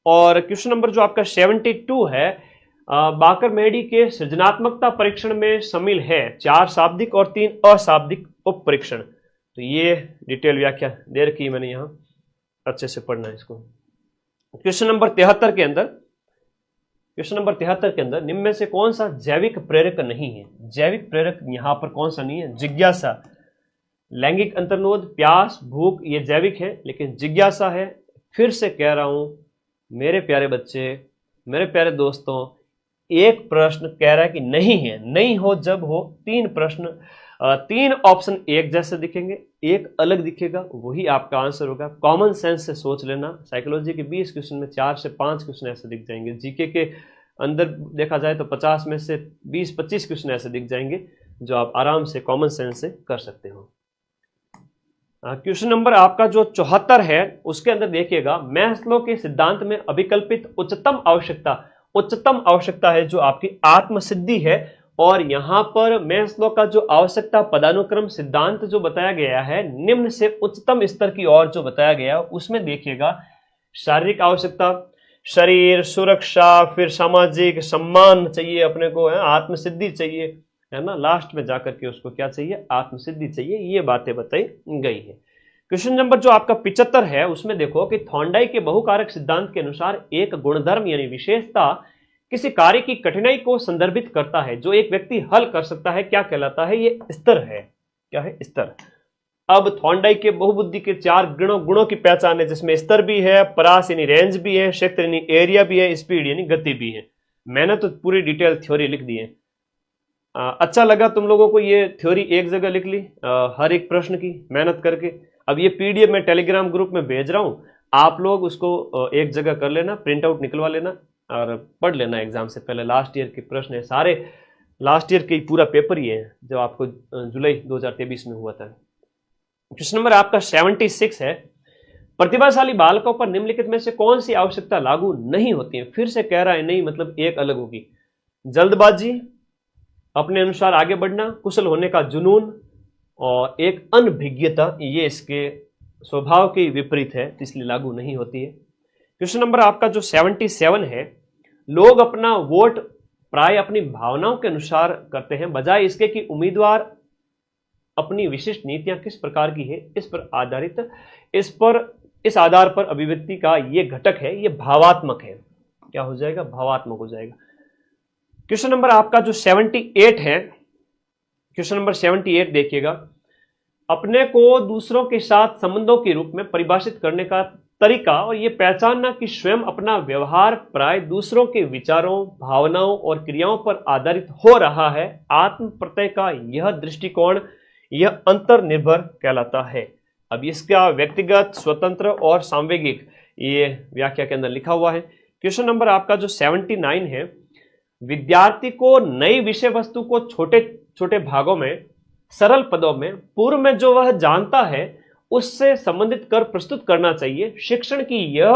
और क्वेश्चन नंबर जो आपका 72 है, बाकर-मेहडी के सृजनात्मकता परीक्षण में शामिल है 4 शाब्दिक और 3 अशाब्दिक उप परीक्षण। तो ये डिटेल व्याख्या दे रखी है मैंने यहाँ, अच्छे से पढ़ना है इसको। क्वेश्चन नंबर 73 के अंदर, निम्न में से कौन सा जैविक प्रेरक नहीं है? जैविक प्रेरक यहां पर कौन सा नहीं है? जिज्ञासा, लैंगिक अंतर्नोद, प्यास, भूख, ये जैविक है, लेकिन जिज्ञासा है। फिर से कह रहा हूं मेरे प्यारे बच्चे, मेरे प्यारे दोस्तों, एक प्रश्न कह रहा है कि नहीं है, नहीं हो जब हो। 3 प्रश्न, 3 ऑप्शन एक जैसे दिखेंगे, एक अलग दिखेगा, वही आपका आंसर होगा। कॉमन सेंस से सोच लेना। साइकोलॉजी के 20 क्वेश्चन में 4 से 5 क्वेश्चन ऐसे दिख जाएंगे। जीके के अंदर देखा जाए तो 50 में से 20-25 क्वेश्चन ऐसे दिख जाएंगे जो आप आराम से कॉमन सेंस से कर सकते हो। क्वेश्चन नंबर आपका जो 74 है उसके अंदर देखिएगा, मैस्लो के सिद्धांत में अभिकल्पित उच्चतम आवश्यकता है जो आपकी आत्मसिद्धि है। और यहां पर मैस्लो का जो आवश्यकता पदानुक्रम सिद्धांत जो बताया गया है, निम्न से उच्चतम स्तर की ओर जो बताया गया, उसमें देखिएगा शारीरिक आवश्यकता, शरीर, सुरक्षा, फिर सामाजिक सम्मान चाहिए अपने को, है आत्मसिद्धि चाहिए, है ना। लास्ट में जाकर के उसको क्या चाहिए? आत्मसिद्धि चाहिए। ये बातें बताई गई है। क्वेश्चन नंबर जो आपका 75 है उसमें देखो कि थॉर्नडाइक के बहुकारक सिद्धांत के अनुसार एक गुणधर्म यानी विशेषता किसी कार्य की कठिनाई को संदर्भित करता है जो एक व्यक्ति हल कर सकता है, क्या कहलाता है? ये स्तर है। क्या है? स्तर। अब थॉर्नडाइक के बहुबुद्धि के 4 गुणों की पहचान है, जिसमें स्तर भी है, परास यानी रेंज भी है, क्षेत्र यानी एरिया भी है, स्पीड यानी गति भी है। मैंने तो पूरी डिटेल थ्योरी लिख दी है। अच्छा लगा तुम लोगों को ये थ्योरी एक जगह लिख ली, हर एक प्रश्न की मेहनत करके। अब ये पीडीएफ मैं टेलीग्राम ग्रुप में भेज रहा हूं, आप लोग उसको एक जगह कर लेना, प्रिंट आउट निकलवा लेना और पढ़ लेना एग्जाम से पहले। लास्ट ईयर के प्रश्न है सारे, लास्ट ईयर के पूरा पेपर ही है जो आपको जुलाई 2023 में हुआ था। क्वेश्चन नंबर आपका 76 है, प्रतिभाशाली बालकों पर निम्नलिखित में से कौन सी आवश्यकता लागू नहीं होती है? फिर से कह रहा है नहीं, मतलब एक अलग होगी। जल्दबाजी, अपने अनुसार आगे बढ़ना, कुशल होने का जुनून और एक अनभिज्ञता, ये इसके स्वभाव के विपरीत है, इसलिए लागू नहीं होती है। क्वेश्चन नंबर आपका जो 77 है, लोग अपना वोट प्राय अपनी भावनाओं के अनुसार करते हैं बजाय इसके कि उम्मीदवार अपनी विशिष्ट नीतियां किस प्रकार की है इस पर आधारित, इस आधार पर अभिव्यक्ति का ये घटक है, ये भावात्मक है। क्या हो जाएगा? भावात्मक हो जाएगा। क्वेश्चन नंबर आपका जो 78 है, क्वेश्चन नंबर 78 देखिएगा, अपने को दूसरों के साथ संबंधों के रूप में परिभाषित करने का तरीका और यह पहचानना कि स्वयं अपना व्यवहार प्राय दूसरों के विचारों, भावनाओं और क्रियाओं पर आधारित हो रहा है, आत्म प्रत्यय का यह दृष्टिकोण, यह अंतर्निर्भर कहलाता है। अब इसका व्यक्तिगत, स्वतंत्र और सांवेगिक, ये व्याख्या के अंदर लिखा हुआ है। क्वेश्चन नंबर आपका जो 79 है, विद्यार्थी को नई विषय वस्तु को छोटे छोटे भागों में, सरल पदों में, पूर्व में जो वह जानता है उससे संबंधित कर प्रस्तुत करना चाहिए। शिक्षण की यह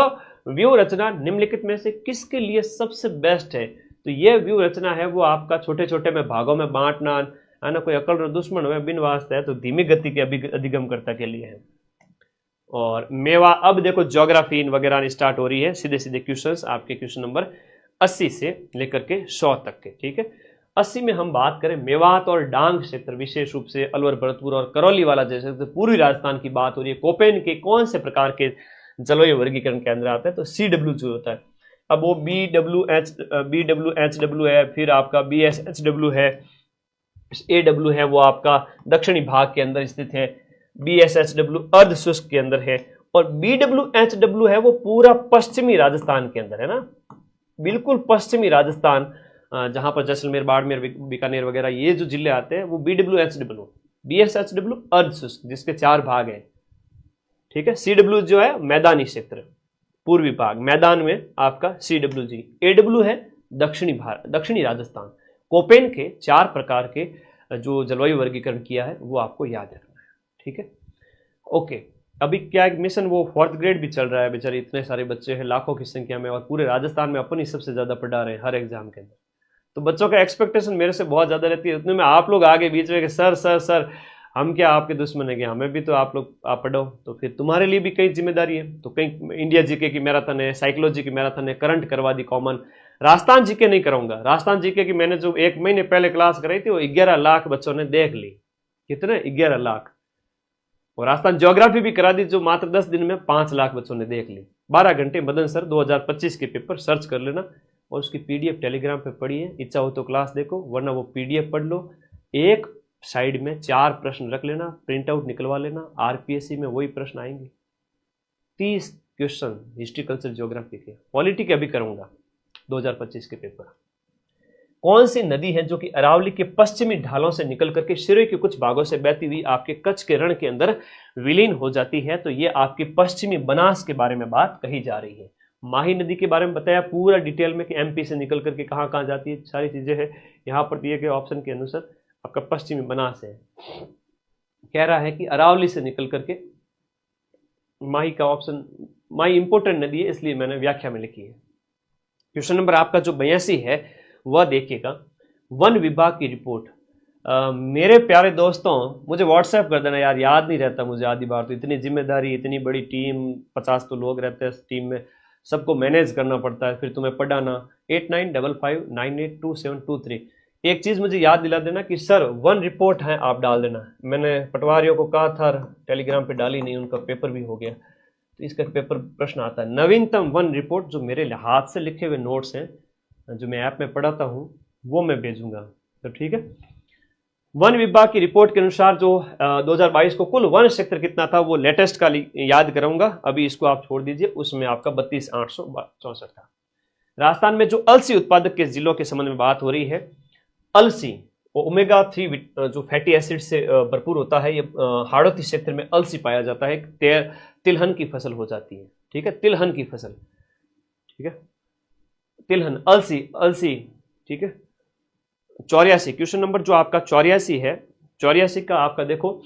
व्यू रचना निम्नलिखित में से किसके लिए सबसे बेस्ट है? तो यह व्यू रचना है वो आपका छोटे छोटे में भागों में बांटना, है ना। कोई अकल दुश्मन हुए बिन वास्ते है तो धीमी गति के अधिगमकर्ता के लिए है। और मेवा, अब देखो ज्योग्राफी वगैरह स्टार्ट हो रही है, सीधे सीधे क्वेश्चंस आपके क्वेश्चन नंबर 80 से लेकर के 100 तक के, ठीक है। 80 में हम बात करें मेवात और डांग क्षेत्र, विशेष रूप से अलवर, भरतपुर और करौली वाला जैसे तो पूर्वी राजस्थान की बात हो रही है। कोपेन के कौन से प्रकार के जलवायु वर्गीकरण के अंदर आता है? तो CW जो होता है, अब वो BWHW है, फिर आपका BSHW है, AW है, वो आपका दक्षिणी भाग के अंदर स्थित है, BSHW अर्ध शुष्क के अंदर है, और BWHW है वो पूरा पश्चिमी राजस्थान के अंदर है ना, बिल्कुल पश्चिमी राजस्थान, जहां पर जैसलमेर, बाड़मेर, बीकानेर वगैरह ये जो जिले आते हैं वो BWHW, BSHW अर्ध शुष्क, जिसके 4 भाग हैं, ठीक है। CW जो है मैदानी क्षेत्र, पूर्वी भाग, मैदान में आपका CWG, AW है दक्षिणी राजस्थान। कोपेन के 4 प्रकार के जो जलवायु वर्गीकरण किया है वो आपको याद रखना है, ठीक है। ओके, अभी क्या एक मिशन वो 4th ग्रेड भी चल रहा है, बेचारे इतने सारे बच्चे हैं लाखों की संख्या में, और पूरे राजस्थान में अपन ही सबसे ज्यादा पढ़ा रहे हैं हर एग्जाम के अंदर, तो बच्चों का एक्सपेक्टेशन मेरे से बहुत ज्यादा रहती है। उतने में आप लोग आगे बीच में कि सर सर सर हम क्या आपके दुश्मन है क्या, हमें भी तो आप पढ़ो, तो फिर तुम्हारे लिए भी कई जिम्मेदारी है। तो कई इंडिया जीके की मैराथन है, साइकोलॉजी की मैराथन है, करंट करवा दी कॉमन। राजस्थान जीके नहीं कराऊंगा, राजस्थान जीके की मैंने जो 1 महीने पहले क्लास कराई थी वो 11 लाख बच्चों ने देख ली। कितने? 11 लाख। और राजस्थान ज्योग्राफी भी करा दी जो मात्र 10 दिन में 5 लाख बच्चों ने देख ली। 12 घंटे मदन सर 2025 के पेपर सर्च कर लेना और उसकी पीडीएफ टेलीग्राम पे पढ़िए। इच्छा हो तो क्लास देखो, वरना वो पीडीएफ पढ़ लो। एक साइड में 4 प्रश्न रख लेना, प्रिंट आउट निकलवा लेना। आरपीएससी में वही प्रश्न आएंगे, 30 क्वेश्चन हिस्ट्री, कल्चर, ज्योग्राफी के। पॉलिटी के अभी करूंगा 2025 के पेपर। कौन सी नदी है जो कि अरावली के पश्चिमी ढालों से निकल करके सिरोही के कुछ भागों से बहती हुई आपके कच्छ के रण के अंदर विलीन हो जाती है? तो ये आपकी पश्चिमी बनास के बारे में बात कही जा रही है। माही नदी के बारे में बताया पूरा डिटेल में कि एमपी से निकल करके कहां कहां जाती है, सारी चीजें है यहां पर दिए गए ऑप्शन के अनुसार। आपका पश्चिमी बनास है, कह रहा है कि अरावली से निकल करके माही का ऑप्शन, माही इंपोर्टेंट नदी है इसलिए मैंने व्याख्या में लिखी है। क्वेश्चन नंबर आपका जो 82 है वह देखिएगा, वन विभाग की रिपोर्ट। मेरे प्यारे दोस्तों, मुझे व्हाट्सएप कर देना यार, याद नहीं रहता मुझे आधी बार। तो इतनी जिम्मेदारी, इतनी बड़ी टीम, 50 तो लोग रहते हैं इस टीम में, सबको मैनेज करना पड़ता है, फिर तुम्हें पढ़ाना। 8955982723। एक चीज़ मुझे याद दिला देना कि सर वन रिपोर्ट है, आप डाल देना। मैंने पटवारियों को कहा था, टेलीग्राम पे डाली नहीं, उनका पेपर भी हो गया, तो इसका पेपर प्रश्न आता है। नवीनतम वन रिपोर्ट जो मेरे हाथ से लिखे हुए नोट्स हैं, जो मैं ऐप में पढ़ाता हूँ, वो मैं भेजूंगा। तो ठीक है, वन विभाग की रिपोर्ट के अनुसार जो 2022 को कुल वन क्षेत्र कितना था वो लेटेस्ट का याद कराऊंगा, अभी इसको आप छोड़ दीजिए। उसमें आपका 32,864 था। राजस्थान में जो अलसी उत्पादक के जिलों के संबंध में बात हो रही है, अलसी ओमेगा 3 जो फैटी एसिड से भरपूर होता है, ये हाड़ौती क्षेत्र में अलसी पाया जाता है। तिलहन की फसल हो जाती है, ठीक है, तिलहन की फसल, ठीक है, तिलहन, अलसी, ठीक है। 84 क्वेश्चन नंबर जो आपका 84 है, 84 का आपका देखो,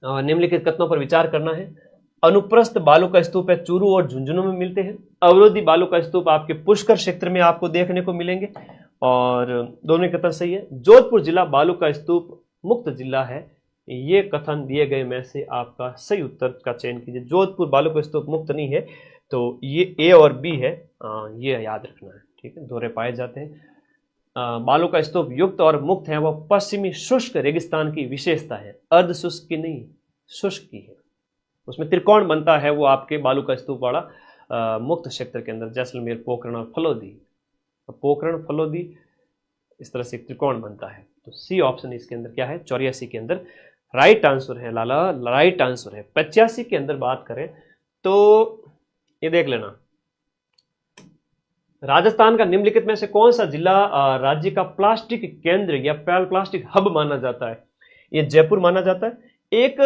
निम्नलिखित कथनों पर विचार करना है। अनुप्रस्थ बालू का स्तूप है चूरू और झुंझुनू में मिलते हैं। अवरोधी बालू का स्तूप आपके पुष्कर क्षेत्र में आपको देखने को मिलेंगे, और दोनों कथन सही है। जोधपुर जिला बालू का स्तूप मुक्त जिला है। ये कथन दिए गए में से आपका सही उत्तर का चयन कीजिए। जोधपुर बालू का स्तूप मुक्त नहीं है, तो ये ए और बी है, ये याद रखना है, ठीक है, दोहरे पाए जाते हैं। बालू का स्तूप युक्त और मुक्त है, वह पश्चिमी शुष्क रेगिस्तान की विशेषता है, अर्ध शुष्क की नहीं, शुष्क की है। उसमें त्रिकोण बनता है, वो आपके बालू का स्तूप वाला मुक्त क्षेत्र के अंदर, जैसलमेर, पोखरण और फलोदी। पोखरण, फलोदी, इस तरह से त्रिकोण बनता है। तो सी ऑप्शन इसके अंदर क्या है, 84 के अंदर राइट आंसर है लाला, राइट आंसर है। 85 के अंदर बात करें तो ये देख लेना, राजस्थान का निम्नलिखित में से कौन सा जिला राज्य का प्लास्टिक केंद्र या प्लास्टिक हब माना जाता है? ये जयपुर माना जाता है। एक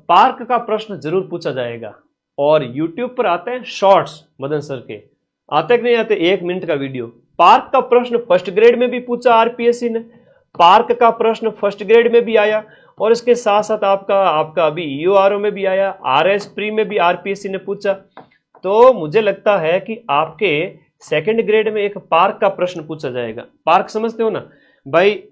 पार्क का प्रश्न जरूर पूछा जाएगा, और यूट्यूब पर आते हैं शॉर्ट्स मदन सर के, आते कि नहीं आते, 1 मिनट का वीडियो। पार्क का प्रश्न फर्स्ट ग्रेड में भी पूछा आरपीएससी ने, पार्क का प्रश्न फर्स्ट ग्रेड में भी आया, और इसके साथ साथ आपका अभी ईओआरओ में भी आया, आरएस प्री में भी आरपीएससी ने पूछा। तो मुझे लगता है कि आपके सेकंड ग्रेड में एक पार्क का प्रश्न पूछा जाएगा। पार्क समझते हो ना भाई,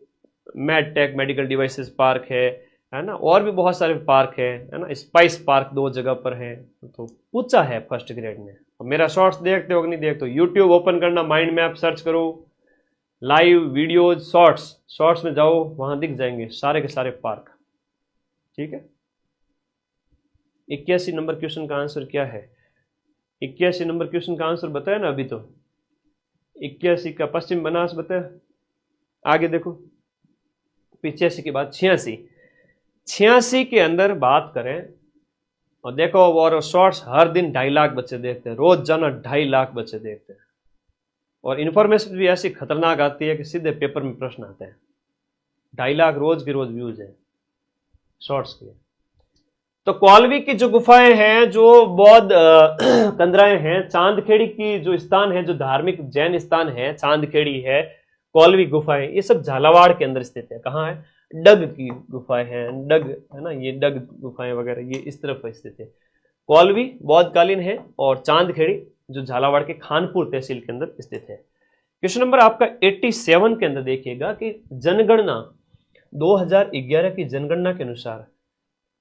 मेडटेक मेडिकल डिवाइसेस पार्क है ना, और भी बहुत सारे पार्क है ना, स्पाइस पार्क 2 जगह पर है, तो पूछा है फर्स्ट ग्रेड में। मेरा शॉर्ट्स देखते हो कि नहीं देखते हो, यूट्यूब ओपन करना, माइंड मैप सर्च करो, लाइव वीडियोज, शॉर्ट्स में जाओ, वहां दिख जाएंगे सारे के सारे पार्क, ठीक है। 81 नंबर क्वेश्चन का आंसर क्या है? 81 नंबर क्वेश्चन का आंसर बताया ना अभी, तो 81 का पश्चिम बनास बताया। आगे देखो, 85 के बाद 86 के अंदर बात करें, और देखो, और शॉर्ट्स हर दिन 2.5 लाख बच्चे देखते हैं, रोज जाना 2.5 लाख बच्चे देखते हैं, और इन्फॉर्मेशन भी ऐसी खतरनाक आती है कि सीधे पेपर में प्रश्न आते हैं। 2.5 लाख रोज के रोज व्यूज है शॉर्ट्स के। तो कौलवी की जो गुफाएं हैं, जो बौद्ध कंदराएं हैं, चांदखेड़ी की जो स्थान है, जो धार्मिक जैन स्थान है, चांदखेड़ी है, कौलवी गुफाएं, ये सब झालावाड़ के अंदर स्थित है। कहाँ है? डग की गुफाएं हैं, डग है ना, ये डग गुफाएं वगैरह ये इस तरफ स्थित है। कौलवी बौद्धकालीन है, और चांदखेड़ी जो झालावाड़ के खानपुर तहसील के अंदर स्थित है। क्वेश्चन नंबर आपका 87 के अंदर देखिएगा कि जनगणना 2011 की जनगणना के अनुसार,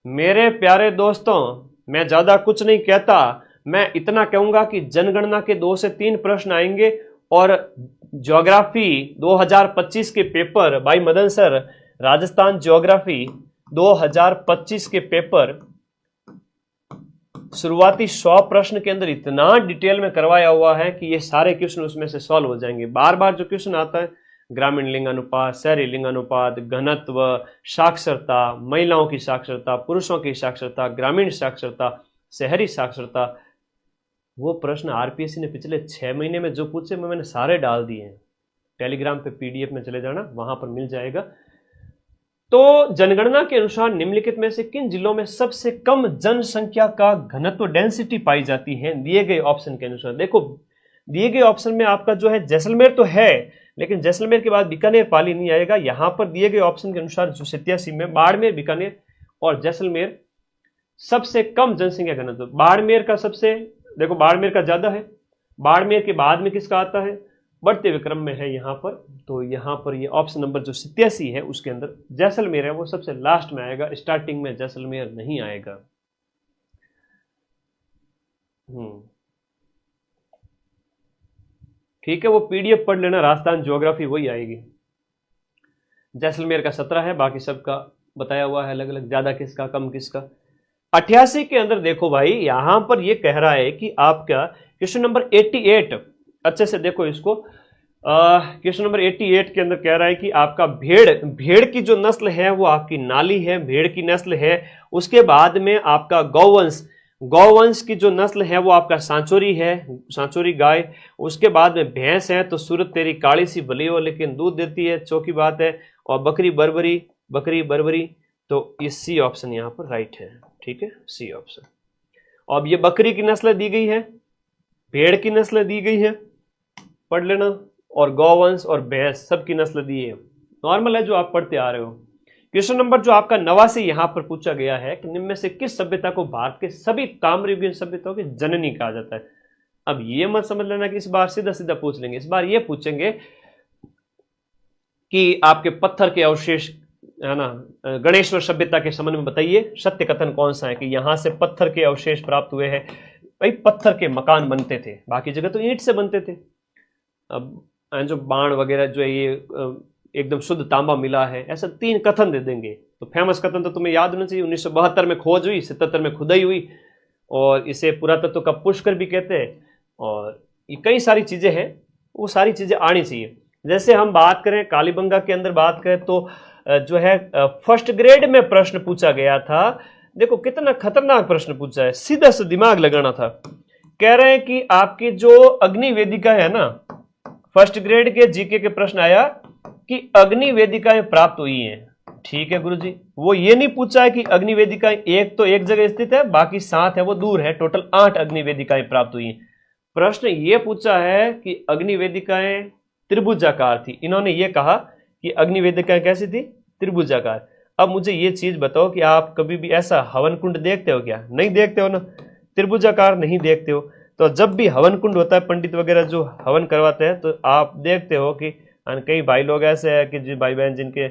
मेरे प्यारे दोस्तों, मैं ज्यादा कुछ नहीं कहता, मैं इतना कहूंगा कि जनगणना के 2 से 3 प्रश्न आएंगे, और ज्योग्राफी 2025 के पेपर भाई मदन सर, राजस्थान ज्योग्राफी 2025 के पेपर शुरुआती 100 प्रश्न के अंदर इतना डिटेल में करवाया हुआ है कि ये सारे क्वेश्चन उसमें से सॉल्व हो जाएंगे। बार बार जो क्वेश्चन आता है, ग्रामीण लिंगानुपात, शहरी लिंगानुपात, घनत्व, साक्षरता, महिलाओं की साक्षरता, पुरुषों की साक्षरता, ग्रामीण साक्षरता, शहरी साक्षरता, वो प्रश्न आरपीएससी ने पिछले 6 महीने में जो पूछे मैंने सारे डाल दिए हैं। टेलीग्राम पे पीडीएफ में चले जाना, वहां पर मिल जाएगा। तो जनगणना के अनुसार निम्नलिखित में से किन जिलों में सबसे कम जनसंख्या का घनत्व डेंसिटी पाई जाती है, दिए गए ऑप्शन के अनुसार। देखो दिए गए ऑप्शन में आपका जो है जैसलमेर तो है, लेकिन जैसलमेर के बाद बीकानेर पाली नहीं आएगा। यहां पर दिए गए ऑप्शन के अनुसार जो 87 में बाड़मेर, बीकानेर और जैसलमेर सबसे कम जनसंख्या घनत्व। बाड़मेर का सबसे, देखो बाड़मेर का ज्यादा है, बाड़मेर के बाद में किसका आता है, बढ़ते हुए क्रम में है यहाँ पर। तो यहाँ पर ये ऑप्शन नंबर जो 87 है उसके अंदर जैसलमेर है वो सबसे लास्ट में आएगा, स्टार्टिंग में जैसलमेर नहीं आएगा। ठीक है, वो पीडीएफ पढ़ लेना, राजस्थान ज्योग्राफी वही आएगी। जैसलमेर का 17 है, बाकी सबका बताया हुआ है अलग अलग, ज्यादा किसका कम किसका। 88 के अंदर देखो भाई, यहां पर ये कह रहा है कि आपका क्वेश्चन नंबर 88, अच्छे से देखो इसको, क्वेश्चन नंबर 88 के अंदर कह रहा है कि आपका भेड़ की जो नस्ल है वो आपकी नाली है, भेड़ की नस्ल है। उसके बाद में आपका गौवंश की जो नस्ल है वो आपका सांचोरी है, सांचोरी गाय। उसके बाद में भैंस है, तो सूरत तेरी काली सी भली हो लेकिन दूध देती है, चौकी बात है। और बकरी बरबरी, तो ये सी ऑप्शन यहाँ पर राइट है। ठीक है, सी ऑप्शन। अब ये बकरी की नस्ल दी गई है, भेड़ की नस्ल दी गई है, पढ़ लेना, और गौवंश और भैंस सबकी नस्ल दी है, नॉर्मल है जो आप पढ़ते आ रहे हो। क्वेश्चन नंबर जो आपका 89 यहां पर पूछा गया है कि निम्न में से किस सभ्यता को भारत के सभी ताम्रयुगीन सभ्यताओं की जननी कहा जाता है। अब ये मत समझ लेना कि इस बार सीधा सीधा पूछ लेंगे, इस बार ये पूछेंगे कि आपके पत्थर के अवशेष है ना, गणेश्वर सभ्यता के संबंध में बताइए सत्य कथन कौन सा है कि यहां से पत्थर के अवशेष प्राप्त हुए हैं। भाई पत्थर के मकान बनते थे, बाकी जगह तो ईंट से बनते थे। अब जो बाण वगैरह जो है ये एकदम शुद्ध तांबा मिला है, ऐसा 3 कथन दे देंगे। तो फेमस कथन तो तुम्हें याद होना चाहिए, 1972 में खोज हुई, 77 में खुदाई हुई, और इसे पुरातत्व का पुष्कर भी कहते हैं। और ये कई सारी चीजें हैं, वो सारी चीजें आनी चाहिए। जैसे हम बात करें कालीबंगा के अंदर बात करें तो जो है फर्स्ट ग्रेड में प्रश्न पूछा गया था। देखो कितना खतरनाक प्रश्न पूछा है, सीधा सा दिमाग लगाना था। कह रहे हैं कि आपकी जो अग्नि वेदिका है ना, फर्स्ट ग्रेड के जीके के प्रश्न आया कि अग्नि वेदिकाएं प्राप्त हुई हैं। ठीक है गुरुजी, वो ये नहीं पूछा है कि अग्नि वेदिकाएं एक तो एक जगह स्थित है, बाकी 7 है वो दूर है, टोटल 8 अग्नि वेदिकाएं प्राप्त हुई हैं। प्रश्न ये पूछा है कि अग्नि वेदिकाएं त्रिभुजाकार थी। इन्होंने ये कहा कि अग्नि वेदिकाएं कैसी थी, त्रिभुजाकार। अब मुझे ये चीज बताओ कि आप कभी भी ऐसा हवन कुंड देखते हो क्या? नहीं देखते हो ना, त्रिभुजाकार नहीं देखते हो। तो जब भी हवन कुंड होता है, पंडित वगैरह जो हवन करवाते हैं, तो आप देखते हो कि कई भाई लोग ऐसे हैं कि जो भाई बहन जिनके,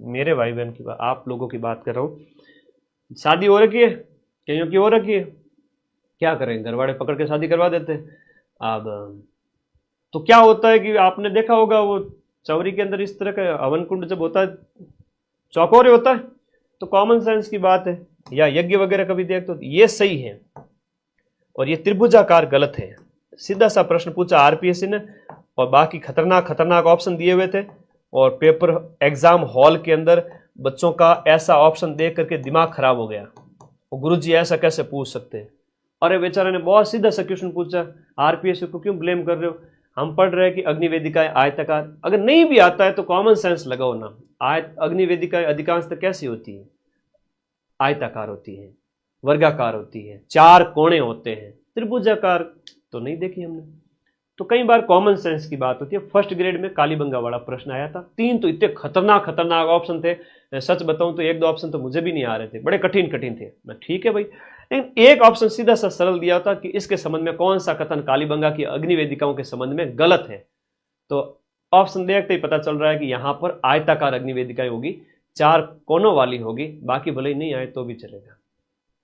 मेरे भाई बहन की बात, आप लोगों की बात कर रहा हूँ, शादी हो रखी है, कईयों की हो रखी है, क्या करें, घर वाले पकड़ के शादी करवा देते हैं। अब तो क्या होता है कि आपने देखा होगा वो चौरी के अंदर इस तरह का हवन कुंड जब होता है, चौकोरे होता है, तो कॉमन सेंस की बात है, या यज्ञ वगैरह कभी देखते हो, ये सही है और ये त्रिभुजाकार गलत है। सीधा सा प्रश्न पूछा आरपीएससी ने, और बाकी खतरनाक खतरनाक ऑप्शन दिए हुए थे, और पेपर एग्जाम हॉल के अंदर बच्चों का ऐसा ऑप्शन देख करके दिमाग खराब हो गया। और गुरुजी ऐसा कैसे पूछ सकते हैं? अरे बेचारे ने बहुत सीधा सा क्वेश्चन पूछा, आरपीएससी को क्यों ब्लेम कर रहे हो? हम पढ़ रहे हैं कि अग्निवेदिकाएं आयताकार, अगर नहीं भी आता है तो कॉमन सेंस लगाओ ना। अग्निवेदिकाएं अधिकांशतः कैसी होती है? आयताकार होती है, वर्गाकार होती है, 4 कोने होते हैं, त्रिभुजाकार तो नहीं देखी हमने। तो कई बार कॉमन सेंस की बात होती है। फर्स्ट ग्रेड में कालीबंगा वाला प्रश्न आया था, 3 तो इतने खतरनाक खतरनाक ऑप्शन थे, सच बताऊं तो 1-2 ऑप्शन तो मुझे भी नहीं आ रहे थे, बड़े कठिन कठिन थे। मैं ठीक है भाई, लेकिन एक ऑप्शन सीधा सा सरल दिया था कि इसके संबंध में कौन सा कथन कालीबंगा की अग्निवेदिकाओं के संबंध में गलत है। तो ऑप्शन देखते ही पता चल रहा है कि यहां पर आयताकार अग्निवेदिकाएं होगी, 4 कोनों वाली होगी, बाकी भले ही नहीं आए तो भी चलेगा।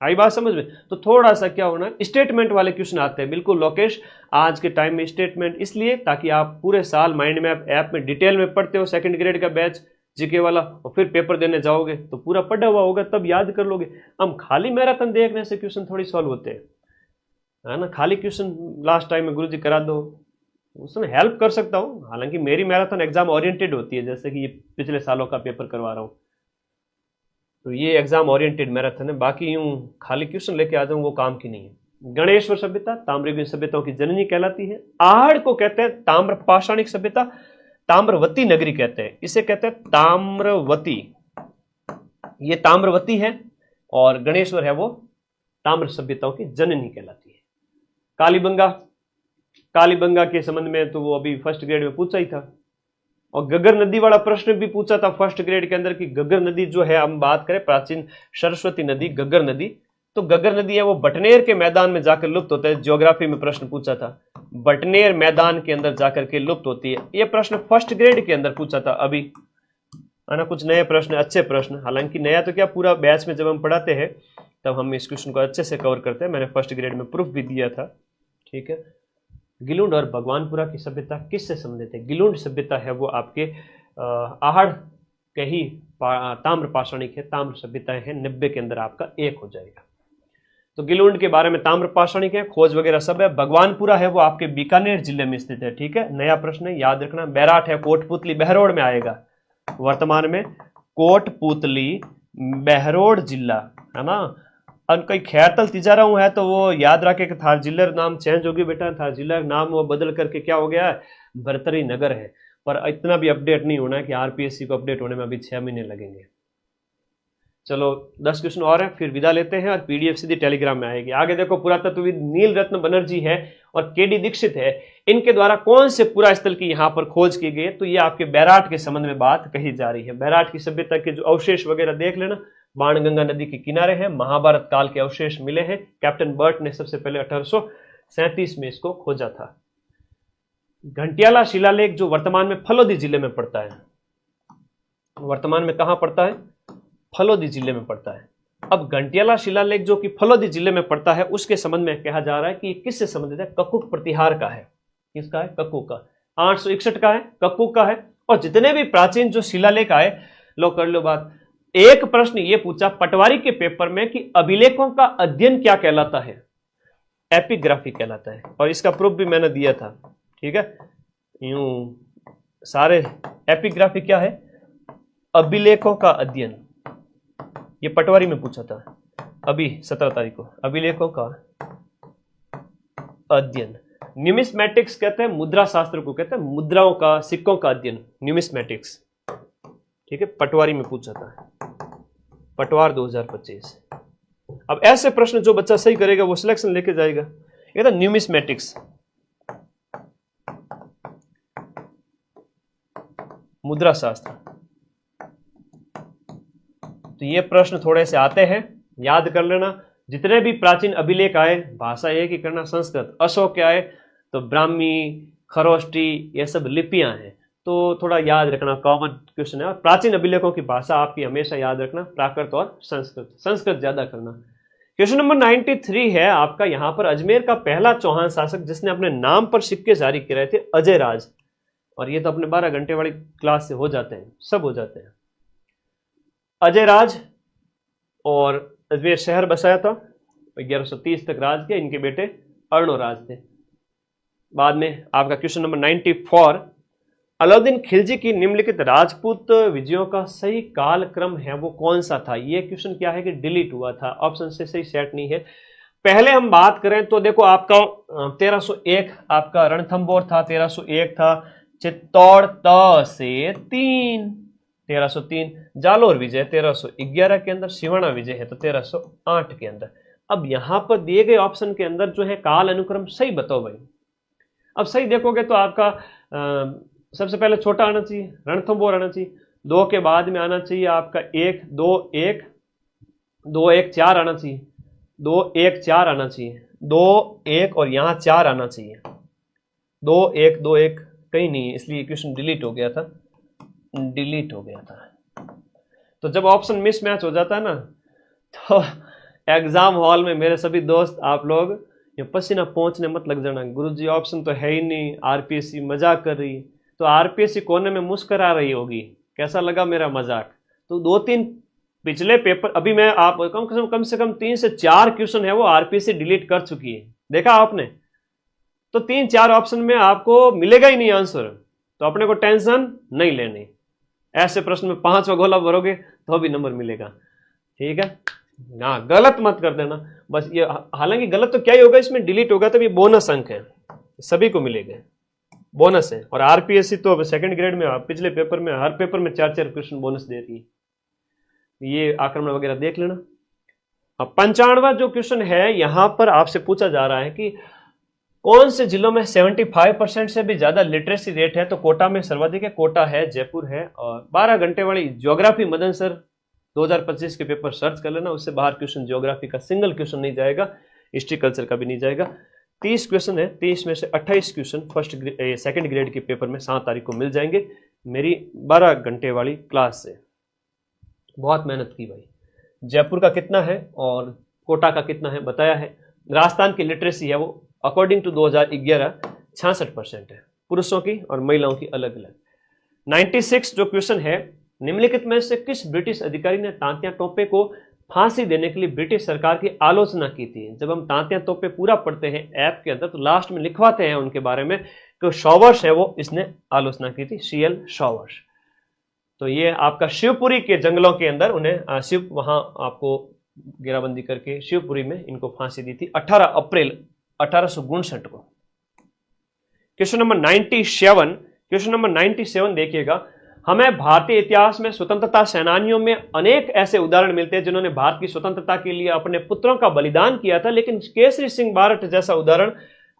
आई बात समझ में? तो थोड़ा सा क्या होना, स्टेटमेंट वाले क्वेश्चन आते हैं। बिल्कुल लोकेश, आज के टाइम में स्टेटमेंट इसलिए ताकि आप पूरे साल माइंड मैप ऐप में डिटेल में पढ़ते हो, सेकंड ग्रेड का बैच, जीके वाला, और फिर पेपर देने जाओगे तो पूरा पढ़ा हुआ होगा तब याद कर लोगे। हम खाली मैराथन देखने से क्वेश्चन थोड़ी सॉल्व होते हैं, है ना। खाली क्वेश्चन लास्ट टाइम में गुरुजी करा दो, उसमें हेल्प कर सकता हूँ, हालांकि मेरी मैराथन एग्जाम ओरिएंटेड होती है, जैसे कि ये पिछले सालों का पेपर करवा रहा हूँ तो ये एग्जाम ओरिएंटेड मैराथन है। बाकी यूं खाली क्वेश्चन लेके आ जाऊं वो काम की नहीं है। गणेश्वर सभ्यता ताम्रयुगीन सभ्यताओं की जननी कहलाती है। आहड़ को कहते हैं ताम्र पाषाणिक सभ्यता, ताम्रवती नगरी कहते हैं, इसे कहते हैं ताम्रवती, ये ताम्रवती है, और गणेश्वर है वो ताम्र सभ्यताओं की जननी कहलाती है। कालीबंगा, कालीबंगा के संबंध में तो वो अभी फर्स्ट ग्रेड में पूछा ही था, और गगर नदी वाला प्रश्न भी पूछा था फर्स्ट ग्रेड के अंदर कि गगर नदी जो है, हम बात करें प्राचीन सरस्वती नदी गगर नदी, तो गगर नदी है वो बटनेर के मैदान में जाकर लुप्त होता है। ज्योग्राफी में प्रश्न पूछा था, बटनेर मैदान के अंदर जाकर के लुप्त होती है। ये प्रश्न फर्स्ट ग्रेड के अंदर पूछा था अभी, है ना। कुछ नए प्रश्न, अच्छे प्रश्न, हालांकि नया तो क्या, पूरा बैच में जब हम पढ़ाते हैं तब हम इस क्वेश्चन को अच्छे से कवर करते हैं। मैंने फर्स्ट ग्रेड में प्रूफ भी दिया था, ठीक है। गिलुंड और भगवानपुरा की सभ्यता किससे संबंधित है? गिलुंड सभ्यता है वो आपके आहड़ के ही ताम्र पाषाणिक है, ताम्र सभ्यताएं हैं। 90 के अंदर आपका 1 हो जाएगा। तो गिलुंड के बारे में ताम्र पाषाणिक है, खोज वगैरह सब है। भगवानपुरा है वो आपके बीकानेर जिले में स्थित है, ठीक है। नया प्रश्न है, याद रखना। बैराट है कोटपुतली बहरोड में आएगा, वर्तमान में कोटपुतली बहरोड जिला, है ना। और कोई खैरतल तिजारा है तो वो याद रखे कि थार जिले नाम चेंज हो गया बेटा, थार जिला नाम वो बदल करके क्या हो गया है, भरतरी नगर है। पर इतना भी अपडेट नहीं होना है कि आरपीएससी को अपडेट होने में अभी 6 महीने लगेंगे। चलो 10 क्वेश्चन और हैं, फिर विदा लेते हैं, और पीडीएफ सीधी टेलीग्राम में आएगी। आगे देखो, पुरातत्वविद नील रत्न बनर्जी है और केडी दीक्षित है, इनके द्वारा कौन से पुरा स्थल की यहाँ पर खोज की गई? तो ये आपके बैराट के संबंध में बात कही जा रही है। बैराट की सभ्यता के जो अवशेष वगैरह देख लेना, बाणगंगा नदी के किनारे हैं, महाभारत काल के अवशेष मिले हैं। कैप्टन बर्ट ने सबसे पहले 1837 में इसको खोजा था। घंटियाला शिलालेख जो वर्तमान में फलोदी जिले में पड़ता है, वर्तमान में कहां पड़ता है? फलोदी जिले में पड़ता है। अब घंटियाला शिलालेख जो कि फलोदी जिले में पड़ता है, उसके संबंध में कहा जा रहा है कि किससे संबंधित है? ककुक प्रतिहार का है। किसका है? ककुक का। 861 का है, ककुक का है। और जितने भी प्राचीन जो शिलालेख आए, लो कर लो बात। एक प्रश्न ये पूछा पटवारी के पेपर में कि अभिलेखों का अध्ययन क्या कहलाता है? एपिग्राफी कहलाता है, और इसका प्रूफ भी मैंने दिया था, ठीक है। यूं सारे एपिग्राफी क्या है? अभिलेखों का अध्ययन। ये पटवारी में पूछा था अभी 17 तारीख को, अभिलेखों का अध्ययन। न्यूमिस्मेटिक्स कहते हैं, मुद्रा शास्त्र को कहते हैं, मुद्राओं का, सिक्कों का अध्ययन, न्यूमिस्मेटिक्स, ठीक है। पटवारी में पूछा था, पटवार 2025। अब ऐसे प्रश्न जो बच्चा सही करेगा वो सिलेक्शन लेके जाएगा। ये था न्यूमिस्मेटिक्स, मुद्रा शास्त्र। तो ये प्रश्न थोड़े से आते हैं, याद कर लेना। जितने भी प्राचीन अभिलेख आए, भाषा एक ही करना, संस्कृत। अशोक के आए तो ब्राह्मी, खरोष्टी, ये सब लिपियां हैं, तो थोड़ा याद रखना, कॉमन क्वेश्चन है। और प्राचीन अभिलेखों की भाषा आपकी हमेशा याद रखना, प्राकृत और संस्कृत, संस्कृत ज्यादा करना। क्वेश्चन नंबर 93 है आपका, यहां पर अजमेर का पहला चौहान शासक जिसने अपने नाम पर सिक्के जारी किए थे, अजय राज। और ये तो अपने 12 घंटे वाली क्लास से हो जाते हैं, सब हो जाते हैं। अजय राज, और अजमेर शहर बसाया था, 1130 तक राज किया। इनके बेटे अर्णोराज थे। बाद में आपका क्वेश्चन नंबर 94, अलाउद्दीन खिलजी की निम्नलिखित राजपूत विजयों का सही कालक्रम है वो कौन सा था? ये क्वेश्चन क्या है कि डिलीट हुआ था, ऑप्शन से सही सेट नहीं है। पहले हम बात करें तो देखो, आपका 1301 आपका रणथंबोर था, 1301 था। चित्तौड़ त से 3, 1303। जालोर विजय 1311 के अंदर। सिवाना विजय है तो 1308 के अंदर। अब यहां पर दिए गए ऑप्शन के अंदर जो है काल अनुक्रम सही बताओ भाई। अब सही देखोगे तो आपका सबसे पहले छोटा आना चाहिए, रणथंबोर आना चाहिए। 2 के बाद में आना चाहिए आपका 1 2 1 2 1 4 आना चाहिए, 2 1 4 आना चाहिए, 2 1 और यहाँ 4 आना चाहिए। 2 1 2 1 कहीं नहीं है, इसलिए क्वेश्चन डिलीट हो गया था, डिलीट हो गया था। तो जब ऑप्शन मिसमैच हो जाता है ना, तो एग्जाम हॉल में मेरे सभी दोस्त आप लोग ये पसीना पहुंचने मत लग जाना, गुरुजी ऑप्शन तो है ही नहीं, आरपीएससी मजाक कर रही है। तो आरपीएससी कोने में मुस्कुरा रही होगी, कैसा लगा मेरा मजाक? तो 2-3 पिछले पेपर, अभी मैं आप कम से कम 3 से 4 क्वेश्चन है वो आरपीएससी डिलीट कर चुकी है, देखा आपने? तो 3-4 ऑप्शन में आपको मिलेगा ही नहीं आंसर, तो अपने को टेंशन नहीं लेनी। ऐसे प्रश्न में 5वां गोला भरोगे तो भी नंबर मिलेगा, ठीक है ना? गलत मत कर देना बस। ये हालांकि गलत तो क्या ही होगा, इसमें डिलीट होगा तो ये बोनस अंक है, सभी को मिलेगा, बोनस है। और आरपीएससी तो सेकंड ग्रेड में पिछले पेपर में हर पेपर में 4-4 क्वेश्चन बोनस दे रही है, ये आक्रमण वगैरह देख लेना। अब 95वां जो क्वेश्चन है यहां पर आपसे पूछा जा रहा है कि कौन से जिलों में 75% से भी ज्यादा लिटरेसी रेट है? तो कोटा में सर्वाधिक है, कोटा है, जयपुर है। और 12 घंटे वाली ज्योग्राफी मदन सर 2025 के पेपर सर्च कर लेना, उससे बाहर क्वेश्चन ज्योग्राफी का सिंगल क्वेश्चन नहीं जाएगा, हिस्ट्री कल्चर का भी नहीं जाएगा। 30 क्वेश्चन है, 30 में से 28 क्वेश्चन सेकंड ग्रेड के पेपर में 7 तारीख को मिल जाएंगे मेरी 12 घंटे वाली क्लास से। बहुत मेहनत की भाई। जयपुर का कितना है और कोटा का कितना है बताया है। राजस्थान की लिटरेसी है वो अकॉर्डिंग टू 2011 66% है, पुरुषों की और महिलाओं की अलग अलग। 96 जो क्वेश्चन है, निम्नलिखित में से किस ब्रिटिश अधिकारी ने तांत्या टोपे को फांसी देने के लिए ब्रिटिश सरकार की आलोचना की थी? जब हम तांत्या टोपे पूरा पढ़ते हैं ऐप के अंदर तो लास्ट में लिखवाते हैं उनके बारे में कि शॉवर्स है वो इसने आलोचना की थी, CL शॉवर्स। तो ये आपका शिवपुरी के जंगलों के अंदर उन्हें शिव वहां आपको घेराबंदी करके शिवपुरी में इनको फांसी दी थी 18 अप्रैल 1859 को। क्वेश्चन नंबर 97 देखिएगा। हमें भारतीय इतिहास में स्वतंत्रता सेनानियों में अनेक ऐसे उदाहरण मिलते हैं जिन्होंने भारत की स्वतंत्रता के लिए अपने पुत्रों का बलिदान किया था, लेकिन केसरी सिंह बारट जैसा उदाहरण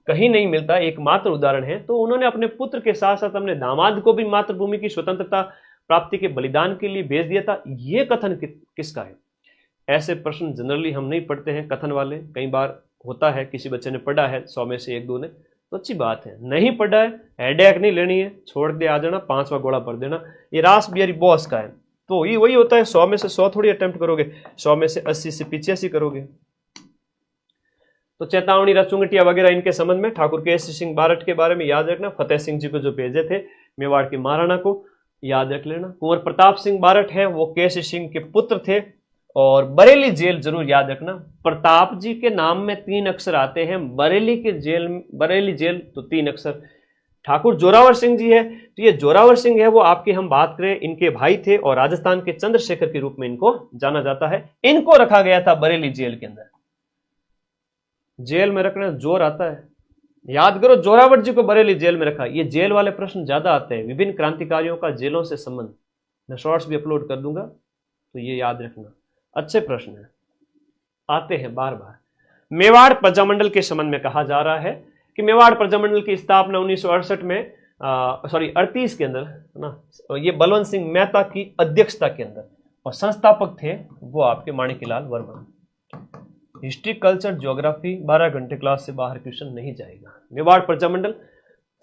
कहीं नहीं मिलता, एकमात्र उदाहरण है। तो उन्होंने अपने पुत्र के साथ साथ अपने दामाद को भी मातृभूमि की स्वतंत्रता प्राप्ति के बलिदान के लिए भेज दिया था। यह कथन किसका है? ऐसे प्रश्न जनरली हम नहीं पढ़ते हैं कथन वाले, कई बार होता है किसी बच्चे ने पढ़ा है 100 में से 1-2 ने, तो अच्छी बात है। नहीं पढ़ा है हेडेक नहीं लेनी है, छोड़ दे आ जाना, 5वां गोला भर देना। ये रास बिहारी बोस का है, तो ये वही होता है 100 में से 100 थोड़ी अटेम्प्ट करोगे, 100 में से 80 से 85 करोगे। तो चेतावनी रचुंगटिया वगैरह इनके संबंध में ठाकुर केसरी सिंह बारट के बारे में याद रखना। फतेह सिंह जी को जो भेजे थे मेवाड़ के महाराणा को याद रख लेना। कुंवर प्रताप सिंह बारट है वो केसरी सिंह के पुत्र थे। और बरेली जेल जरूर याद रखना, प्रताप जी के नाम में 3 अक्षर आते हैं, बरेली जेल तो 3 अक्षर। ठाकुर जोरावर सिंह जी है तो ये जोरावर सिंह है वो आपकी हम बात करें इनके भाई थे और राजस्थान के चंद्रशेखर के रूप में इनको जाना जाता है। इनको रखा गया था बरेली जेल के अंदर। जेल में रखना जोर आता है, याद करो जोरावर जी को बरेली जेल में रखा। ये जेल वाले प्रश्न ज्यादा आते हैं, विभिन्न क्रांतिकारियों का जेलों से संबंध। मैं शॉर्ट्स भी अपलोड कर दूंगा तो ये याद रखना, अच्छे प्रश्न है, आते हैं बार बार। मेवाड़ प्रजामंडल के संबंध में कहा जा रहा है कि मेवाड़ प्रजामंडल की स्थापना 1968 में 38 के अंदर है ना, ये बलवंत सिंह मेहता की अध्यक्षता के अंदर, और संस्थापक थे वो आपके Manikyalal Verma. History culture geography 12 घंटे क्लास से बाहर क्वेश्चन नहीं जाएगा। मेवाड़ प्रजामंडल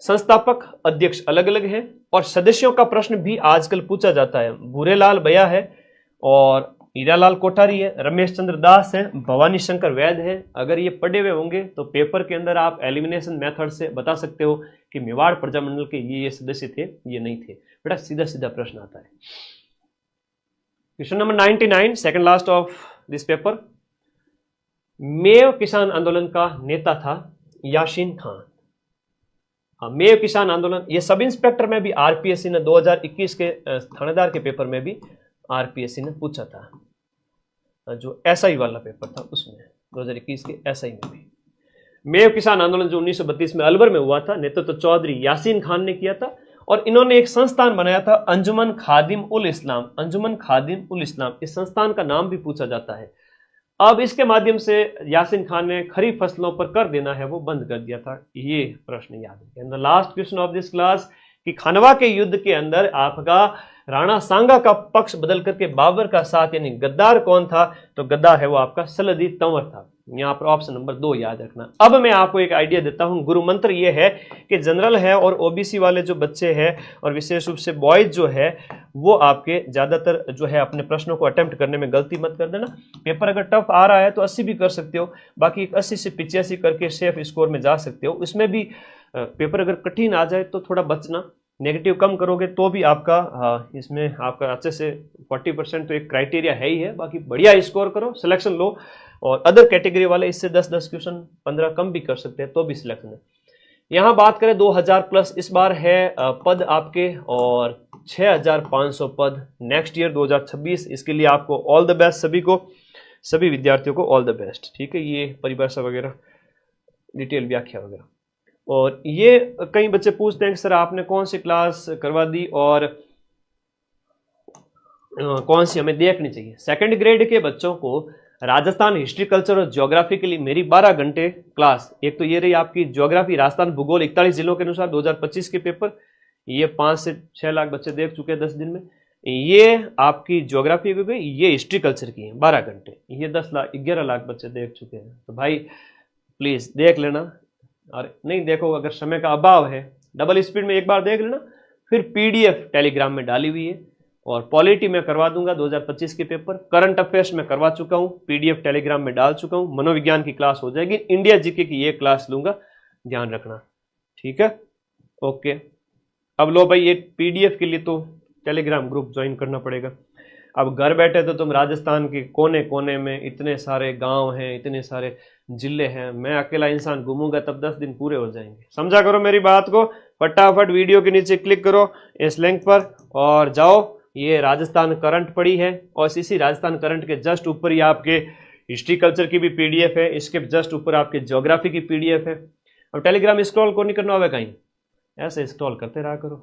संस्थापक अध्यक्ष अलग अलग हैं और सदस्यों का प्रश्न भी आजकल पूछा जाता है। भूरेलाल भैया है और हीरालाल कोठारी है, रमेश चंद्र दास है, भवानी शंकर वैद है। अगर ये पढ़े हुए होंगे तो पेपर के अंदर आप एलिमिनेशन मेथड से बता सकते हो कि मेवाड़ प्रजामंडल के ये सदस्य थे, ये नहीं थे। बेटा सीधा सीधा प्रश्न आता है। Question number 99 second last of this paper. Mev किसान आंदोलन का नेता था यासीन खान। मेव किसान आंदोलन, ये सब इंस्पेक्टर में भी आरपीएससी ने 2021 के थानेदार के पेपर में भी आरपीएससी ने पूछा था, जो एसआई वाला पेपर था उसमें 2021 के एसआई में भी। मेव किसान आंदोलन जो 1932 में अलवर में हुआ था, नेतृत्व तो चौधरी यासीन खान ने किया था। और इन्होंने एक संस्थान बनाया था अंजुमन खादिम उल इस्लाम। अंजुमन खादिम उल इस्लाम, इस संस्थान का नाम भी पूछा जाता है। अब इसके माध्यम से यासीन खान ने खरीफ फसलों पर कर देना है वो बंद कर दिया था। ये प्रश्न याद रखें। The last question of this class कि खानवा के युद्ध के अंदर आपका राणा सांगा का पक्ष बदल करके बाबर का साथ यानी गद्दार कौन था? तो गद्दार है वो आपका सलदी तंवर था। यहां पर ऑप्शन नंबर 2 याद रखना। अब मैं आपको एक आइडिया देता हूं। गुरु मंत्र ये है कि जनरल है और ओबीसी वाले जो बच्चे हैं और विशेष रूप से बॉयज जो है वो आपके ज्यादातर जो है अपने प्रश्नों को अटेम्प्ट करने में गलती मत कर देना। पेपर अगर टफ आ रहा है तो 80 भी कर सकते हो, बाकी 80 से 85 करके सेफ स्कोर में जा सकते हो। इसमें भी पेपर अगर कठिन आ जाए तो थोड़ा बचना, नेगेटिव कम करोगे तो भी आपका इसमें आपका अच्छे से 40% तो एक क्राइटेरिया है ही है। बाकी बढ़िया स्कोर करो, सिलेक्शन लो। और अदर कैटेगरी वाले इससे 10-10 क्वेश्चन 15 कम भी कर सकते हैं तो भी सिलेक्शन है। यहाँ बात करें 2000 प्लस इस बार है पद आपके, और 6500 पद नेक्स्ट ईयर 2026। इसके लिए आपको ऑल द बेस्ट, सभी को, सभी विद्यार्थियों को ऑल द बेस्ट। ठीक है, ये परिभाषा वगैरह, डिटेल व्याख्या वगैरह। और ये कई बच्चे पूछते हैं कि सर आपने कौन सी क्लास करवा दी और कौन सी हमें देखनी चाहिए। सेकंड ग्रेड के बच्चों को राजस्थान हिस्ट्री, कल्चर और ज्योग्राफी के लिए मेरी 12 घंटे क्लास। एक तो ये रही आपकी ज्योग्राफी, राजस्थान भूगोल 41 जिलों के अनुसार 2025 के पेपर, ये 5 से 6 लाख बच्चे देख चुके हैं 10 दिन में। ये आपकी ज्योग्राफी हो गई, ये हिस्ट्री कल्चर की है 12 घंटे, ये 11 लाख बच्चे देख चुके हैं। तो भाई प्लीज देख लेना, और नहीं देखो अगर समय का अभाव है डबल स्पीड में एक बार देख लेना। फिर पीडीएफ टेलीग्राम में डाली हुई है, और पॉलिटी में करवा दूंगा 2025 के पेपर, करंट अफेयर्स में करवा चुका हूं, पीडीएफ टेलीग्राम में डाल चुका हूं, मनोविज्ञान की क्लास हो जाएगी, इंडिया जीके की ये क्लास लूंगा, ध्यान रखना। ठीक है, ओके। अब लो भाई, ये पीडीएफ के लिए तो टेलीग्राम ग्रुप ज्वाइन करना पड़ेगा। अब घर बैठे तो तुम राजस्थान के कोने कोने में इतने सारे गांव हैं, इतने सारे जिले हैं, मैं अकेला इंसान घूमूंगा तब 10 दिन पूरे हो जाएंगे। समझा करो मेरी बात को। फटाफट वीडियो के नीचे क्लिक करो इस लिंक पर और जाओ। ये राजस्थान करंट पड़ी है, और इसी राजस्थान करंट के जस्ट ऊपर ही आपके हिस्ट्री कल्चर की भी पीडीएफ है, इसके जस्ट ऊपर आपके ज्योग्राफी की पीडीएफ है। अब टेलीग्राम स्क्रॉल को नहीं करना होगा कहीं, ऐसे स्क्रॉल करते रहा करो।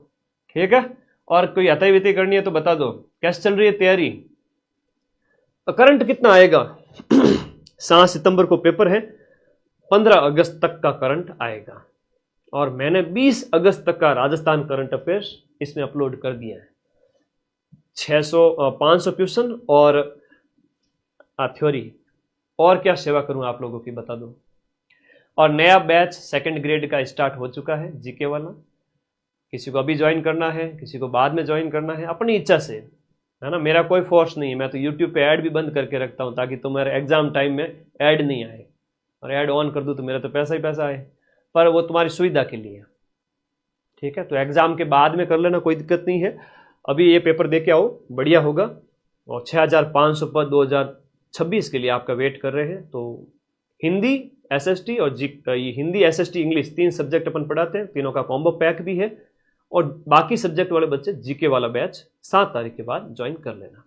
ठीक है, और कोई हताई विताई करनी है तो बता दो। कैसे चल रही है तैयारी? करंट कितना आएगा? 7 सितंबर को पेपर है, 15 अगस्त तक का करंट आएगा, और मैंने 20 अगस्त तक का राजस्थान करंट अफेयर्स इसमें अपलोड कर दिया है। 500 क्वेश्चन और थ्योरी। और क्या सेवा करूं आप लोगों की बता दो। और नया बैच सेकंड ग्रेड का स्टार्ट हो चुका है, जीके वाला। किसी को अभी ज्वाइन करना है, किसी को बाद में ज्वाइन करना है, अपनी इच्छा से, है ना, मेरा कोई फोर्स नहीं है। मैं तो यूट्यूब पे ऐड भी बंद करके रखता हूं ताकि तुम्हारे एग्जाम टाइम में ऐड नहीं आए, और ऐड ऑन कर दूं तो मेरा तो पैसा ही पैसा आए, पर वो तुम्हारी सुविधा के लिए। ठीक है, तो एग्जाम के बाद में कर लेना, कोई दिक्कत नहीं है। अभी ये पेपर दे के आओ, बढ़िया होगा। और 6500 पद 2026 के लिए आपका वेट कर रहे हैं। तो हिंदी एसएसटी और हिंदी एसएसटी इंग्लिश 3 सब्जेक्ट अपन पढ़ाते हैं, तीनों का कॉम्बो पैक भी है। और बाकी सब्जेक्ट वाले बच्चे जीके वाला बैच 7 तारीख के बाद ज्वाइन कर लेना।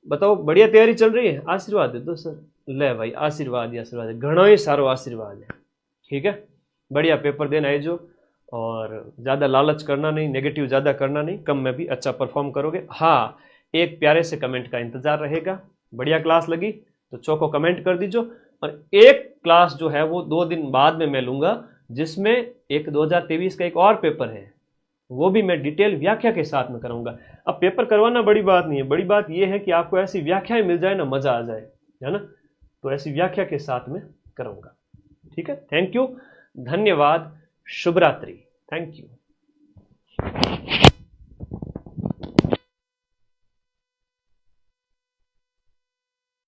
बताओ, बढ़िया तैयारी चल रही है? आशीर्वाद दे दो सर। ले भाई, आशीर्वाद ही आशीर्वाद है, घणो ही सारो आशीर्वाद है। ठीक है, बढ़िया पेपर देना है जो, और ज़्यादा लालच करना नहीं, नेगेटिव ज़्यादा करना नहीं, कम में भी अच्छा परफॉर्म करोगे। हाँ, एक प्यारे से कमेंट का इंतजार रहेगा। बढ़िया क्लास लगी तो चौको कमेंट कर दीजिए। और एक क्लास जो है वो 2 दिन बाद में मैं लूँगा, जिसमें एक 2023 का एक और पेपर है, वो भी मैं डिटेल व्याख्या के साथ में कराऊंगा। अब पेपर करवाना बड़ी बात नहीं है, बड़ी बात यह है कि आपको ऐसी व्याख्याएं मिल जाए ना, मजा आ जाए, है ना। तो ऐसी व्याख्या के साथ में कराऊंगा। ठीक है, थैंक यू, धन्यवाद, शुभ रात्रि, थैंक यू।